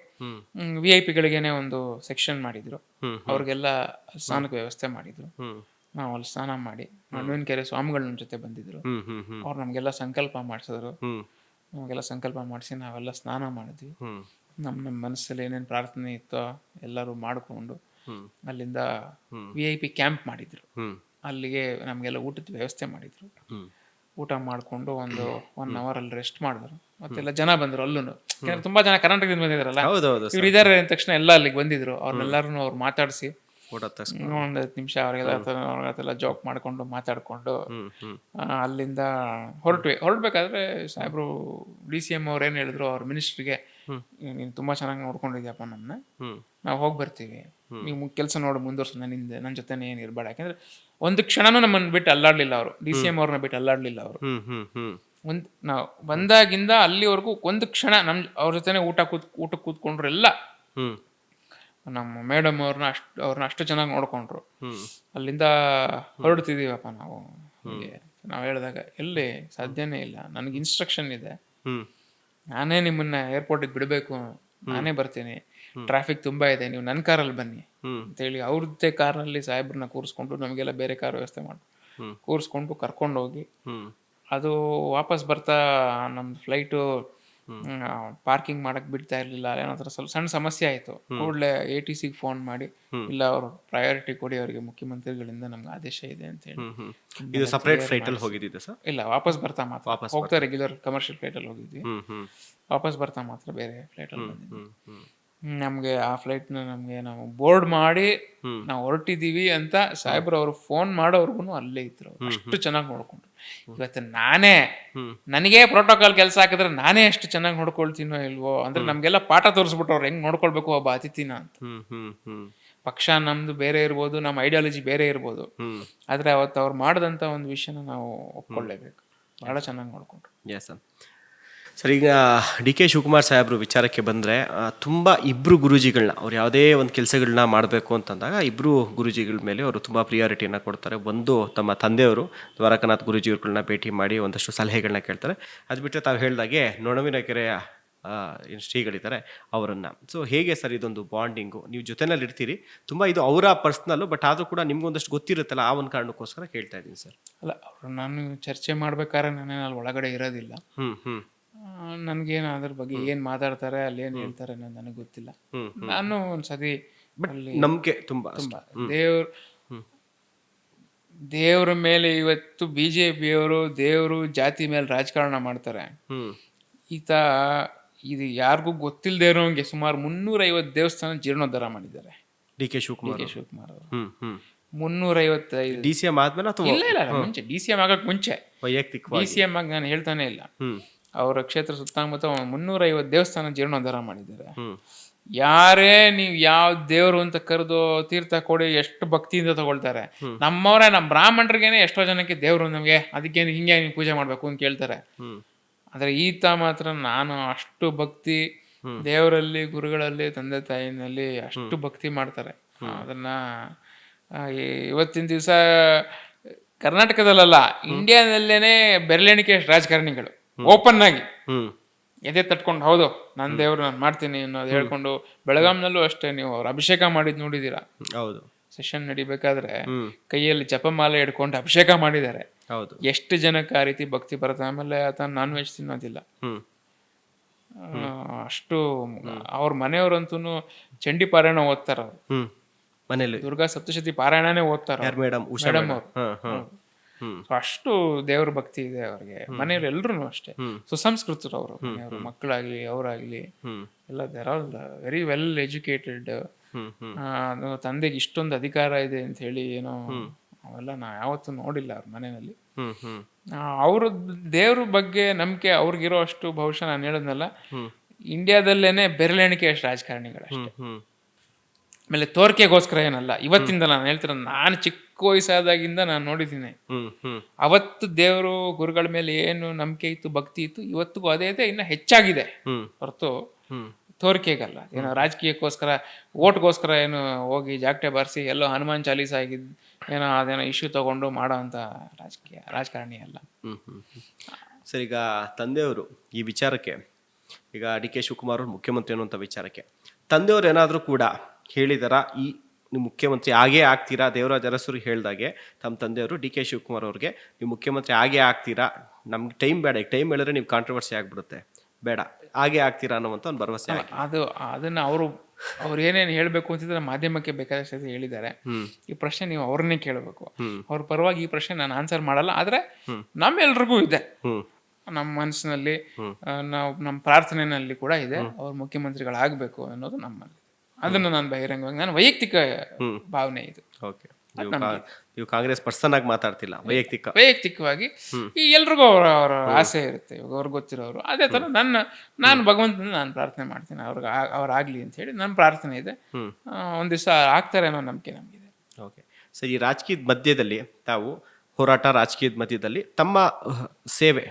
VIP ಗಳಿಗೇನೆ ಒಂದು ಸೆಕ್ಷನ್ ಮಾಡಿದ್ರು, ಅವ್ರಿಗೆಲ್ಲ ಸ್ನಾನಕ್ಕೆ ವ್ಯವಸ್ಥೆ ಮಾಡಿದ್ರು. ನಾವು ಅಲ್ಲಿ ಸ್ನಾನ ಮಾಡಿ, ಕೆರೆ ಸ್ವಾಮಿಗಳು ನಮ್ಮ ಜೊತೆ ಬಂದಿದ್ರು, ಅವ್ರು ನಮಗೆಲ್ಲ ಸಂಕಲ್ಪ ಮಾಡಿಸಿದ್ರು. ನಮಗೆಲ್ಲ ಸಂಕಲ್ಪ ಮಾಡಿಸಿ ನಾವೆಲ್ಲ ಸ್ನಾನ ಮಾಡಿದ್ವಿ. ನಮ್ಮ ಮನಸ್ಸಲ್ಲಿ ಏನೇನು ಪ್ರಾರ್ಥನೆ ಇತ್ತೋ ಎಲ್ಲರೂ ಮಾಡಿಕೊಂಡು ಅಲ್ಲಿಂದ VIP ಕ್ಯಾಂಪ್ ಮಾಡಿದ್ರು. ಅಲ್ಲಿಗೆ ನಮಗೆಲ್ಲ ಊಟದ ವ್ಯವಸ್ಥೆ ಮಾಡಿದ್ರು. ಊಟ ಮಾಡಿಕೊಂಡು ಒಂದು 1 hour ಅಲ್ಲಿ ರೆಸ್ಟ್ ಮಾಡಿದ್ರು. ಮತ್ತೆಲ್ಲ ಜನ ಬಂದರು ಅಲ್ಲೂ, ಯಾಕಂದ್ರೆ ತುಂಬಾ ಜನ ಕರ್ನಾಟಕದಿಂದ ಬಂದಿದ್ದಾರಲ್ಲ, ಹೌದೌದು ಇವ್ರು ಇದಾರೆ ಅಂದ ತಕ್ಷಣ ಎಲ್ಲ ಅಲ್ಲಿಗೆ ಬಂದಿದ್ರು. ಅವ್ರನ್ನೆಲ್ಲರೂ ಅವ್ರು ಮಾತಾಡಿಸಿ ಫೋಟೋ ತಗ್ಸ್ಕೊಂಡು ಒಂದು 10 ನಿಮಿಷ ಅವ್ರಿಗೆಲ್ಲ ಜೋಕ್ ಮಾಡ್ಕೊಂಡು ಮಾತಾಡ್ಕೊಂಡು ಅಲ್ಲಿಂದ ಹೊರಡ್ಬೇಕಾದ್ರೆ ಸಾಹೇಬ್ರು DCM ಅವ್ರು ಏನು ಹೇಳಿದ್ರು, ಅವ್ರ ಮಿನಿಸ್ಟ್ರಿಗೆ, ನೀನು ತುಂಬಾ ಚೆನ್ನಾಗಿ ನೋಡ್ಕೊಂಡಿದ್ಯಪ್ಪ ನಮ್ಮನ್ನ, ನಾವು ಹೋಗಿ ಬರ್ತೀವಿ, ನೀವು ಕೆಲಸ ನೋಡಿ ಮುಂದುವರ್ಸು, ನನ್ನ ಜೊತೆನೇ ಏನು ಇರಬೇಡ. ಯಾಕಂದ್ರೆ ಒಂದು ಕ್ಷಣನೂ ನಮ್ಮನ್ನು ಬಿಟ್ಟು ಅಲ್ಲಾಡ್ಲಿಲ್ಲ ಅವರು, DCM ಅವ್ರನ್ನ ಬಿಟ್ಟು ಅಲ್ಲಾಡ್ಲಿಲ್ಲ ಅವರು. ನಾವು ಬಂದಾಗಿಂದ ಅಲ್ಲಿವರೆಗೂ ಒಂದು ಕ್ಷಣ ಅವ್ರ ಜೊತೆನೆ ಊಟಕ್ಕೆ ಕೂತ್ಕೊಂಡ್ರು ಎಲ್ಲ. ನಮ್ಮ ಮೇಡಮ್ ಅವ್ರನ್ನ ಅಷ್ಟು ಚೆನ್ನಾಗಿ ನೋಡ್ಕೊಂಡ್ರು. ಅಲ್ಲಿಂದ ಹೊರಡ್ತಿದೀವಪ್ಪ ನಾವು ಹೇಳಿದಾಗ, ಎಲ್ಲಿ ಸಾಧ್ಯನೇ ಇಲ್ಲ, ನನಗೆ ಇನ್ಸ್ಟ್ರಕ್ಷನ್ ಇದೆ, ನಾನೇ ನಿಮ್ಮನ್ನ ಏರ್ಪೋರ್ಟಿಗೆ ಬಿಡಬೇಕು, ನಾನೇ ಬರ್ತೀನಿ, ಟ್ರಾಫಿಕ್ ತುಂಬಾ ಇದೆ, ನೀವು ನನ್ನ ಕಾರಲ್ಲಿ ಬನ್ನಿ ಅಂತೇಳಿ ಅವ್ರದ್ದೇ ಕಾರ್ನಲ್ಲಿ ಸಾಹೇಬ್ರನ್ನ ಕೂರಿಸ್ಕೊಂಡು, ನಮಗೆಲ್ಲ ಬೇರೆ ಕಾರ್ ವ್ಯವಸ್ಥೆ ಮಾಡಿ ಕೂರಿಸ್ಕೊಂಡು ಕರ್ಕೊಂಡೋಗಿ, ಅದು ವಾಪಸ್ ಬರ್ತಾ ನಮ್ದು ಫ್ಲೈಟು ಪಾರ್ಕಿಂಗ್ ಮಾಡಕ್ ಬಿಡ್ತಾ ಇರ್ಲಿಲ್ಲ, ಏನಾದ್ರು ಸ್ವಲ್ಪ ಸಣ್ಣ ಸಮಸ್ಯೆ ಆಯ್ತು. ಕೂಡಲೇ ATCಗೆ ಫೋನ್ ಮಾಡಿ, ಇಲ್ಲ ಅವರು ಪ್ರಯಾರಿಟಿ ಕೊಡಿ, ಅವರಿಗೆ ಮುಖ್ಯಮಂತ್ರಿಗಳಿಂದ ನಮ್ಗೆ ಆದೇಶ ಇದೆ ಅಂತ ಹೇಳಿ. ಇದು ಸಪರೇಟ್ ಫ್ಲೈಟ್ ಅಲ್ಲಿ ಹೋಗಿದ್ದಿದೆ ಸರ್? ಇಲ್ಲ, ವಾಪಸ್ ಬರ್ತಾ ಮಾತ್ರ ಹೋಗ್ತಾ ರೆಗ್ಯುಲರ್ ಕಮರ್ಷಿಯಲ್ ಫ್ಲೈಟ್ ಅಲ್ಲಿ ಹೋಗಿದ್ವಿ. ವಾಪಸ್ ಬರ್ತಾ ಮಾತ್ರ ಬೇರೆ ಫ್ಲೈಟ್ ಅಲ್ಲಿ ಬಂದಿದ್ವಿ. ನಮ್ಗೆ ಆ ಫ್ಲೈಟ್ ನಾವು ಬೋರ್ಡ್ ಮಾಡಿ ನಾವು ಹೊರಟಿದೀವಿ ಅಂತ ಸಾಹೇಬ್ರು ಅವರು ಫೋನ್ ಮಾಡೋರ್ಗು ಅಲ್ಲೇ ಇದ್ರು, ಅಷ್ಟು ಚೆನ್ನಾಗಿ ನೋಡ್ಕೊಂಡ್ರು. ಇವತ್ತು ನನಗೆ ಪ್ರೋಟೋಕಾಲ್ ಕೆಲಸ ಹಾಕಿದ್ರೆ ನಾನೇ ಎಷ್ಟು ಚೆನ್ನಾಗಿ ನೋಡ್ಕೊಳ್ತೀನೋ ಇಲ್ವೋ, ಅಂದ್ರೆ ನಮ್ಗೆಲ್ಲ ಪಾಠ ತೋರಿಸ್ಬಿಟ್ಟು ಅವ್ರು ಹೆಂಗ್ ನೋಡ್ಕೊಳ್ಬೇಕು ಒಬ್ಬ ಅತಿಥಿನ ಅಂತ. ಪಕ್ಷ ನಮ್ದು ಬೇರೆ ಇರ್ಬೋದು, ನಮ್ಮ ಐಡಿಯಾಲಜಿ ಬೇರೆ ಇರ್ಬೋದು, ಆದ್ರೆ ಅವತ್ತು ಅವ್ರು ಮಾಡಿದಂತ ಒಂದು ವಿಷಯನ ನಾವು ಒಪ್ಕೊಳ್ಳೇಬೇಕು. ಬಹಳ ಚೆನ್ನಾಗಿ ನೋಡ್ಕೊಂಡ್ರು. ಎಸ್ ಸರ್, ಈಗ DK ಶಿವಕುಮಾರ್ ಸಾಹೇಬ್ರು ವಿಚಾರಕ್ಕೆ ಬಂದರೆ, ತುಂಬ ಇಬ್ಬರು ಗುರೂಜಿಗಳನ್ನ, ಅವ್ರು ಯಾವುದೇ ಒಂದು ಕೆಲಸಗಳನ್ನ ಮಾಡಬೇಕು ಅಂತಂದಾಗ ಇಬ್ಬರು ಗುರೂಜಿಗಳ ಮೇಲೆ ಅವರು ತುಂಬ ಪ್ರಿಯಾರಿಟಿಯನ್ನು ಕೊಡ್ತಾರೆ. ಒಂದು ತಮ್ಮ ತಂದೆಯವರು ದ್ವಾರಕಾನಾಥ್ ಗುರೂಜಿಯವ್ರಗಳನ್ನ ಭೇಟಿ ಮಾಡಿ ಒಂದಷ್ಟು ಸಲಹೆಗಳನ್ನ ಕೇಳ್ತಾರೆ. ಅದು ಬಿಟ್ಟರೆ ತಾವು ಹೇಳಿದಾಗೆ ನೊಣವಿನ ಕೆರೆಯ ಏನು ಶ್ರೀಗಳಿದ್ದಾರೆ ಅವರನ್ನು. ಸೊ ಹೇಗೆ ಸರ್ ಇದೊಂದು ಬಾಂಡಿಂಗು, ನೀವು ಜೊತೆನಲ್ಲಿ ಇರ್ತೀರಿ, ತುಂಬ ಇದು ಅವರ ಪರ್ಸ್ನಲ್ಲು, ಬಟ್ ಆದರೂ ಕೂಡ ನಿಮ್ಗೊಂದಷ್ಟು ಗೊತ್ತಿರುತ್ತಲ್ಲ, ಆ ಒಂದು ಕಾರಣಕ್ಕೋಸ್ಕರ ಕೇಳ್ತಾ ಇದ್ದೀನಿ ಸರ್. ಅಲ್ಲ, ಅವರು ನಾನು ಚರ್ಚೆ ಮಾಡ್ಬೇಕಾದ್ರೆ ನಾನೇನು ಅಲ್ಲಿ ಒಳಗಡೆ ಇರೋದಿಲ್ಲ. ನನ್ಗೇನು ಅದ್ರ ಬಗ್ಗೆ ಏನ್ ಮಾತಾಡ್ತಾರೆ, ಅಲ್ಲಿ ಏನ್ ಹೇಳ್ತಾರೆ ಅನ್ನೋದು ನನಗೆ ಗೊತ್ತಿಲ್ಲ. ನಾನು ಒಂದ್ಸತಿ ನಂಬಿಕೆ ತುಂಬಾ ದೇವ್ರ ಮೇಲೆ ಇವತ್ತು BJPಯವರು ದೇವರು ಜಾತಿ ಮೇಲೆ ರಾಜಕಾರಣ ಮಾಡ್ತಾರೆ. ಇದು ಯಾರಿಗೂ ಗೊತ್ತಿಲ್ಲದೆ ಇರೋಂಗೆ ಸುಮಾರು 350 ದೇವಸ್ಥಾನ ಜೀರ್ಣೋದ್ಧಾರ ಮಾಡಿದ್ದಾರೆ DK ಶಿವಕುಮಾರ್ ಅವರು. 355 DCM ಆದ್ಮೇಲೆ ಅಥವಾ ಇಲ್ಲ ಮುಂಚೆ, DCM ಆಗಕ್ ಮುಂಚೆ, ವೈಯಕ್ತಿಕ DCM ಆಗಿ ನಾನು ಹೇಳ್ತಾನೆ ಇಲ್ಲ. ಅವರ ಕ್ಷೇತ್ರ ಸುತ್ತಮುತ್ತ 350 ದೇವಸ್ಥಾನ ಜೀರ್ಣೋದ್ಧಾರ ಮಾಡಿದ್ದಾರೆ. ಯಾರೇ ನೀವು ಯಾವ ದೇವ್ರು ಅಂತ ಕರೆದು ತೀರ್ಥ ಕೊಡಿ ಎಷ್ಟು ಭಕ್ತಿಯಿಂದ ತಗೊಳ್ತಾರೆ. ನಮ್ಮವರೇ, ನಮ್ಮ ಬ್ರಾಹ್ಮಣರಿಗೇನೆ ಎಷ್ಟೋ ಜನಕ್ಕೆ ದೇವ್ರು ನಮ್ಗೆ ಅದಕ್ಕೇನು ಹಿಂಗೆ ನೀವು ಪೂಜೆ ಮಾಡ್ಬೇಕು ಅಂತ ಕೇಳ್ತಾರೆ. ಆದ್ರೆ ಈತ ಮಾತ್ರ ನಾನು ಅಷ್ಟು ಭಕ್ತಿ ದೇವರಲ್ಲಿ, ಗುರುಗಳಲ್ಲಿ, ತಂದೆ ತಾಯಿನಲ್ಲಿ ಅಷ್ಟು ಭಕ್ತಿ ಮಾಡ್ತಾರೆ. ಅದನ್ನ ಇವತ್ತಿನ ದಿವಸ ಕರ್ನಾಟಕದಲ್ಲ, ಇಂಡಿಯಾದಲ್ಲೇನೆ ಬೆರಳೆಣಿಕೆ ರಾಜಕಾರಣಿಗಳು ಓಪನ್ ಆಗಿ ಎದೆ ತಟ್ಕೊಂಡು, ಹೌದು ನನ್ನ ದೇವ್ರು ನಾನು ಮಾಡ್ತೀನಿ ಅನ್ನೋದು ಹೇಳ್ಕೊಂಡು, ಬೆಳಗಾಂನಲ್ಲೂ ಅಷ್ಟೇ, ನೀವು ಅವ್ರ ಅಭಿಷೇಕ ಮಾಡಿದ್ ನೋಡಿದೀರಾ? ಹೌದು, ಸೆಷನ್ ನಡಿಬೇಕಾದ್ರೆ ಕೈಯಲ್ಲಿ ಜಪಮಾಲೆ ಹಿಡ್ಕೊಂಡು ಅಭಿಷೇಕ ಮಾಡಿದ್ದಾರೆ. ಹೌದು, ಎಷ್ಟು ಜನಕ್ಕೆ ಆ ರೀತಿ ಭಕ್ತಿ ಬರುತ್ತೆ. ಆಮೇಲೆ ಆತ ನಾನ್ ವೆಜ್ ತಿನ್ನೋದಿಲ್ಲ ಅಷ್ಟು. ಅವ್ರ ಮನೆಯವ್ರಂತೂ ಚಂಡಿ ಪಾರಾಯಣ ಓದ್ತಾರ, ಅವ್ರು ಮನೇಲಿ ದುರ್ಗಾ ಸಪ್ತಶತಿ ಪಾರಾಯಣನೇ ಓದ್ತಾರ ಮೇಡಮ್ ಅವರು. ಅಷ್ಟು ದೇವ್ರ ಭಕ್ತಿ ಇದೆ ಅವ್ರಿಗೆ. ಮನೆಯವ್ರು ಎಲ್ರು ಅಷ್ಟೇ ಸುಸಂಸ್ಕೃತರು ಅವರು. ಮನೆಯವರು, ಮಕ್ಕಳಾಗ್ಲಿ ಅವರಾಗ್ಲಿ ಎಲ್ಲ they're all very well educated. ತಂದೆಗೆ ಇಷ್ಟೊಂದು ಅಧಿಕಾರ ಇದೆ ಅಂತ ಹೇಳಿ ಏನೋ ಅವೆಲ್ಲ ನಾ ಯಾವತ್ತೂ ನೋಡಿಲ್ಲ ಅವ್ರ ಮನೆಯಲ್ಲಿ. ಅವ್ರ ದೇವ್ರ ಬಗ್ಗೆ ನಂಬಿಕೆ ಅವ್ರಿಗಿರೋ ಅಷ್ಟು ಬಹುಶಃ ನಾನು ಹೇಳದ್ನಲ್ಲ, ಇಂಡಿಯಾದಲ್ಲೇನೆ ಬೆರಳೆಣಿಕೆ ಅಷ್ಟು ರಾಜಕಾರಣಿಗಳಷ್ಟೇ. ಆಮೇಲೆ ತೋರಿಕೆಗೋಸ್ಕರ ಏನಲ್ಲ, ಇವತ್ತಿಂದ ನಾನು ಹೇಳ್ತಿರೋ, ನಾನು ಚಿಕ್ಕ ವಯಸ್ಸಾದಾಗಿಂದ ನಾನು ನೋಡಿದ್ದೀನಿ. ಅವತ್ತು ದೇವರು ಗುರುಗಳ ಮೇಲೆ ಏನು ನಂಬಿಕೆ ಇತ್ತು, ಭಕ್ತಿ ಇತ್ತು, ಇವತ್ತಿಗೂ ಅದೇ ಇದೆ, ಇನ್ನ ಹೆಚ್ಚಾಗಿದೆ ಹೊರತು ತೋರಿಕೆಗಲ್ಲ. ಏನೋ ರಾಜಕೀಯಕ್ಕೋಸ್ಕರ, ಓಟ್ಗೋಸ್ಕರ ಏನು ಹೋಗಿ ಜಾಗಟೆ ಬಾರಿಸಿ ಎಲ್ಲೋ ಹನುಮಾನ್ ಚಾಲೀಸ ಆಗಿದ್ ಏನೋ ಅದೇನೋ ಇಶ್ಯೂ ತಗೊಂಡು ಮಾಡೋ ಅಂತ ರಾಜಕಾರಣಿ ಅಲ್ಲ. ಸರ್, ಈಗ ತಂದೆಯವರು ಈ ವಿಚಾರಕ್ಕೆ, ಈಗ DK ಶಿವಕುಮಾರ್ ಅವರು ಮುಖ್ಯಮಂತ್ರಿ ಅನ್ನುವಂಥ ವಿಚಾರಕ್ಕೆ ತಂದೆಯವರು ಏನಾದರೂ ಕೂಡ ಹೇಳಿದಾರ, ಈ ನೀವು ಮುಖ್ಯಮಂತ್ರಿ ಆಗೇ ಆಗ್ತೀರಾ? ದೇವರಾಜ ಅರಸರು ಹೇಳ್ದಾಗೆ ತಮ್ಮ ತಂದೆಯವರು DK ಶಿವಕುಮಾರ್ ಅವ್ರಿಗೆ, ನೀವು ಮುಖ್ಯಮಂತ್ರಿ ಆಗೇ ಆಗ್ತೀರಾ, ನಮ್ಗೆ ಟೈಮ್ ಬೇಡ, ಟೈಮ್ ಹೇಳಿದ್ರೆ ನೀವು ಕಾಂಟ್ರವರ್ಸಿ ಆಗ್ಬಿಡುತ್ತೆ, ಬೇಡ ಹಾಗೆ ಆಗ್ತೀರಾ ಅನ್ನೋವಂಥ ಒಂದು ಭರವಸೆ. ಅದನ್ನ ಅವರು ಅವ್ರು ಏನೇನು ಹೇಳಬೇಕು ಅಂತಿದ್ರೆ ಮಾಧ್ಯಮಕ್ಕೆ ಬೇಕಾದಷ್ಟು ಸತಿ ಹೇಳಿದ್ದಾರೆ. ಈ ಪ್ರಶ್ನೆ ನೀವು ಅವ್ರನ್ನೇ ಕೇಳಬೇಕು. ಅವ್ರ ಪರವಾಗಿ ಈ ಪ್ರಶ್ನೆ ನಾನು ಆನ್ಸರ್ ಮಾಡಲ್ಲ. ಆದರೆ ನಮ್ಮೆಲ್ರಿಗೂ ಇದೆ, ನಮ್ಮ ಮನಸ್ಸಿನಲ್ಲಿ, ನಾವು ನಮ್ಮ ಪ್ರಾರ್ಥನೆಯಲ್ಲಿ ಕೂಡ ಇದೆ, ಅವ್ರು ಮುಖ್ಯಮಂತ್ರಿಗಳಾಗಬೇಕು ಅನ್ನೋದು ನಮ್ಮಲ್ಲಿ. ಅದನ್ನು ನಾನು ಬಹಿರಂಗವಾಗಿ, ನನ್ನ ವೈಯಕ್ತಿಕ ಭಾವನೆ ಇದು. ಓಕೆ, ನೀವು ಕಾಂಗ್ರೆಸ್ ಪರ್ಸನ್ ಆಗಿ ಮಾತಾಡ್ತಿಲ್ಲ, ವೈಯಕ್ತಿಕವಾಗಿ ಈ ಎಲ್ರಿಗೂ ಅವರ ಆಸೆ ಇರುತ್ತೆ. ಇವಾಗ ಅವ್ರಿಗೆ ಗೊತ್ತಿರೋರು ಅದೇ ಥರ ನಾನು ಭಗವಂತನ ನಾನು ಪ್ರಾರ್ಥನೆ ಮಾಡ್ತೀನಿ, ಅವ್ರಾಗ್ಲಿ ಅಂತ ಹೇಳಿ ನನ್ನ ಪ್ರಾರ್ಥನೆ ಇದೆ. ಒಂದ್ ದಿವಸ ಆಗ್ತಾರೆ ಅನ್ನೋ ನಂಬಿಕೆ ನಮಗಿದೆ. ಓಕೆ ಸರ್, ಈ ರಾಜಕೀಯದ ಮಧ್ಯದಲ್ಲಿ ತಾವು ಹೋರಾಟ, ರಾಜಕೀಯದ ಮಧ್ಯದಲ್ಲಿ ತಮ್ಮ ಸೇವೆ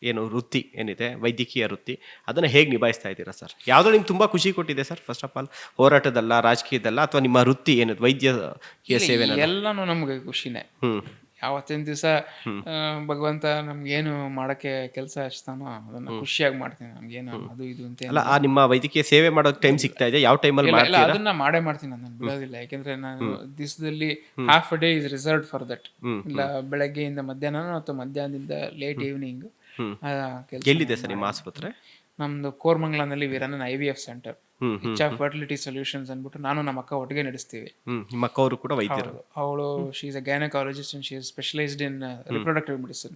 ಏನು ವೃತ್ತಿ ಏನಿದೆ, ವೈದ್ಯಕೀಯ ವೃತ್ತಿ, ಅದನ್ನು ಹೇಗೆ ನಿಭಾಯಿಸ್ತಾ ಇದ್ದೀರಾ ಸರ್? ಯಾವುದೋ ನಿಮ್ಗೆ ತುಂಬ ಖುಷಿ ಕೊಟ್ಟಿದೆ ಸರ್? ಫಸ್ಟ್ ಆಫ್ ಆಲ್ ಹೋರಾಟದಲ್ಲ, ರಾಜಕೀಯದಲ್ಲ, ಅಥವಾ ನಿಮ್ಮ ವೃತ್ತಿ ಏನಿದೆ ವೈದ್ಯಕೀಯ ಸೇವೆ? ಎಲ್ಲನೂ ನಮ್ಗೆ ಖುಷಿನೇ. ಯಾವತ್ತಿನ ದಿವಸ ಭಗವಂತ ನಮ್ಗೇನು ಮಾಡಕ್ಕೆ ಕೆಲಸ ಹಚ್ತಾನೋ ಅದನ್ನ ಖುಷಿಯಾಗಿ ಮಾಡ್ತೀನಿ. ನಮ್ಗೇನು ಅದು ಇದು ಅಂತ ಅಲ್ಲ, ನಿಮ್ಮ ವೈದ್ಯಕೀಯ ಸೇವೆ ಮಾಡೋಕೆ ಟೈಮ್ ಸಿಗ್ತಾ ಇದೆ? ಯಾವ ಟೈಮಲ್ಲಿ ಇಲ್ಲ, ಅದನ್ನ ಮಾಡೇ ಮಾಡ್ತೀನಿ, ನಾನು ಬಿಡೋದಿಲ್ಲ. ಯಾಕೆಂದ್ರೆ ನಾನು ದಿವಸದಲ್ಲಿ half a day is reserved for that. ಇಲ್ಲ ಬೆಳಗ್ಗೆಯಿಂದ ಮಧ್ಯಾಹ್ನ ಅಥವಾ ಮಧ್ಯಾಹ್ನದಿಂದ ಲೇಟ್ ಈವ್ನಿಂಗ್. ಎಲ್ಲಿದೆ ಸರ್ ನಿಮ್ಮ ಆಸ್ಪತ್ರೆ? ನಮ್ದು ಕೋರ್ಮಂಗ್ಲಾನಲ್ಲಿ ವೀರಣ್ಣನ IVF ಸೆಂಟರ್, ಇಚ್ಛಾ ಫರ್ಟಿಲಿಟಿ ಸೊಲ್ಯೂಷನ್ಸ್ ಅಂದ್ಬಿಟ್ಟು ನಾನು ನಮ್ಮ ಅಕ್ಕ ಒಟ್ಟಿಗೆ ನಡೆಸ್ತೀವಿ. ನಿಮ್ಮ ಅಕ್ಕ ಅವರು ಕೂಡ ವೈದ್ಯರು? ಅವಳು she is a gynaecologist and she is specialised in reproductive medicine.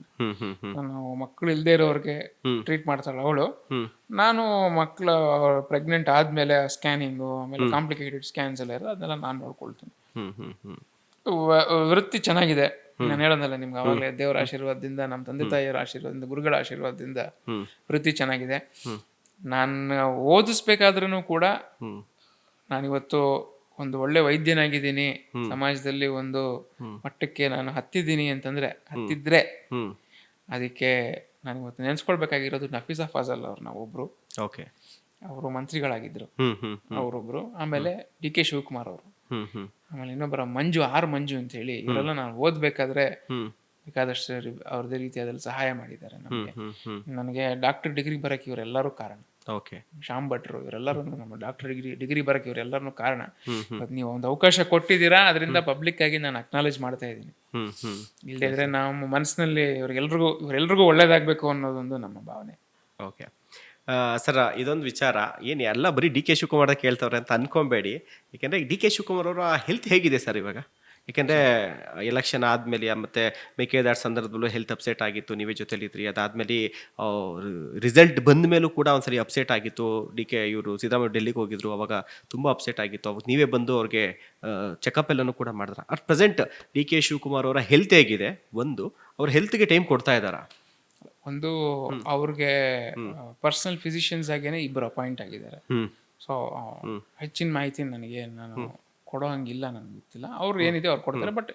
ನಾನು ಮಕ್ಕಳು ಇಲ್ಲದೆ ಇರೋರಿಗೆ ಟ್ರೀಟ್ ಮಾಡ್ತಾಳೆ ಅವಳು. ನಾನು ಮಕ್ಕಳು ಪ್ರೆಗ್ನೆಂಟ್ ಆದ್ಮೇಲೆ ಸ್ಕ್ಯಾನಿಂಗು, ಆಮೇಲೆ ಕಾಂಪ್ಲಿಕೇಟೆಡ್ ಸ್ಕ್ಯಾನ್ಸ್ ಎಲ್ಲ ಇರೋದು, ಅದೆಲ್ಲ ನಾನು ನೋಡ್ಕೊಳ್ತೀನಿ. ವೃತ್ತಿ ಚೆನ್ನಾಗಿದೆ. ನಾನು ಹೇಳೋದಲ್ಲ ನಿಮ್ಗೆ ಅವಾಗಲೇ, ದೇವರ ಆಶೀರ್ವಾದದಿಂದ, ನಮ್ಮ ತಂದೆ ತಾಯಿಯವರ ಆಶೀರ್ವಾದದಿಂದ, ಗುರುಗಳ ಆಶೀರ್ವಾದದಿಂದ ವೃತ್ತಿ ಚೆನ್ನಾಗಿದೆ. ನಾನು ಓದಿಸ್ಬೇಕಾದ್ರೂ ಕೂಡ ನಾನಿವತ್ತು ಒಂದು ಒಳ್ಳೆ ವೈದ್ಯನಾಗಿದ್ದೀನಿ, ಸಮಾಜದಲ್ಲಿ ಒಂದು ಮಟ್ಟಕ್ಕೆ ನಾನು ಹತ್ತಿದ್ರೆ ಅದಕ್ಕೆ ನಾನು ಇವತ್ತು ನೆನೆಸ್ಕೊಳ್ಬೇಕಾಗಿರೋದು ನಫೀಸಾ ಫಾಜಲ್ ಅವ್ರು. ನಾವೊಬ್ರು, ಓಕೆ, ಅವರು ಮಂತ್ರಿಗಳಾಗಿದ್ರು ಅವರೊಬ್ರು. ಆಮೇಲೆ DK ಶಿವಕುಮಾರ್ ಅವರು, ಆಮೇಲೆ ಇನ್ನೊಬ್ಬರ ಮಂಜು ಅಂತ ಹೇಳಿ. ಇವರೆಲ್ಲ ನಾನು ಓದ್ಬೇಕಾದ್ರೆ ಬೇಕಾದಷ್ಟು ಅವ್ರದೇ ರೀತಿಯಾದಲ್ಲಿ ಸಹಾಯ ಮಾಡಿದ್ದಾರೆ ನಮಗೆ. ನನಗೆ ಡಾಕ್ಟರ್ ಡಿಗ್ರಿ ಬರಕ್ಕೆ ಇವರೆಲ್ಲರೂ ಕಾರಣ. ಓಕೆ, ಶ್ಯಾಮ್ ಭಟ್ರು, ಇವರೆಲ್ಲರೂ ನಮ್ಮ ಡಾಕ್ಟರ್ ಡಿಗ್ರಿ ಬರಕ್ಕೆ ಇವರೆಲ್ಲರೂ ಕಾರಣ. ನೀವು ಒಂದು ಅವಕಾಶ ಕೊಟ್ಟಿದ್ದೀರಾ, ಅದರಿಂದ ಪಬ್ಲಿಕ್ ಆಗಿ ನಾನು ಅಕ್ನಾಲೇಜ್ ಮಾಡ್ತಾ ಇದ್ದೀನಿ. ಇಲ್ಲದಿದ್ರೆ ನಮ್ಮ ಮನಸ್ಸಿನಲ್ಲಿ ಇವರೆಲ್ರಿಗೂ ಒಳ್ಳೇದಾಗಬೇಕು ಅನ್ನೋದೊಂದು ನಮ್ಮ ಭಾವನೆ. ಓಕೆ ಸರ್, ಇದೊಂದು ವಿಚಾರ ಏನು ಎಲ್ಲ ಬರೀ DK ಶಿವಕುಮಾರ್ ಕೇಳ್ತವ್ರೆ ಅಂತ ಅನ್ಕೊಬೇಡಿ. ಯಾಕೆಂದರೆ DK ಶಿವಕುಮಾರ್ ಅವರ ಹೆಲ್ತ್ ಹೇಗಿದೆ ಸರ್ ಇವಾಗ? ಯಾಕೆಂದರೆ ಎಲೆಕ್ಷನ್ ಆದಮೇಲೆ ಮತ್ತು ಮೇಕೆದಾಟು ಸಂದರ್ಭದಲ್ಲೂ ಹೆಲ್ತ್ ಅಪ್ಸೆಟ್ ಆಗಿತ್ತು, ನೀವೇ ಜೊತೆಲಿದ್ರಿ. ಅದಾದಮೇಲೆ ರಿಸಲ್ಟ್ ಬಂದ ಮೇಲೂ ಕೂಡ ಒಂದ್ಸರಿ ಅಪ್ಸೆಟ್ ಆಗಿತ್ತು. ಇವರು ಸಿದ್ದರಾಮಯ್ಯ ಡೆಲ್ಲಿಗೆ ಹೋಗಿದ್ರು, ಅವಾಗ ತುಂಬ ಅಪ್ಸೆಟ್ ಆಗಿತ್ತು. ಅವಾಗ ನೀವೇ ಬಂದು ಅವ್ರಿಗೆ ಚೆಕಪ್ ಎಲ್ಲನೂ ಕೂಡ ಮಾಡಿದ್ರ. ಅಟ್ ಪ್ರೆಸೆಂಟ್ DK ಶಿವಕುಮಾರ್ ಅವರ ಹೆಲ್ತ್ ಹೇಗಿದೆ? ಒಂದು, ಅವ್ರ ಹೆಲ್ತ್ಗೆ ಟೈಮ್ ಕೊಡ್ತಾ ಇದ್ದಾರಾ? ಒಂದು, ಅವ್ರಿಗೆ ಪರ್ಸನಲ್ ಫಿಸಿಷಿಯನ್ಸ್ ಆಗೇನೆ ಇಬ್ಬರು ಅಪಾಯಿಂಟ್ ಆಗಿದ್ದಾರೆ. ಸೊ ಹೆಚ್ಚಿನ ಮಾಹಿತಿ ನಾನು ಕೊಡೋ ಹಂಗಿಲ್ಲ, ನನಗೆ ಗೊತ್ತಿಲ್ಲ. ಅವ್ರು ಏನಿದೆ ಅವ್ರು ಕೊಡ್ತಾರೆ. ಬಟ್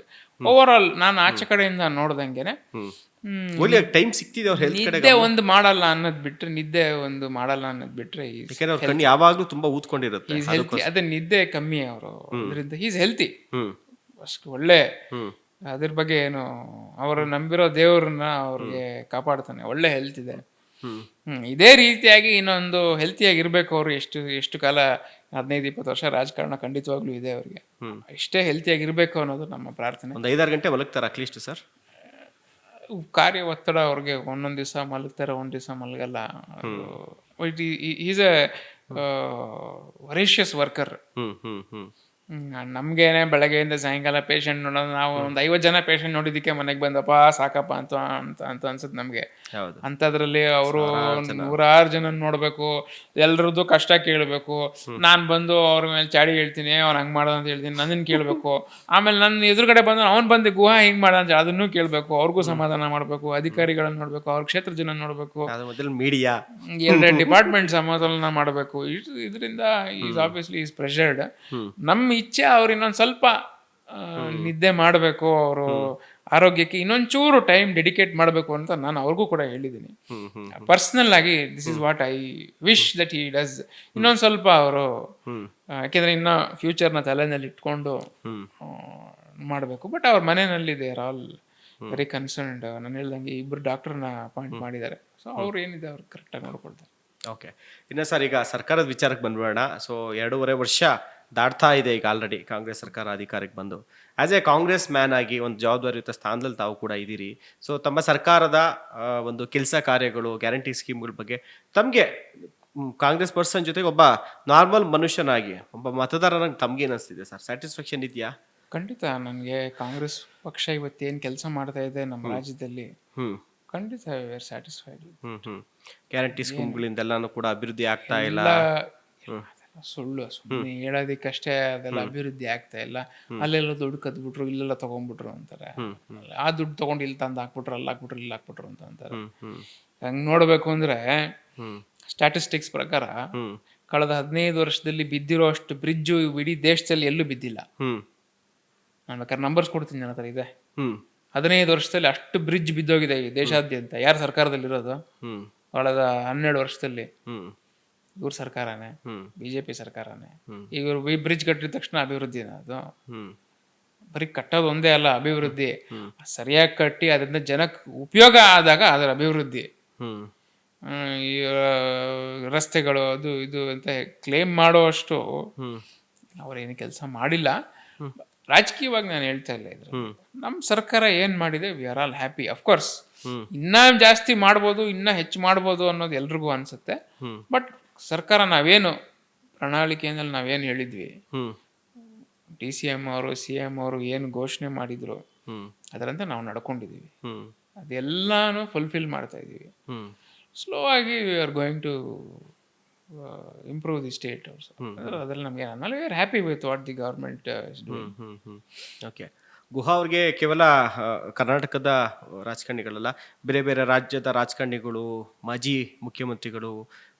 ಓವರ್ ಆಲ್ ನಾನು ಆಚೆ ಕಡೆಯಿಂದ ನೋಡ್ದಂಗೆನೆ ಟೈಮ್ ಸಿಗ್ತಿದೆ. ಅವ್ರ ಹೆಲ್ತ್ ನಿದ್ದೆ ಒಂದು ಮಾಡಲ್ಲ ಅನ್ನೋದು ಬಿಟ್ರೆ ಯಾವಾಗ್ಲೂ ತುಂಬಾ ಊದ್ಕೊಂಡಿರುತ್ತೆ. ಅದೇ ನಿದ್ದೆ ಕಮ್ಮಿ ಅವರು, ಅದರಿಂದ ಈಸ್ ಹೆಲ್ತಿ. ಅಷ್ಟು ಒಳ್ಳೆ, ಅದ್ರ ಬಗ್ಗೆ ಏನು, ಅವರು ನಂಬಿರೋ ದೇವ್ರನ್ನ ಅವ್ರಿಗೆ ಕಾಪಾಡ್ತಾನೆ. ಒಳ್ಳೆ ಹೆಲ್ತ್ ಇದೆ. ಇದೇ ರೀತಿಯಾಗಿ ಇನ್ನೊಂದು ಹೆಲ್ತಿಯಾಗಿ ಇರ್ಬೇಕು ಅವರು. ಎಷ್ಟು ಕಾಲ, 15-20 ವರ್ಷ ರಾಜಕಾರಣ ಖಂಡಿತವಾಗ್ಲೂ ಇದೆ ಅವ್ರಿಗೆ. ಇಷ್ಟೇ ಹೆಲ್ತಿಯಾಗಿ ಇರ್ಬೇಕು ಅನ್ನೋದು ನಮ್ಮ ಪ್ರಾರ್ಥನೆ. ಒಂದು 5-6 ಗಂಟೆ ಮಲಗ್ತಾರೆ ಅಟ್ಲೀಸ್ಟ್ ಸರ್? ಕಾರ್ಯ ಒತ್ತಡ ಅವ್ರಿಗೆ, ಒಂದೊಂದು ದಿವಸ ಮಲಗ್ತಾರೆ, ಒಂದ್ ದಿವಸ ಮಲಗಲ್ಲ. Is a voracious worker. ನಮ್ಗೇನೆ ಬೆಳಗ್ಗೆಯಿಂದ ಸಾಯಂಕಾಲ ಪೇಷಂಟ್ ನೋಡೋದು, ನಾವು ಒಂದು 50 ಜನ ಪೇಷಂಟ್ ನೋಡಿದಕ್ಕೆ ಮನೆಗೆ ಬಂದಪ್ಪ ಸಾಕಪ್ಪ ಅಂತ ಅನ್ಸುತ್ತೆ ನಮ್ಗೆ. ಅಂತದ್ರಲ್ಲಿ ಅವರು 100 ಜನ ನೋಡ್ಬೇಕು, ಎಲ್ರದ್ದು ಕಷ್ಟ ಕೇಳ್ಬೇಕು. ನಾನ್ ಬಂದು ಅವ್ರ ಮೇಲೆ ಚಾಡಿ ಹೇಳ್ತೀನಿ, ಅವ್ನು ಹಂಗ್ ಮಾಡ ಅಂತ ಹೇಳ್ತೀನಿ, ನನ್ನನ್ ಕೇಳ್ಬೇಕು. ಆಮೇಲೆ ನನ್ನ ಎದುರುಗಡೆ ಬಂದು ಅವ್ನ್ ಬಂದು ಗುಹಾ ಹಿಂಗ್ ಮಾಡ ಅಂತ ಅದನ್ನು ಕೇಳ್ಬೇಕು. ಅವ್ರಿಗೂ ಸಮಾಧಾನ ಮಾಡ್ಬೇಕು, ಅಧಿಕಾರಿಗಳನ್ನ ನೋಡ್ಬೇಕು, ಅವ್ರ ಕ್ಷೇತ್ರ ಜನ ನೋಡ್ಬೇಕು, ಮೀಡಿಯಾ 2 ಡಿಪಾರ್ಟ್ಮೆಂಟ್ ಸಮಾಧಾನ ಮಾಡಬೇಕು. ಇದರಿಂದ ಈಸ್ ಆಬ್ವಿಯಸ್ಲಿ ಈಸ್ ಪ್ರೆಷರ್ಡ್. ನಮ್ಮ ಇಚ್ಛೆ ಅವ್ರು ಇನ್ನೊಂದು ಸ್ವಲ್ಪ ನಿದ್ದೆ ಮಾಡಬೇಕು, ಅವರು ಆರೋಗ್ಯಕ್ಕೆ ಇನ್ನೊಂಚೂರು ಟೈಮ್ ಡೆಡಿಕೇಟ್ ಮಾಡಬೇಕು ಅಂತ ನಾನು ಅವ್ರಿಗೂ ಕೂಡ ಹೇಳಿದ್ದೀನಿ ಪರ್ಸನಲ್ ಆಗಿ. This is what I wish that he does. ಇನ್ನೊಂದು ಸ್ವಲ್ಪ ಅವರು, ಯಾಕೆಂದ್ರೆ ಇನ್ನ ಫ್ಯೂಚರ್ನ ತಲೆನಲ್ಲಿ ಇಟ್ಕೊಂಡು ಮಾಡಬೇಕು. ಬಟ್ ಅವ್ರ ಮನೆಯಲ್ಲಿ they are all very concerned. ನಾನು ಹೇಳ್ದಂಗೆ 2 ಡಾಕ್ಟರ್ನ ಅಪಾಯಿಂಟ್ ಮಾಡಿದ್ದಾರೆ. ಸೊ ಅವ್ರು ಏನಿದೆ ಅವ್ರು ಕರೆಕ್ಟಾಗಿ ನೋಡ್ಕೊಳ್ತಾರೆ. ಓಕೆ, ಇನ್ನು ಸರ್ ಈಗ ಸರ್ಕಾರದ ವಿಚಾರಕ್ಕೆ ಬಂದ್ಬೇಡ. ಸೊ 2.5 ವರ್ಷ ದಾಟ್ತಾ ಇದೆ ಈಗ ಆಲ್ರೆಡಿ ಕಾಂಗ್ರೆಸ್ ಸರ್ಕಾರ ಅಧಿಕಾರಕ್ಕೆ ಬಂದು. ಆ್ಯಸ್ ಎ ಕಾಂಗ್ರೆಸ್ ಮ್ಯಾನ್ ಆಗಿ ಒಂದು ಜವಾಬ್ದಾರಿಯುತ ಸ್ಥಾನದಲ್ಲಿ ತಾವು ಕೂಡ ಇದ್ದೀರಿ. ಸೊ ತಮ್ಮ ಸರ್ಕಾರದ ಒಂದು ಕೆಲಸ ಕಾರ್ಯಗಳು, ಗ್ಯಾರಂಟಿ ಸ್ಕೀಮ್ಗಳ ಬಗ್ಗೆ ತಮಗೆ ಕಾಂಗ್ರೆಸ್ ಪರ್ಸನ್ ಜೊತೆಗೆ ಒಬ್ಬ ನಾರ್ಮಲ್ ಮನುಷ್ಯನಾಗಿ ಒಬ್ಬ ಮತದಾರನಾಗಿ ತಮ್ಗೇನ್ ಅನಿಸ್ತಿದೆ ಸರ್? ಸ್ಯಾಟಿಸ್ಫ್ಯಾಕ್ಷನ್ ಇದೆಯಾ? ಖಂಡಿತ ನನಗೆ ಕಾಂಗ್ರೆಸ್ ಪಕ್ಷ ಇವತ್ತೇನು ಕೆಲಸ ಮಾಡ್ತಾ ಇದೆ ನಮ್ಮ ರಾಜ್ಯದಲ್ಲಿ, ಹ್ಮ್ ಖಂಡಿತ we are satisfied. Hmm hmm guarantee ಸ್ಕೀಮ್ಗಳಿಂದೆಲ್ಲಾನು ಕೂಡ ಅಭಿವೃದ್ಧಿ ಆಗ್ತಾ ಇಲ್ಲ. ಎಲ್ಲ ಅದೆಲ್ಲ ಸುಳ್ಳು, ಸುಮ್ಮನೆ ಹೇಳೋದಕ್ಕಷ್ಟೇ. ಅದೆಲ್ಲ ಅಭಿವೃದ್ಧಿ ಆಗ್ತಾ ಇಲ್ಲ. ಅಲ್ಲೆಲ್ಲ ದುಡ್ಡು ಕದ್ಬಿಟ್ರು, ಇಲ್ಲೆಲ್ಲ ತಗೊಂಡ್ಬಿಟ್ರು ಅಂತಾರೆ. ಆ ದುಡ್ಡು ತಗೊಂಡು ಇಲ್ಲಿ ತಂದು ಹಾಕ್ಬಿಟ್ರು, ಅಲ್ಲಿ ಹಾಕ್ಬಿಟ್ರು, ಇಲ್ಲಿ ಹಾಕ್ಬಿಟ್ರು ಅಂತ ಅಂತಾರೆ. ಹ್ಮ್ ಹಂಗೆ ನೋಡಬೇಕು ಅಂದರೆ ಹ್ಮ್ ಸ್ಟ್ಯಾಟಿಸ್ಟಿಕ್ಸ್ ಪ್ರಕಾರ ಹ್ಮ್ ಕಳೆದ 15 ವರ್ಷದಲ್ಲಿ ಬಿದ್ದಿರೋ ಅಷ್ಟು ಬ್ರಿಡ್ಜು ಇಡೀ ದೇಶದಲ್ಲಿ ಎಲ್ಲೂ ಬಿದ್ದಿಲ್ಲ. ಹ್ಮ್ ನಾನು ಬೇಕಾದ್ರೆ ನಂಬರ್ಸ್ ಕೊಡ್ತೀನಿ, ನನ್ನ ಹತ್ರ ಇದೆ. ಹ್ಮ್ 15 ವರ್ಷದಲ್ಲಿ ಅಷ್ಟು ಬ್ರಿಡ್ಜ್ ಬಿದ್ದೋಗಿದೆ ಈ ದೇಶಾದ್ಯಂತ. ಯಾರು ಸರ್ಕಾರದಲ್ಲಿರೋದು ಹ್ಮ್ ಕಳೆದ 12 ವರ್ಷದಲ್ಲಿ? ಹ್ಮ್ ಇವ್ರ ಸರ್ಕಾರನೇ, ಹ್ಮ್ ಬಿಜೆಪಿ ಸರ್ಕಾರನೇ. ಹ್ಮ್. ಈಗ ಇವ್ರು ಬ್ರಿಡ್ಜ್ ಕಟ್ಟಿದ ತಕ್ಷಣ ಅಭಿವೃದ್ಧಿನ ಅದು? ಹ್ಮ್ ಬರೀ ಕಟ್ಟೋದು ಒಂದೇ ಅಲ್ಲ ಅಭಿವೃದ್ಧಿ. ಹ್ಮ್. ಸರಿಯಾಗಿ ಕಟ್ಟಿ ಅದರಿಂದ ಜನಕ್ಕೆ ಉಪಯೋಗ ಆದಾಗ ಅದರ ಅಭಿವೃದ್ಧಿ. ಹ್ಮ್ ಈ ರಸ್ತೆಗಳು ಅದು ಇದು ಅಂತ ಕ್ಲೇಮ್ ಮಾಡುವಷ್ಟು ಹ್ಮ್ ಅವ್ರೇನು ಕೆಲಸ ಮಾಡಿಲ್ಲ. ರಾಜಕೀಯವಾಗಿ ನಾನು ಹೇಳ್ತಾ ಇಲ್ಲ ಇದ್ರ. ನಮ್ಮ ಸರ್ಕಾರ ಏನು ಮಾಡಿದೆ, we are all happy. Of course ಇನ್ನೂ ಜಾಸ್ತಿ ಮಾಡ್ಬೋದು, ಇನ್ನೂ ಹೆಚ್ಚು ಮಾಡ್ಬೋದು ಅನ್ನೋದು ಎಲ್ರಿಗೂ ಅನಿಸುತ್ತೆ. ಬಟ್ ಸರ್ಕಾರ ನಾವೇನು ಪ್ರಣಾಳಿಕೆಯಲ್ಲಿ ನಾವೇನು ಹೇಳಿದ್ವಿ, DCM ಅವರು CM ಅವರು ಏನು ಘೋಷಣೆ ಮಾಡಿದ್ರು ಅದರಂತೆ ನಾವು ನಡ್ಕೊಂಡಿದ್ದೀವಿ. ಅದೆಲ್ಲಾನು ಫುಲ್ಫಿಲ್ ಮಾಡ್ತಾ ಇದ್ದೀವಿ. ಸ್ಲೋ ಆಗಿ we are going to improve the state also. ಅದ್ರಲ್ಲಿ ನಮಗೆ ಆಮೇಲೆ we are happy with what the government is doing. Okay. Guha ಅವ್ರಿಗೆ ಕೇವಲ ಕರ್ನಾಟಕದ ರಾಜಕಾರಣಿಗಳಲ್ಲ, ಬೇರೆ ಬೇರೆ ರಾಜ್ಯದ ರಾಜಕಾರಣಿಗಳು, ಮಾಜಿ ಮುಖ್ಯಮಂತ್ರಿಗಳು,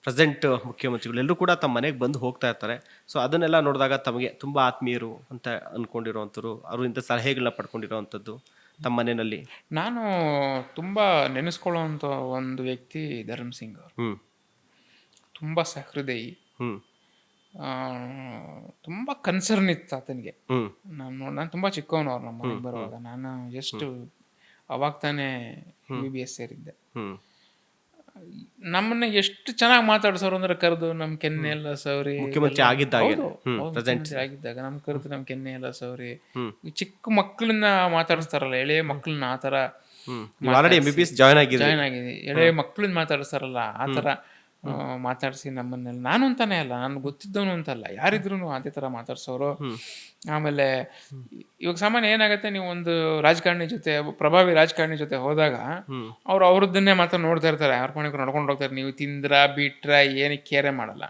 ಪ್ರೆಸೆಂಟ್ ಮುಖ್ಯಮಂತ್ರಿಗಳು ಎಲ್ಲರೂ ಕೂಡ ತಮ್ಮ ಮನೆಗೆ ಬಂದು ಹೋಗ್ತಾ ಇರ್ತಾರೆ. ಸೊ ಅದನ್ನೆಲ್ಲ ನೋಡಿದಾಗ ತಮಗೆ ತುಂಬ ಆತ್ಮೀಯರು ಅಂತ ಅಂದ್ಕೊಂಡಿರೋವಂಥವ್ರು, ಅವರಿಂದ ಸಲಹೆಗಳನ್ನ ಪಡ್ಕೊಂಡಿರೋವಂಥದ್ದು ತಮ್ಮ ಮನೆಯಲ್ಲಿ. ನಾನು ತುಂಬ ನೆನೆಸ್ಕೊಳ್ಳೋವಂಥ ಒಂದು ವ್ಯಕ್ತಿ ಧರ್ಮ್ ಸಿಂಗ್ ಅವರು. ತುಂಬ ಸಹೃದಯಿ, ತುಂಬ ಕನ್ಸರ್ನ್ ಇತ್ತು ಆತನಿಗೆ. ನಾನು ತುಂಬ ಚಿಕ್ಕವನು ಅವ್ರು ನಮ್ಮ ಮನೆಗೆ ಬರುವಾಗ. ನಾನು ಜಸ್ಟ್ ಅವಾಗ ತಾನೇ MBBS ಸೇರಿದ್ದೆ. ನಮ್ಮನ್ನ ಎಷ್ಟು ಚೆನ್ನಾಗಿ ಮಾತಾಡ್ಸೋರು ಅಂದ್ರೆ, ಕರೆದು ನಮ್ಮ ಕೆನ್ನೆ ಎಲ್ಲ ಸವರಿ, ಮುಖ್ಯಮಂತ್ರಿ ಆಗಿದ್ದಾಗ ನಮ್ ಕರೆದು ನಮ್ಮ ಕೆನ್ನೆ ಎಲ್ಲ ಸವರಿ, ಚಿಕ್ಕ ಮಕ್ಕಳನ್ನ ಮಾತಾಡಿಸ್ತಾರಲ್ಲ, ಎಳೆ ಮಕ್ಕಳನ್ನ ಆ ಥರ ಜಾಯ್ನ್ ಆಗಿದೆ, ಎಳೆ ಮಕ್ಕಳನ್ನ ಮಾತಾಡಿಸ್ತಾರಲ್ಲ ಆ ಥರ ಮಾತಾಡಿಸಿ ನಮ್ಮನ್ನೆಲ್ಲ, ನಾನು ಅಂತಾನೆ ಅಲ್ಲ, ನಾನು ಗೊತ್ತಿದ್ದವನು ಅಂತಲ್ಲ, ಯಾರಿದ್ರು ಅದೇ ಥರ ಮಾತಾಡ್ಸೋರು. ಆಮೇಲೆ ಇವಾಗ ಸಾಮಾನ್ಯ ಏನಾಗುತ್ತೆ, ನೀವು ಒಂದು ರಾಜಕಾರಣಿ ಜೊತೆ, ಪ್ರಭಾವಿ ರಾಜಕಾರಣಿ ಜೊತೆ ಹೋದಾಗ ಅವ್ರು ಅವ್ರದ್ದನ್ನೇ ಮಾತ್ರ ನೋಡ್ತಾ ಇರ್ತಾರೆ, ಅವ್ರ ಪಣಕ್ಕೆ ನಡ್ಕೊಂಡು ಹೋಗ್ತಾರೆ. ನೀವು ತಿಂದ್ರ ಬಿಟ್ರ ಏನಕ್ಕೆ ಕೇರೆ ಮಾಡಲ್ಲ.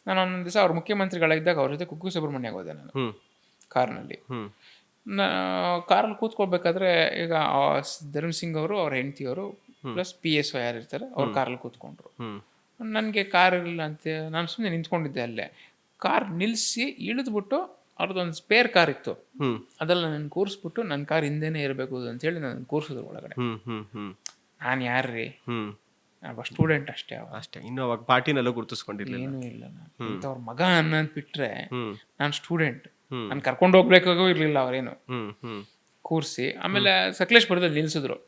ನಾನು ಒಂದೊಂದು ದಿವಸ ಅವ್ರ ಮುಖ್ಯಮಂತ್ರಿಗಳಿದ್ದಾಗ ಅವ್ರ ಜೊತೆ ಕುಕ್ಕೆ ಸುಬ್ರಹ್ಮಣ್ಯಗೆ ಹೋದೆ ನಾನು ಕಾರ್ನಲ್ಲಿ. ಕಾರಲ್ಲಿ ಕೂತ್ಕೊಳ್ಬೇಕಾದ್ರೆ ಈಗ ಧರ್ಮ್ ಸಿಂಗ್ ಅವರು, ಅವ್ರ ಹೆಂಡತಿಯವರು ಪ್ಲಸ್ PSO ಯಾರು ಇರ್ತಾರೆ ಅವ್ರು ಕಾರಲ್ಲಿ ಕೂತ್ಕೊಂಡ್ರು. ನನಗೆ ಕಾರ್ ಇರಲಿಲ್ಲ ಅಂತ ನಾನು ಸುಮ್ಮನೆ ನಿಂತ್ಕೊಂಡಿದ್ದೆ ಅಲ್ಲೇ. ಕಾರ್ ನಿಲ್ಲಿಸಿ ಇಳಿದ್ಬಿಟ್ಟು ಅವ್ರದ್ದೊಂದು ಸ್ಪೇರ್ ಕಾರ್ ಇತ್ತು, ಅದೆಲ್ಲ ನನ್ನ ಕೂರಿಸ್ಬಿಟ್ಟು ನನ್ನ ಕಾರ್ ಹಿಂದೆನೇ ಇರಬೇಕು ಅಂತೇಳಿ ನನ್ನ ಕೂರಿಸಿದ್ರು ಒಳಗಡೆ. ನಾನು ಯಾರ್ರೀ, ಸ್ಟೂಡೆಂಟ್ ಅಷ್ಟೇ ಅಷ್ಟೇ, ಇನ್ನು ಅವಾಗ ಪಾರ್ಟಿನೆಲ್ಲ ಗುರುತಿಸ್ಕೊಂಡಿರ್ಲಿಲ್ಲ, ಏನೂ ಇಲ್ಲ. ನಾನು ಇಂಥವ್ರ ಮಗ ಅನ್ನೋದು ಬಿಟ್ರೆ ನಾನು ಸ್ಟೂಡೆಂಟ್. ನಾನು ಕರ್ಕೊಂಡು ಹೋಗ್ಬೇಕಾಗೂ ಇರಲಿಲ್ಲ ಅವರೇನು. ಕೂರಿಸಿ ಆಮೇಲೆ ಸಕಲೇಶ್ಪುರದಲ್ಲಿ ನಿಲ್ಸಿದ್ರು.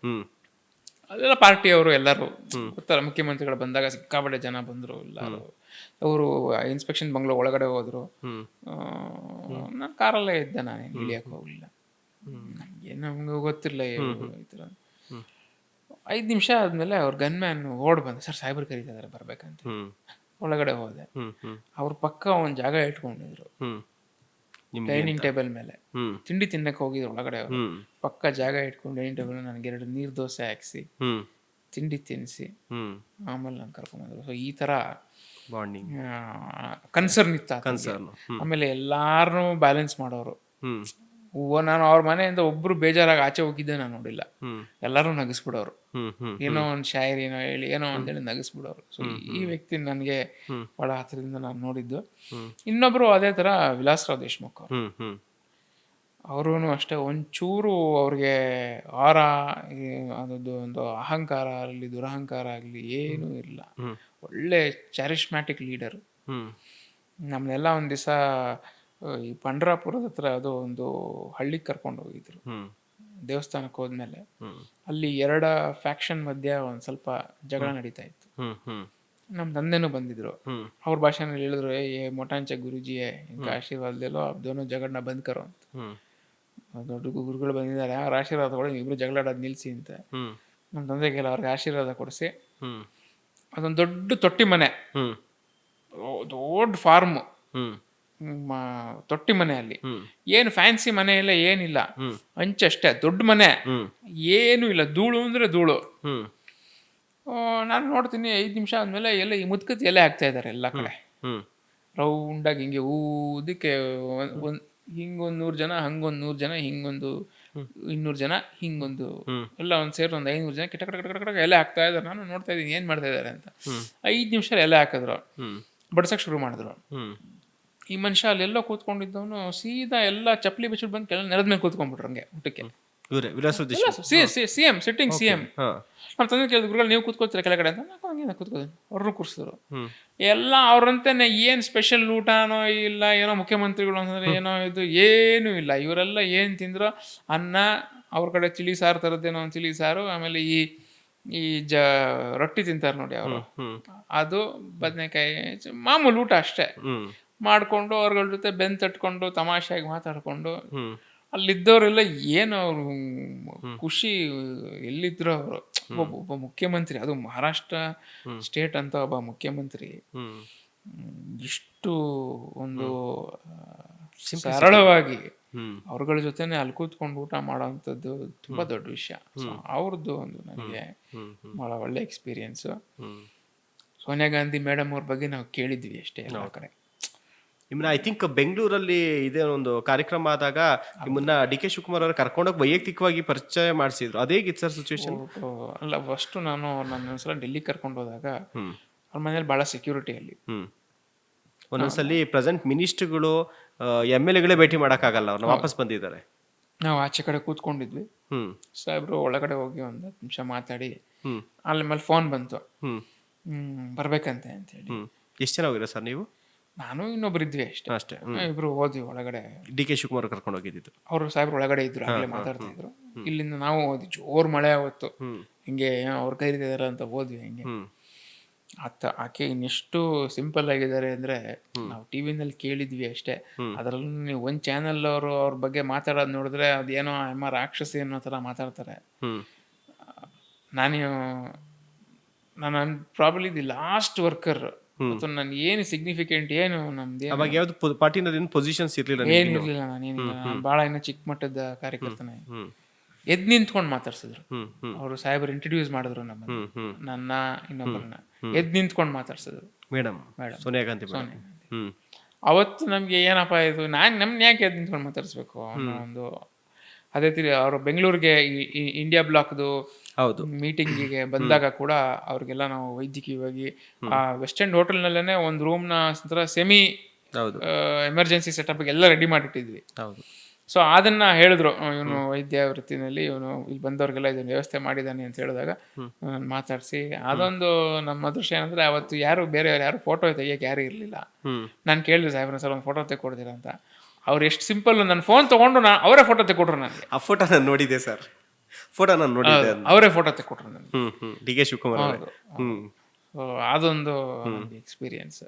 ಅದೆಲ್ಲ ಪಾರ್ಟಿಯವರು ಎಲ್ಲರೂ ಗೊತ್ತಲ್ಲ, ಮುಖ್ಯಮಂತ್ರಿಗಳು ಬಂದಾಗ ಸಿಕ್ಕಾಪಟ್ಟೆ ಜನ ಬಂದರು ಎಲ್ಲರೂ. ಅವರು ಇನ್ಸ್ಪೆಕ್ಷನ್ ಬಂಗ್ಲೋ ಒಳಗಡೆ ಹೋದ್ರು. ನಾನು ಕಾರಲ್ಲೇ ಇದ್ದೆ, ನಾನೇನು ಇಳಿಯಕ್ಕೆ ಹೋಗಲಿಲ್ಲ. ನನಗೇನು ನಮ್ಗೆ ಗೊತ್ತಿಲ್ಲ ಈ ಥರ. 5 ನಿಮಿಷ ಆದಮೇಲೆ ಅವ್ರ ಗನ್ಮ್ಯಾನ್ ಓಡ್ ಬಂದ, ಸರ್ ಸಾಹೇಬ್ರು ಕರೀತಿದ್ದಾರೆ ಬರ್ಬೇಕಂತ. ಒಳಗಡೆ ಹೋದೆ. ಅವ್ರ ಪಕ್ಕ ಒಂದು ಜಾಗ ಇಟ್ಕೊಂಡಿದ್ರು ಡೈನಿಂಗ್ ಟೇಬಲ್ ಮೇಲೆ. ತಿಂಡಿ ತಿನ್ನಕ್ಕೆ ಹೋಗಿದ್ರು ಒಳಗಡೆ ಅವರು. ಪಕ್ಕ ಜಾಗ ಇಟ್ಕೊಂಡು ಡೈನಿಂಗ್ ಟೇಬಲ್ ನನಗೆ 2 ನೀರು ದೋಸೆ ಹಾಕ್ಸಿ ತಿಂಡಿ ತಿನ್ನಿಸಿ ಆಮೇಲೆ ನಾನು ಕರ್ಕೊಂಡ್ಬಂದ್ರು. ಸೊ ಈ ಥರ ಕನ್ಸರ್ನ್ ಇತ್ತು. ಆಮೇಲೆ ಎಲ್ಲಾರನ್ನೂ ಬ್ಯಾಲೆನ್ಸ್ ಮಾಡೋರು. ನಾನು ಅವ್ರ ಮನೆಯಿಂದ ಒಬ್ರು ಬೇಜಾರಾಗಿ ಆಚೆ ಹೋಗಿದ್ದೆ ನಾನು ನೋಡಿಲ್ಲ. ಎಲ್ಲರೂ ನಗಿಸ್ಬಿಡೋರು, ಏನೋ ಒಂದು ಶಾಯರಿನೋ ಹೇಳಿ ಏನೋ ಅಂತೇಳಿ ನಗಿಸ್ಬಿಡೋರು. ಸೊ ಈ ವ್ಯಕ್ತಿ ನನಗೆ ಬಹಳ ಹತ್ರದಿಂದ ನಾನು ನೋಡಿದ್ದು. ಇನ್ನೊಬ್ರು ಅದೇ ತರ ವಿಲಾಸರಾವ್ ದೇಶಮುಖ್ ಅವರು. ಅವರು ಅಷ್ಟೇ, ಒಂಚೂರು ಅವ್ರಿಗೆ ಅದೊಂದು ಒಂದು ಅಹಂಕಾರ ಆಗಲಿ ದುರಹಂಕಾರ ಆಗಲಿ ಏನೂ ಇಲ್ಲ. ಒಳ್ಳೆ ಚಾರಿಸ್ಮ್ಯಾಟಿಕ್ ಲೀಡರು. ನಮ್ಮನ್ನೆಲ್ಲ ಒಂದು ದಿವಸ ಈ ಪಂಡ್ರಾಪುರದ ಹತ್ರ ಅದು ಒಂದು ಹಳ್ಳಿಗೆ ಕರ್ಕೊಂಡು ಹೋಗಿದ್ರು. ದೇವಸ್ಥಾನಕ್ಕೆ ಹೋದ್ಮೇಲೆ ಅಲ್ಲಿ 2 ಫ್ಯಾಕ್ಷನ್ ಮಧ್ಯೆ ಒಂದು ಸ್ವಲ್ಪ ಜಗಳ ನಡೀತಾ ಇತ್ತು. ನಮ್ಮ ತಂದೆನೂ ಬಂದಿದ್ರು. ಅವ್ರ ಭಾಷೆನಲ್ಲಿ ಹೇಳಿದ್ರು, ಏ ಮೊಟಾಂಚ ಗುರುಜಿಯೇ ಇನ್ಕ ಆಶೀರ್ವಾದ ಲೇಲೋ, ಅಬ್ ದೋನೋ ಜಗಳನ್ನ ಬಂದ್ ಕರೋ ಅಂತ. ದೊಡ್ಡ ಗುರುಗಳು ಬಂದಿದ್ದಾರೆ, ಅವ್ರ ಆಶೀರ್ವಾದ ಕೊಡಿ, ಇಬ್ರು ಜಗಳಾಡೋದು ನಿಲ್ಸಿ ಅಂತ. ನಮ್ಮ ತಂದೆಗೆಲ್ಲ ಅವ್ರಿಗೆ ಆಶೀರ್ವಾದ ಕೊಡಿಸಿ ಅದೊಂದು ದೊಡ್ಡ ತೊಟ್ಟಿ ಮನೆ ದೊಡ್ಡ ಫಾರ್ಮ್, ಹ್ಮ್ ತೊಟ್ಟಿ ಮನೆಯಲ್ಲಿ ಹ್ಮ್ ಏನು ಫ್ಯಾನ್ಸಿ ಮನೆ ಇಲ್ಲ, ಏನಿಲ್ಲ, ಹ್ಮ್ ಹಂಚಷ್ಟೇ, ದೊಡ್ಡ ಮನೆ, ಹ್ಮ್ ಏನೂ ಇಲ್ಲ, ಧೂಳು ಅಂದ್ರೆ ಧೂಳು. ಹ್ಮ್ ನಾನು ನೋಡ್ತೀನಿ 5 ನಿಮಿಷ ಆದಮೇಲೆ ಎಲ್ಲ ಈ ಮುದ್ಕತ್ ಎಲೆ ಹಾಕ್ತಾ ಇದ್ದಾರೆ ಎಲ್ಲ ಕಡೆ, ಹ್ಮ್ ರೌಂಡಾಗಿ ಹಿಂಗೆ ಊದಕ್ಕೆ ಒಂದು ಹಿಂಗೊಂದು 100 ಜನ, ಹಂಗೊಂದು 100 ಜನ, ಹಿಂಗೊಂದು 200 ಜನ, ಹಿಂಗೊಂದು ಹ್ಮ್ ಎಲ್ಲ ಒಂದು ಸೇರಿ ಒಂದು 500 ಜನ ಕಿಟ ಕಟ ಕಟ ಕಟ ಎಲೆ ಹಾಕ್ತಾ ಇದ್ದಾರೆ. ನಾನು ನೋಡ್ತಾ ಇದ್ದೀನಿ ಏನು ಮಾಡ್ತಾ ಇದ್ದಾರೆ ಅಂತ. ಹ್ಮ್ 5 ನಿಮಿಷ ಎಲೆ ಹಾಕಿದ್ರು, ಹ್ಮ್ ಬಡ್ಸಕ್ಕೆ ಶುರು ಮಾಡಿದ್ರು. ಹ್ಮ್ ಈ ಮನುಷ್ಯ ಅಲ್ಲೆಲ್ಲೋ ಕೂತ್ಕೊಂಡಿದ್ದವನು ಸೀದಾ ಎಲ್ಲ ಚಪ್ಪಲಿ ಬಿಚ್ಚಿಟ್ಟು ಬಂದು ಕೆಳ ನೆಲದ ಮೇಲೆ ಕೂತ್ಕೊಂಡ್ಬಿಟ್ರು ಹಂಗೆ ಊಟಕ್ಕೆ. ಇವರೇ ವಿಲಾಸೋದ್ದೇಶ. C M sitting CM. ಹಾ ನಮ್ಮ ತಂದೆ ಕೇಳಿದ್ರು, ಗುರುಗಳು ನೀವು ಕೂತ್ಕೊಳ್ತೀರ ಕೆಳಗಡೆ ಅಂತ. ನಾನು ಹಂಗೆ ಕೂತ್ಕೋತೀನಿ. ಅವ್ರನ್ನೂ ಕೂರಿಸಿದ್ರು. ಹ್ಮ್ ಎಲ್ಲ ಅವ್ರಂತಾನೆ ಏನು ಸ್ಪೆಷಲ್ ಊಟನೋ ಇಲ್ಲ, ಏನೋ ಮುಖ್ಯಮಂತ್ರಿಗಳು ಅಂತಂದ್ರೆ ಏನೋ ಇದು ಏನೂ ಇಲ್ಲ. ಇವರೆಲ್ಲ ಏನು ತಿಂದ್ರು, ಅನ್ನ, ಅವ್ರ ಕಡೆ ಚಿಳಿ ಸಾರು ಥರದ್ದೇನೋ ಒಂದು ಚಿಳಿ ಸಾರು, ಆಮೇಲೆ ಈ ಈ ರೊಟ್ಟಿ ತಿಂತಾರೆ ನೋಡಿ ಅವರು, ಹ್ಮ್ ಅದು ಬದನೆಕಾಯಿ, ಮಾಮೂಲು ಊಟ ಅಷ್ಟೇ ಹ್ಮ್ ಮಾಡಿಕೊಂಡು ಅವ್ರಗಳ ಜೊತೆ ಬೆನ್ ತಟ್ಕೊಂಡು ತಮಾಷೆಯಾಗಿ ಮಾತಾಡಿಕೊಂಡು ಹ್ಮ್ ಅಲ್ಲಿದ್ದವರೆಲ್ಲ ಏನು ಅವರು ಖುಷಿ. ಎಲ್ಲಿದ್ರು ಅವರು ಒಬ್ಬ ಮುಖ್ಯಮಂತ್ರಿ, ಅದು ಮಹಾರಾಷ್ಟ್ರ ಸ್ಟೇಟ್ ಅಂತ ಒಬ್ಬ ಮುಖ್ಯಮಂತ್ರಿ ಹ್ಮ್ ಇಷ್ಟು ಒಂದು ಸರಳವಾಗಿ ಹ್ಮ್ ಅವ್ರಗಳ ಜೊತೆನೆ ಅಲ್ಲಿ ಕೂತ್ಕೊಂಡು ಊಟ ಮಾಡೋವಂಥದ್ದು ತುಂಬಾ ದೊಡ್ಡ ವಿಷಯ. ಸೊ ಅವ್ರದ್ದು ಒಂದು ನನಗೆ ಹ್ಮ್ ಭಾಳ ಒಳ್ಳೆ ಎಕ್ಸ್ಪೀರಿಯನ್ಸು. ಹ್ಮ್ ಸೋನಿಯಾ ಗಾಂಧಿ ಮೇಡಮ್ ಅವ್ರ ಬಗ್ಗೆ ನಾವು ಕೇಳಿದ್ವಿ ಅಷ್ಟೇ ಎಲ್ಲ ಕಡೆ. ನಿಮ್ಮನ್ನ ಐ ಥಿಂಕ್ ಬೆಂಗಳೂರಲ್ಲಿ ಇದೇ ಒಂದು ಕಾರ್ಯಕ್ರಮ ಆದಾಗ ನಿಮ್ಮನ್ನ ಡಿ.ಕೆ. ಶಿವಕುಮಾರ್ ಅವರು ಕರ್ಕೊಂಡೋಗಿ ವೈಯಕ್ತಿಕವಾಗಿ ಪರಿಚಯ ಮಾಡಿಸಿದ್ರು. ಅದೇಗಿತ್ತು ಸರ್ ಸಿಚುವೇಶನ್? ಅಲ್ಲ, ಫಸ್ಟು ನಾನು ಒಂದ್ಸಲ ಡೆಲ್ಲಿ ಕರ್ಕೊಂಡು ಹೋದಾಗ ಹ್ಮ್ ಅವ್ರ ಮನೇಲಿ ಭಾಳ ಸೆಕ್ಯೂರಿಟಿ ಅಲ್ಲಿ. ಹ್ಮ್ ಒಂದೊಂದ್ಸಲಿ ಪ್ರೆಸೆಂಟ್ ಮಿನಿಸ್ಟ್ರುಗಳು MLAಗಳೇ ಭೇಟಿ ಮಾಡೋಕ್ಕಾಗಲ್ಲ, ಅವ್ರನ್ನ ವಾಪಸ್ ಬಂದಿದ್ದಾರೆ. ನಾವು ಆಚೆ ಕಡೆ ಕೂತ್ಕೊಂಡಿದ್ವಿ. ಹ್ಮ್ ಸಾಹೇಬ್ರು ಒಳಗಡೆ ಹೋಗಿ ಒಂದು 10 ನಿಮಿಷ ಮಾತಾಡಿ ಹ್ಮ್ ಅಲ್ಲಿ ಮೇಲೆ ಫೋನ್ ಬಂತು, ಹ್ಮ್ ಬರ್ಬೇಕಂತೆ ಅಂತೇಳಿ. ಹ್ಮ್ ಎಷ್ಟು ಜನ ಹೋಗಿರ ಸರ್ ನೀವು? ನಾನು ಇನ್ನೊಬ್ರು ಇದ್ವಿ ಅಷ್ಟೇ. ಅಷ್ಟೇ. ಇಬ್ರು ಹೋದ್ವಿ ಒಳಗಡೆ. ಡಿ.ಕೆ. ಶಿವಕುಮಾರ್ ಕರ್ಕೊಂಡು ಹೋಗಿದ್ದು. ಅವರು ಸಾಹೇಬ್ರು ಒಳಗಡೆ ಇದ್ರು, ಆಗಲೇ ಮಾತಾಡ್ತಾ ಇದ್ರು. ಇಲ್ಲಿಂದ ನಾವು ಹೋದ್ವಿ, ಜೋರ್ ಮಳೆ ಆವತ್ತು. ಹಿಂಗೆ ಅವ್ರು ಕರೀತಿದಾರ ಅಂತ ಹೋದ್ವಿ. ಹಿಂಗೆ ಆಕೆ ಇನ್ನೆಷ್ಟು ಸಿಂಪಲ್ ಆಗಿದ್ದಾರೆ ಅಂದ್ರೆ ನಾವು ಟಿವಿನಲ್ಲಿ ಕೇಳಿದ್ವಿ ಅಷ್ಟೇ. ಅದರಲ್ಲೂ ನೀವು ಒಂದು ಚಾನೆಲ್ ಅವರು ಅವ್ರ ಬಗ್ಗೆ ಮಾತಾಡೋದು ನೋಡಿದ್ರೆ ಅದೇನೋ ರಾಕ್ಷಸಿ ಅನ್ನೋ ಥರ ಮಾತಾಡ್ತಾರೆ. ನಾನು ಪ್ರಾಬಬ್ಲಿ ದಿ ಲಾಸ್ಟ್ ವರ್ಕರ್. ಮತ್ತು ನಾನು ಏನು ಸಿಗ್ನಿಫಿಕೆಂಟ್ ಏನು ನಮ್ದು ಅವಾಗ ಯಾವ್ದು ಪಾರ್ಟಿನಲ್ಲಿ ಏನು ಪೊಸಿಷನ್ಸ್ ಇರಲಿಲ್ಲ, ಏನಿರಲಿಲ್ಲ. ನಾನೇನಿಲ್ಲ, ನಾನು ಭಾಳ ಇನ್ನೂ ಚಿಕ್ಕ ಮಟ್ಟದ ಕಾರ್ಯಕರ್ತನೇ. ಎದ್ದು ನಿಂತ್ಕೊಂಡು ಮಾತಾಡ್ಸಿದ್ರು ಅವರು. ಸಾಹೇಬರು ಇಂಟ್ರಡ್ಯೂಸ್ ಮಾಡಿದ್ರು ನನ್ನ ಇನ್ನೊಬ್ಬರನ್ನ, ಎದ್ದು ನಿಂತ್ಕೊಂಡು ಮಾತಾಡ್ಸಿದ್ರು. ಮೇಡಮ್ ಸೋನಿಯಾ ಗಾಂಧಿ. ಅವತ್ತು ನಮ್ಗೆ ಏನಪ್ಪ ಇದು, ನಮ್ನ ಯಾಕೆ ಎದ್ದು ನಿಂತ್ಕೊಂಡು ಮಾತಾಡಿಸ್ಬೇಕು ಅನ್ನೋ ಒಂದು. ಅದೇ ತೀರಿ ಅವರು ಬೆಂಗಳೂರಿಗೆ ಇಂಡಿಯಾ ಬ್ಲಾಕ್ದು ಹೌದು ಮೀಟಿಂಗಿಗೆ ಬಂದಾಗ ಕೂಡ ಅವ್ರಿಗೆಲ್ಲ ನಾವು ವೈದ್ಯಕೀಯವಾಗಿ ವೆಸ್ಟ್ ಎಂಡ್ ಹೋಟೆಲ್ನಲ್ಲೇ ಒಂದು ರೂಮ್ನ ಸೆಮಿ ಎಮರ್ಜೆನ್ಸಿ ಸೆಟಪ್ಗೆ ಎಲ್ಲ ರೆಡಿ ಮಾಡಿಟ್ಟಿದ್ವಿ. ಸೊ ಅದನ್ನ ಹೇಳಿದ್ರು, ಇವನು ವೈದ್ಯ ವೃತ್ತಿನಲ್ಲಿ, ಇವನು ಇಲ್ಲಿ ಬಂದವ್ರಿಗೆಲ್ಲ ಇದನ್ನ ವ್ಯವಸ್ಥೆ ಮಾಡಿದ್ದಾನೆ ಅಂತ ಹೇಳಿದಾಗ ಮಾತಾಡಿಸಿ. ಅದೊಂದು ನಮ್ಮ ಅದೃಷ್ಟ ಏನಂದ್ರೆ ಅವತ್ತು ಯಾರು ಬೇರೆಯವ್ರು ಯಾರು ಫೋಟೋ ತೆಗಿಯಕ್ಕೆ ಯಾರು ಇರಲಿಲ್ಲ. ನಾನು ಕೇಳಿದೆ ಸಾಹೇಬ್ರ, ಸರ್ ಒಂದು ಫೋಟೋ ತೆಕ್ಕೊಡ್ತೀರಾ ಅಂತ. ಅವ್ರು ಎಷ್ಟು ಸಿಂಪಲ್, ನನ್ನ ಫೋನ್ ತೊಗೊಂಡು ಅವರೇ ಫೋಟೋ ತೆಕ್ಕೊಟ್ರು ನನಗೆ. ಆ ಫೋಟೋ ನಾನು ನೋಡಿದ್ದೆ ಸರ್, ಫೋಟೋ ನಾನು ನೋಡಿದ್ದೆ. ಅವರೇ ಫೋಟೋ ತೆಕ್ಕೊಟ್ರು ನನಗೆ, ಡಿ.ಕೆ. ಶಿವಕುಮಾರ್ ಅವರು. ಅದೊಂದು ಎಕ್ಸ್ಪೀರಿಯನ್ಸ್.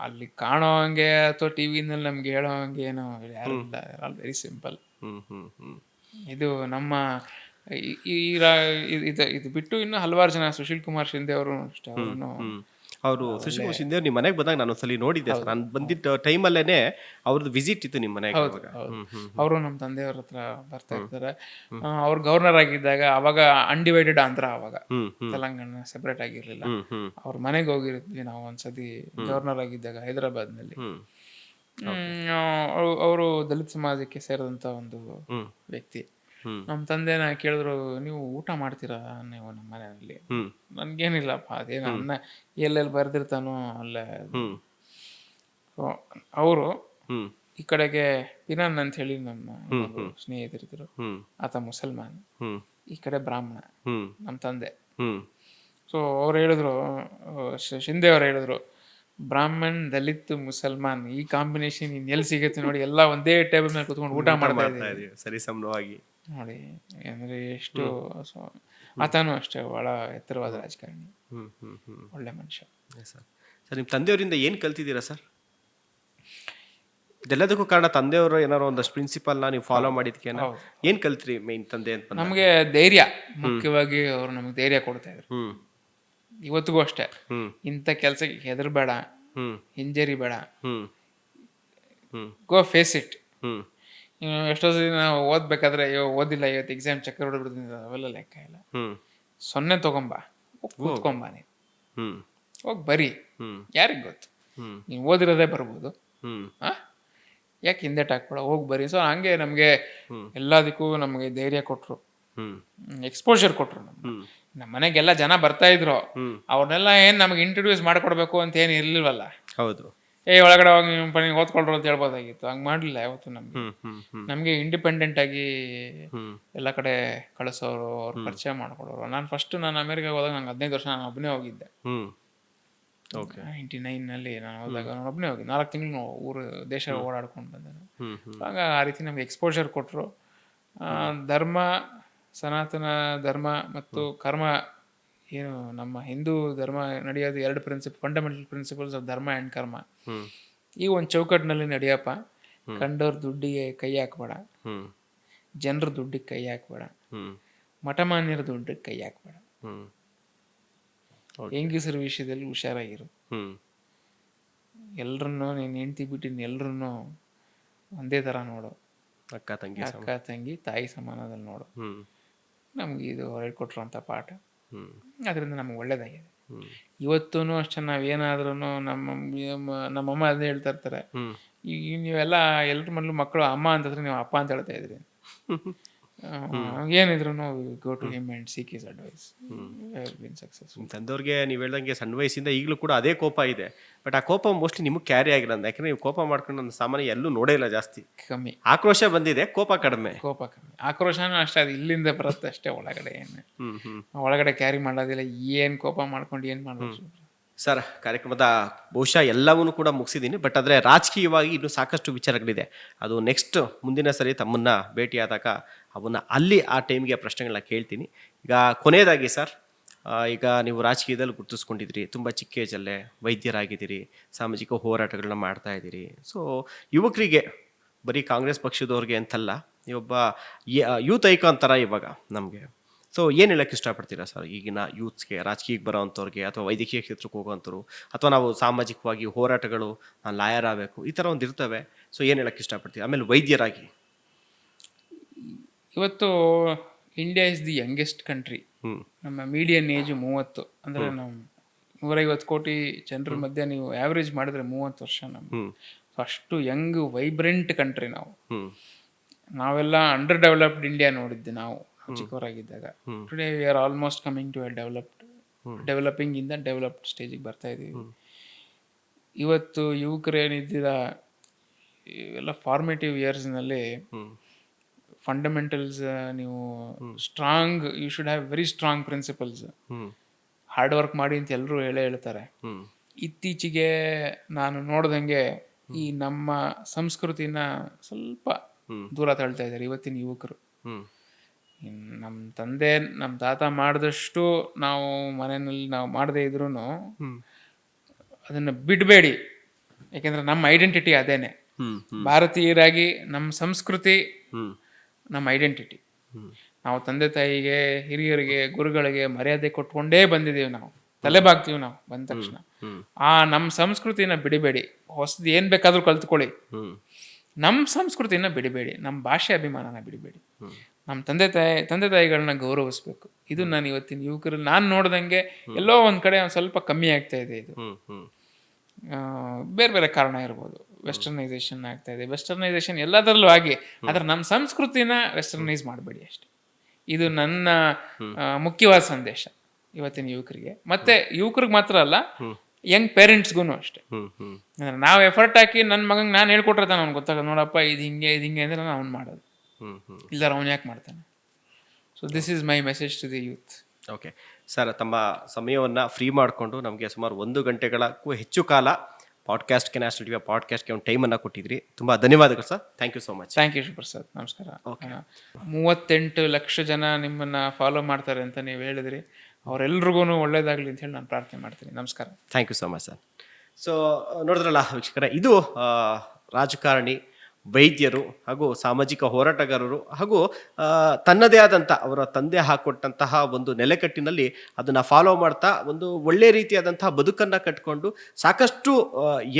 ಅಲ್ಲಿ ಕಾಣೋ ಹಂಗೆ ಅಥವಾ ಟಿವಿನಲ್ಲಿ ನಮ್ಗೆ ಹೇಳೋ ಹಂಗೆ ಏನೋ ಯಾರು ಇಲ್ಲ, ಆಲ್ ವೆರಿ ಸಿಂಪಲ್. ಇದು ನಮ್ಮ ಇದು ಬಿಟ್ಟು ಇನ್ನು ಹಲವಾರು ಜನ, ಸುಶೀಲ್ ಕುಮಾರ್ ಶಿಂದೆ ಅವರು ಅಷ್ಟೇ. ಅವರು ಸುಶೀಲ್ ಕುಮಾರ್ ಶಿಂದೆ ನಿಮ್ಮ ಮನೆಗೆ ಬಂದಾಗ ನಾನು ಒಂದ್ಸಲಿ ನೋಡಿದ್ದೆ ಸರ್. ನಾನು ಬಂದಿದ್ದ ಟೈಮಲ್ಲೇನೆ ಅವ್ರದ್ದು ವಿಸಿಟ್ ಇತ್ತು ನಿಮ್ಮ ಮನೆಗೆ. ಅವರು ನಮ್ಮ ತಂದೆಯವ್ರ ಹತ್ರ ಬರ್ತಾ ಇರ್ತಾರೆ. ಅವ್ರು ಗವರ್ನರ್ ಆಗಿದ್ದಾಗ ಅವಾಗ ಅನ್ಡಿವೈಡೆಡ್ ಆಂಧ್ರ, ಅವಾಗ ತೆಲಂಗಾಣ ಸೆಪರೇಟ್ ಆಗಿರ್ಲಿಲ್ಲ. ಅವ್ರ ಮನೆಗೆ ಹೋಗಿರ್ತೀವಿ ನಾವು ಒಂದ್ಸತಿ ಗವರ್ನರ್ ಆಗಿದ್ದಾಗ ಹೈದರಾಬಾದ್ನಲ್ಲಿ. ಅವರು ದಲಿತ ಸಮಾಜಕ್ಕೆ ಸೇರಿದಂತ ಒಂದು ವ್ಯಕ್ತಿ. ನಮ್ಮ ತಂದೆನ ಕೇಳಿದ್ರು, ನೀವು ಊಟ ಮಾಡ್ತೀರಾ ನೀವು ನಮ್ಮ ಮನೆಯಲ್ಲಿ? ನನ್ಗೇನಿಲ್ಲಪ್ಪ, ಅದೇನು ಅನ್ನ ಎಲ್ಲೆಲ್ಲಿ ಬರ್ದಿರ್ತಾನೋ ಅಲ್ಲೇ. ಅವರು ಈ ಕಡೆಗೆ ಪಿನನ್ ಅಂತ ಹೇಳಿ ನಮ್ಮ ಸ್ನೇಹಿತರಿದ್ರು, ಆತ ಮುಸಲ್ಮಾನ್, ಈ ಕಡೆ ಬ್ರಾಹ್ಮಣ ನಮ್ಮ ತಂದೆ. ಸೊ ಅವ್ರು ಹೇಳಿದ್ರು, ಶಿಂದೆ ಅವ್ರು ಹೇಳಿದ್ರು, ಬ್ರಾಹ್ಮಣ್ ದಲಿತ್ ಮುಸಲ್ಮಾನ್ ಈ ಕಾಂಬಿನೇಷನ್ ಇನ್ನೆಲ್ಲಿ ಸಿಗುತ್ತೆ ನೋಡಿ, ಎಲ್ಲ ಒಂದೇ ಟೇಬಲ್ ಮೇಲೆ ಕುತ್ಕೊಂಡು ಊಟ ಮಾಡ್ತಾ ಇದ್ದೀವಿ ಸರಿ ಸಮವಾಗಿ ನೋಡಿ. ಅಂದ್ರೆ ಎಷ್ಟು. ಆತನೂ ಅಷ್ಟೇ ಬಹಳ ಎತ್ತರವಾದ ರಾಜಕಾರಣಿ, ಒಳ್ಳೆ ಮನುಷ್ಯ. ಸರ್ ನಿಮ್ಮ ತಂದೆಯವರಿಂದ ಏನು ಕಲ್ತಿದ್ದೀರಾ ಸರ್? ಇದೆಲ್ಲದಕ್ಕೂ ಕಾರಣ ತಂದೆಯವರು ಏನಾರು ಒಂದಷ್ಟು ಪ್ರಿನ್ಸಿಪಲ್ನ ನೀವು ಫಾಲೋ ಮಾಡಿದ್ಕೆ ಏನು ಕಲ್ತ್ರಿ ಮೇನ್ ತಂದೆ ಅಂತ? ನಮಗೆ ಧೈರ್ಯ, ಮುಖ್ಯವಾಗಿ ಅವರು ನಮಗೆ ಧೈರ್ಯ ಕೊಡ್ತಾ ಇದ್ರು. ಇವತ್ತಿಗೂ ಅಷ್ಟೇ. ಹ್ಮ್ ಇಂಥ ಕೆಲಸಕ್ಕೆ ಹೆದರ್ಬೇಡ, ಹ್ಮ್ ಹಿಂಜರಿ ಬೇಡ, ಹ್ಮ್ ಹ್ಮ್ ಗೋ ಫೇಸ್ ಇಟ್. ಹ್ಮ್ ಎಷ್ಟೋ ಸರಿ ನಾವು ಓದ್ಬೇಕಾದ್ರೆ ಅಯ್ಯೋ ಓದಿಲ್ಲ, ಇವತ್ತು ಎಕ್ಸಾಮ್ ಚಕ್ಕರ್ ಹೊಡೆದ್ಬಿಡ್ತೀನಿ, ಅವೆಲ್ಲ ಲೆಕ್ಕ ಇಲ್ಲ. ಹ್ಮ್ 0 ತಗೊಂಬ, ಕೂತ್ಕೊಂಬ, ನೀನು ಹ್ಮ್ ಹೋಗಿ ಬರೀ. ಹ್ಮ್ ಯಾರಿಗೆ ಗೊತ್ತು, ಹ್ಮ್ ನೀವು ಓದಿರೋದೇ ಬರ್ಬೋದು. ಹ್ಮ್ ಯಾಕೆ ಹಿಂದೆಟ್ ಹಾಕ್ಬೇಡ, ಹೋಗಿ ಬರೀ. ಸೊ ಹಂಗೆ ನಮಗೆ ಎಲ್ಲದಕ್ಕೂ ನಮಗೆ ಧೈರ್ಯ ಕೊಟ್ಟರು, ಹ್ಮ್ ಎಕ್ಸ್ಪೋಜರ್ ಕೊಟ್ಟರು. ಹ್ಮ್ ನಮ್ಮ ಮನೆಗೆಲ್ಲ ಜನ ಬರ್ತಾ ಇದ್ರು, ಹ್ಮ್ ಅವ್ರನ್ನೆಲ್ಲ ಏನು ನಮಗೆ ಇಂಟ್ರೊಡ್ಯೂಸ್ ಮಾಡಿಕೊಡ್ಬೇಕು ಅಂತ ಏನು ಇರಲಿಲ್ವಲ್ಲ. ಹೌದು. ಒಳಗಡೆ ಹೋಗಿ ನಿಮ್ಮ ಪನಿ ಓದ್ಕೊಳ್ರು ಅಂತ ಹೇಳ್ಬೋದಾಗಿತ್ತು, ಹಂಗೆ ಮಾಡಲಿಲ್ಲ ಯಾವತ್ತು. ನಮಗೆ ಹ್ಮ್ ಹ್ಮ್ ಹ್ಮ್ ನಮಗೆ ಇಂಡಿಪೆಂಡೆಂಟ್ ಆಗಿ ಹ್ಮ್ ಎಲ್ಲ ಕಡೆ ಕಳಿಸೋರು, ಅವ್ರು ಪರಿಚಯ ಮಾಡ್ಕೊಡೋರು. ನಾನು ಅಮೇರಿಕಾಗೆ ಹೋದಾಗ ನಂಗೆ 15 ವರ್ಷ ನಾನು ಒಬ್ಬನೇ ಹೋಗಿದ್ದೆ. ಹ್ಮ್ ಓಕೆ 99ನಲ್ಲಿ ನಾನು ಹೋದಾಗ ನಾನು ಒಬ್ಬನೇ ಹೋಗಿದ್ದೆ. 4 ತಿಂಗಳು ಊರು ದೇಶ ಓಡಾಡ್ಕೊಂಡು ಬಂದೆ. ಹ್ಮ್ ಹ್ಮ್ ಆಗ ಆ ರೀತಿ ನಮ್ಗೆ ಎಕ್ಸ್ಪೋಜರ್ ಕೊಟ್ಟರು. ಧರ್ಮ, ಸನಾತನ ಧರ್ಮ ಮತ್ತು ಕರ್ಮ, ಏನು ನಮ್ಮ ಹಿಂದೂ ಧರ್ಮ ನಡೆಯೋದು 2 ಫಂಡಮೆಂಟಲ್ ಪ್ರಿನ್ಸಿಪಲ್ಸ್ ಆಫ್ ಧರ್ಮ ಆ್ಯಂಡ್ ಕರ್ಮ. ಹ್ಮ್ ಈ ಒಂದು ಚೌಕಟ್ಟಿನಲ್ಲಿ ನಡೆಯಪ್ಪ. ಕಂಡವ್ರ ದುಡ್ಡಿಗೆ ಕೈ ಹಾಕ್ಬೇಡ, ಹ್ಮ್ ಜನರ ದುಡ್ಡಿಗೆ ಕೈ ಹಾಕ್ಬೇಡ, ಹ್ಮ್ ಮಠಮಾನ್ಯರ ದುಡ್ಡಿಗೆ ಕೈ ಹಾಕ್ಬೇಡ, ಹ್ಮ್ ಹೆಂಗಸರ ವಿಷಯದಲ್ಲಿ ಹುಷಾರಾಗಿರು. ಹ್ಮ್ ಎಲ್ರನ್ನೂ ನೀನು ಹೆಂಡ್ತಿ ಬಿಟ್ಟಿನ ಎಲ್ರನ್ನೂ ಒಂದೇ ಥರ ನೋಡು, ಅಕ್ಕ ತಂಗಿ ಅಕ್ಕ ತಂಗಿ ತಾಯಿ ಸಮಾನದಲ್ಲಿ ನೋಡು. ಹ್ಮ್ ನಮ್ಗೆ ಇದು ಹೇಳ್ಕೊಟ್ರಂಥ ಪಾಠ. ಹ್ಮ್ ಅದರಿಂದ ನಮ್ಗೆ ಒಳ್ಳೇದಾಗಿದೆ. ಹ್ಮ್ ಇವತ್ತೂ ಅಷ್ಟೇ ನಾವೇನಾದ್ರೂ ನಮ್ಮಮ್ಮ ಅದನ್ನೇ ಹೇಳ್ತಾ ಇರ್ತಾರೆ, ಹ್ಮ್ ಈಗ ನೀವೆಲ್ಲ ಎಲ್ರ ಮನೇಲೂ ಮಕ್ಕಳು ಅಮ್ಮ ಅಂತಂದ್ರೆ ನೀವು ಅಪ್ಪ ಅಂತ ಹೇಳ್ತಾ ಇದ್ರಿ. ಏನಿದ್ರು go to him and seek his advice. Been successful. ತಂದವ್ರಿಗೆ ನೀವು ಹೇಳ್ದಂಗೆ ಸಣ್ಣ ವಯಸ್ಸಿಂದ ಈಗಲೂ ಕೂಡ ಅದೇ ಕೋಪ ಇದೆ. ಬಟ್ ಆ ಕೋಪ ಮೋಸ್ಟ್ಲಿ ನಿಮಗೆ ಕ್ಯಾರಿ ಆಗಿಲ್ಲ ಅಂತ, ಯಾಕಂದ್ರೆ ನೀವು ಕೋಪ ಮಾಡ್ಕೊಂಡು ನನ್ನ ಸಾಮಾನ್ಯ ಎಲ್ಲೂ ನೋಡೇ ಇಲ್ಲ. ಜಾಸ್ತಿ ಕಮ್ಮಿ ಆಕ್ರೋಶ ಬಂದಿದೆ, ಕೋಪ ಕಡಿಮೆ. ಆಕ್ರೋಶನೂ ಅಷ್ಟೇ, ಅದು ಇಲ್ಲಿಂದ ಬರುತ್ತೆ ಅಷ್ಟೇ. ಒಳಗಡೆ ಏನು ಹ್ಮ್ ಹ್ಮ್ ಒಳಗಡೆ ಕ್ಯಾರಿ ಮಾಡೋದಿಲ್ಲ. ಏನು ಕೋಪ ಮಾಡ್ಕೊಂಡು ಏನು ಮಾಡೋದು. ಸರ್, ಕಾರ್ಯಕ್ರಮದ ಬಹುಶಃ ಎಲ್ಲವನ್ನೂ ಕೂಡ ಮುಗಿಸಿದ್ದೀನಿ. ಬಟ್ ಆದರೆ ರಾಜಕೀಯವಾಗಿ ಇನ್ನೂ ಸಾಕಷ್ಟು ವಿಚಾರಗಳಿದೆ. ಅದು ನೆಕ್ಸ್ಟ್ ಮುಂದಿನ ಸರಿ ತಮ್ಮನ್ನು ಭೇಟಿಯಾದಾಗ ಅವನ್ನ ಅಲ್ಲಿ ಆ ಟೈಮ್ಗೆ ಪ್ರಶ್ನೆಗಳನ್ನ ಕೇಳ್ತೀನಿ. ಈಗ ಕೊನೆಯದಾಗಿ ಸರ್, ಈಗ ನೀವು ರಾಜಕೀಯದಲ್ಲಿ ಗುರುತಿಸ್ಕೊಂಡಿದ್ದೀರಿ, ತುಂಬ ಚಿಕ್ಕ ಏಜಲ್ಲೇ ವೈದ್ಯರಾಗಿದ್ದೀರಿ, ಸಾಮಾಜಿಕ ಹೋರಾಟಗಳನ್ನ ಮಾಡ್ತಾ ಇದ್ದೀರಿ. ಸೊ ಯುವಕರಿಗೆ, ಬರೀ ಕಾಂಗ್ರೆಸ್ ಪಕ್ಷದವ್ರಿಗೆ ಅಂತಲ್ಲ, ನೀವೊಬ್ಬ ಯೂತ್ ಐಕಾನ್ ಥರ ಇವಾಗ ನಮಗೆ. ಸೊ ಏನು ಹೇಳಕ್ಕೆ ಇಷ್ಟಪಡ್ತೀರಾ ಸರ್ ಈಗಿನ ಯೂತ್ಸ್ಗೆ, ರಾಜಕೀಯಕ್ಕೆ ಬರೋವಂಥವ್ರಿಗೆ, ಅಥವಾ ವೈದ್ಯಕೀಯ ಕ್ಷೇತ್ರಕ್ಕೆ ಹೋಗೋವಂಥವ್ರು, ಅಥವಾ ನಾವು ಸಾಮಾಜಿಕವಾಗಿ ಹೋರಾಟಗಳು, ನಾನು ಲಾಯರ್ ಆಗಬೇಕು, ಈ ಥರ ಒಂದು ಇರ್ತವೆ. ಸೊ ಏನು ಹೇಳಕ್ಕೆ ಇಷ್ಟಪಡ್ತೀವಿ? ಆಮೇಲೆ ವೈದ್ಯರಾಗಿ ಇವತ್ತು India is the youngest country. ನಮ್ಮ ಮೀಡಿಯನ್ ಏಜು 30. ಅಂದರೆ ನಾವು 150 ಕೋಟಿ ಜನರ ಮಧ್ಯೆ ನೀವು ಆ್ಯಾವ್ರೇಜ್ ಮಾಡಿದ್ರೆ 30 ವರ್ಷ ನಮ್ಗೆ. ಅಷ್ಟು ಯಂಗ್ ವೈಬ್ರೆಂಟ್ ಕಂಟ್ರಿ ನಾವು. ನಾವೆಲ್ಲ ಅಂಡರ್ ಡೆವಲಪ್ಡ್ ಇಂಡಿಯಾ ನೋಡಿದ್ದೆ ನಾವು ಚಿಕ್ಕವರಾಗಿದ್ದಾಗ. Today we are almost coming to developing ಇಂದ ಡೆವಲಪ್ಡ್ ಸ್ಟೇಜಿಗೆ ಬರ್ತಾ ಇದ್ದೀವಿ. ಇವತ್ತು ಯುವಕರೇನಿದ್ದೀರ ಇವೆಲ್ಲ ಫಾರ್ಮೇಟಿವ್ ಇಯರ್ಸ್ನಲ್ಲಿ ಫಂಡಮೆಂಟಲ್ಸ್ ನೀವು strong, you should have very strong principles. Hard work ಮಾಡಿ ಅಂತ ಎಲ್ಲರೂ ಹೇಳ್ತಾರೆ. ಇತ್ತೀಚೆಗೆ ನಾನು ನೋಡ್ದಂಗೆ ಈ ನಮ್ಮ ಸಂಸ್ಕೃತಿನ ಸ್ವಲ್ಪ ದೂರ ತಳ್ತಾ ಇದ್ದಾರೆ ಇವತ್ತಿನ ಯುವಕರು. ನಮ್ಮ ತಂದೆ ನಮ್ಮ ತಾತ ಮಾಡಿದಷ್ಟು ನಾವು ಮನೆಯಲ್ಲಿ ನಾವು ಮಾಡದೇ ಇದ್ರೂ ಅದನ್ನು ಬಿಡಬೇಡಿ. ಯಾಕೆಂದರೆ ನಮ್ಮ ಐಡೆಂಟಿಟಿ ಅದೇನೆ. ಭಾರತೀಯರಾಗಿ ನಮ್ಮ ಸಂಸ್ಕೃತಿ ನಮ್ಮ ಐಡೆಂಟಿಟಿ. ನಾವು ತಂದೆ ತಾಯಿಗೆ, ಹಿರಿಯರಿಗೆ, ಗುರುಗಳಿಗೆ ಮರ್ಯಾದೆ ಕೊಟ್ಕೊಂಡೇ ಬಂದಿದ್ದೀವಿ. ನಾವು ತಲೆಬಾಗ್ತೀವಿ ನಾವು ಬಂದ ತಕ್ಷಣ. ಆ ನಮ್ಮ ಸಂಸ್ಕೃತಿನ ಬಿಡಬೇಡಿ. ಹೊಸದು ಏನು ಬೇಕಾದರೂ ಕಲ್ತ್ಕೊಳ್ಳಿ, ನಮ್ಮ ಸಂಸ್ಕೃತಿನ ಬಿಡಬೇಡಿ. ನಮ್ಮ ಭಾಷೆ ಅಭಿಮಾನನ ಬಿಡಬೇಡಿ. ನಮ್ಮ ತಂದೆ ತಾಯಿಗಳನ್ನ ಗೌರವಿಸ್ಬೇಕು. ಇದು ನಾನು ಇವತ್ತಿನ ಯುವಕರಲ್ಲಿ ನಾನು ನೋಡ್ದಂಗೆ ಎಲ್ಲೋ ಒಂದು ಕಡೆ ಒಂದು ಸ್ವಲ್ಪ ಕಮ್ಮಿ ಆಗ್ತಾ ಇದೆ. ಇದು ಬೇರೆ ಬೇರೆ ಕಾರಣ ಇರ್ಬೋದು. ವೆಸ್ಟರ್ನೈಸೇಷನ್ ಆಗ್ತಾ ಇದೆ. ವೆಸ್ಟರ್ನೈಸೇಷನ್ ಎಲ್ಲದರಲ್ಲೂ ಆಗಿ, ಆದರೆ ನಮ್ಮ ಸಂಸ್ಕೃತಿನ ವೆಸ್ಟರ್ನೈಸ್ ಮಾಡಬೇಡಿ ಅಷ್ಟೇ. ಇದು ನನ್ನ ಮುಖ್ಯವಾದ ಸಂದೇಶ ಇವತ್ತಿನ ಯುವಕರಿಗೆ. ಮತ್ತೆ ಯುವಕರಿಗೆ ಮಾತ್ರ ಅಲ್ಲ, ಯಂಗ್ ಪೇರೆಂಟ್ಸ್ಗೂ ಅಷ್ಟೇ. ಅಂದ್ರೆ ನಾವು ಎಫರ್ಟ್ ಹಾಕಿ ನನ್ನ ಮಗಂಗೆ ನಾನು ಹೇಳ್ಕೊಟ್ರೆ ತಾನು ಅವ್ನು ಗೊತ್ತಾಗೋದು, ನೋಡಪ್ಪ ಇದು ಹಿಂಗೆ ಅಂದರೆ ನಾನು ಅವ್ನು ಮಾಡೋದು, ಇಲ್ಲಾರ ಅವ್ನು ಯಾಕೆ ಮಾಡ್ತಾನೆ. So this is my message to the youth. Okay sir, ತಮ್ಮ ಸಮಯವನ್ನು ಫ್ರೀ ಮಾಡಿಕೊಂಡು ನಮಗೆ ಸುಮಾರು 1 ಗಂಟೆಗಳಕ್ಕೂ ಹೆಚ್ಚು ಕಾಲ ಪಾಡ್ಕಾಸ್ಟ್ಗೆ, ನ್ಯಾಷನಲ್ ಟಿವಿಯ ಪಾಡ್ಕಾಸ್ಟ್ಗೆ ಒಂದು ಟೈಮನ್ನು ಕೊಟ್ಟಿದ್ರಿ. ತುಂಬ ಧನ್ಯವಾದಗಳು sir. Thank you so much. Thank you Shivaprasad. ನಮಸ್ಕಾರ. 38 ಲಕ್ಷ ಜನ ನಿಮ್ಮನ್ನು ಫಾಲೋ ಮಾಡ್ತಾರೆ ಅಂತ ನೀವು ಹೇಳಿದ್ರಿ. ಅವರೆಲ್ರಿಗೂ ಒಳ್ಳೇದಾಗಲಿ ಅಂತ ಹೇಳಿ ನಾನು ಪ್ರಾರ್ಥನೆ ಮಾಡ್ತೀನಿ. ನಮಸ್ಕಾರ. Thank you so much sir. So ನೋಡಿದ್ರಲ್ಲ ವೀಕ್ಷಕರೇ, ಇದು ರಾಜಕಾರಣಿ, ವೈದ್ಯರು ಹಾಗೂ ಸಾಮಾಜಿಕ ಹೋರಾಟಗಾರರು ಹಾಗೂ ತನ್ನದೇ ಆದಂಥ ಅವರ ತಂದೆ ಹಾಕೊಟ್ಟಂತಹ ಒಂದು ನೆಲೆಕಟ್ಟಿನಲ್ಲಿ ಅದನ್ನು ಫಾಲೋ ಮಾಡ್ತಾ ಒಂದು ಒಳ್ಳೆ ರೀತಿಯಾದಂತಹ ಬದುಕನ್ನು ಕಟ್ಕೊಂಡು ಸಾಕಷ್ಟು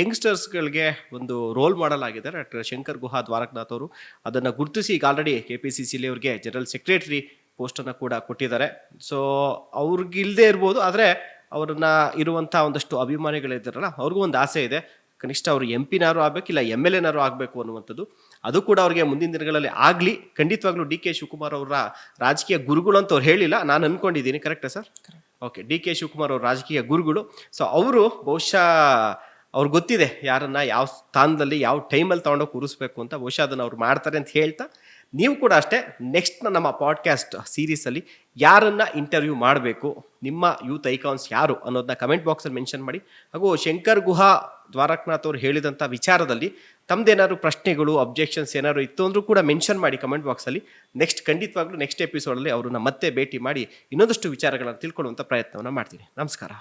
ಯಂಗ್ಸ್ಟರ್ಸ್ಗಳಿಗೆ ಒಂದು ರೋಲ್ ಮಾಡಲ್ ಆಗಿದ್ದಾರೆ ಡಾಕ್ಟರ್ ಶಂಕರ್ ಗುಹಾ ದ್ವಾರಕನಾಥ್ ಅವರು. ಅದನ್ನು ಗುರುತಿಸಿ ಈಗ ಆಲ್ರೆಡಿ KPCC ಅವರಿಗೆ ಜನರಲ್ ಸೆಕ್ರೆಟರಿ ಪೋಸ್ಟನ್ನು ಕೂಡ ಕೊಟ್ಟಿದ್ದಾರೆ. ಸೊ ಅವ್ರಿಗಿಲ್ಲದೆ ಇರ್ಬೋದು, ಆದರೆ ಅವ್ರನ್ನ ಇರುವಂಥ ಒಂದಷ್ಟು ಅಭಿಮಾನಿಗಳಿದ್ದಾರಲ್ಲ ಅವ್ರಿಗೂ ಒಂದು ಆಸೆ ಇದೆ, ಕನಿಷ್ಠ ಅವರು MP ಆಗಬೇಕಿಲ್ಲ MLA ಆಗಬೇಕು ಅನ್ನುವಂಥದ್ದು. ಅದು ಕೂಡ ಅವ್ರಿಗೆ ಮುಂದಿನ ದಿನಗಳಲ್ಲಿ ಆಗಲಿ. ಖಂಡಿತವಾಗ್ಲೂ DK ಶಿವಕುಮಾರ್ ಅವರ ರಾಜಕೀಯ ಗುರುಗಳು ಅಂತ ಅವ್ರು ಹೇಳಿಲ್ಲ, ನಾನು ಅನ್ಕೊಂಡಿದ್ದೀನಿ. ಕರೆಕ್ಟಾ ಸರ್? ಓಕೆ, DK ಶಿವಕುಮಾರ್ ಅವ್ರ ರಾಜಕೀಯ ಗುರುಗಳು. ಸೊ ಅವರು ಬಹುಶಃ ಅವ್ರಿಗೆ ಗೊತ್ತಿದೆ ಯಾರನ್ನ ಯಾವ ಸ್ಥಾನದಲ್ಲಿ ಯಾವ ಟೈಮಲ್ಲಿ ತೊಗೊಂಡೋಗಿ ಕೂರಿಸ್ಬೇಕು ಅಂತ. ಬಹುಶಃ ಅದನ್ನು ಅವ್ರು ಮಾಡ್ತಾರೆ ಅಂತ ಹೇಳ್ತಾ, ನೀವು ಕೂಡ ಅಷ್ಟೇ ನೆಕ್ಸ್ಟ್ ನಮ್ಮ ಪಾಡ್ಕಾಸ್ಟ್ ಸೀರೀಸಲ್ಲಿ ಯಾರನ್ನ ಇಂಟರ್ವ್ಯೂ ಮಾಡಬೇಕು, ನಿಮ್ಮ ಯೂತ್ ಐಕಾನ್ಸ್ ಯಾರು ಅನ್ನೋದನ್ನ ಕಮೆಂಟ್ ಬಾಕ್ಸಲ್ಲಿ ಮೆನ್ಷನ್ ಮಾಡಿ. ಹಾಗೂ ಶಂಕರ್ ಗುಹಾ ದ್ವಾರಕನಾಥ್ ಅವರು ಹೇಳಿದಂಥ ವಿಚಾರದಲ್ಲಿ ತಮ್ಮದೇನಾದ್ರು ಪ್ರಶ್ನೆಗಳು, ಅಬ್ಜೆಕ್ಷನ್ಸ್ ಏನಾದ್ರು ಇತ್ತು ಅಂದರೂ ಕೂಡ ಮೆನ್ಷನ್ ಮಾಡಿ ಕಮೆಂಟ್ ಬಾಕ್ಸಲ್ಲಿ. ನೆಕ್ಸ್ಟ್ ಎಪಿಸೋಡಲ್ಲಿ ಅವ್ರನ್ನ ಮತ್ತೆ ಭೇಟಿ ಮಾಡಿ ಇನ್ನೊಂದಷ್ಟು ವಿಚಾರಗಳನ್ನು ತಿಳ್ಕೊಳ್ಳುವಂಥ ಪ್ರಯತ್ನವನ್ನು ಮಾಡ್ತೀನಿ. ನಮಸ್ಕಾರ.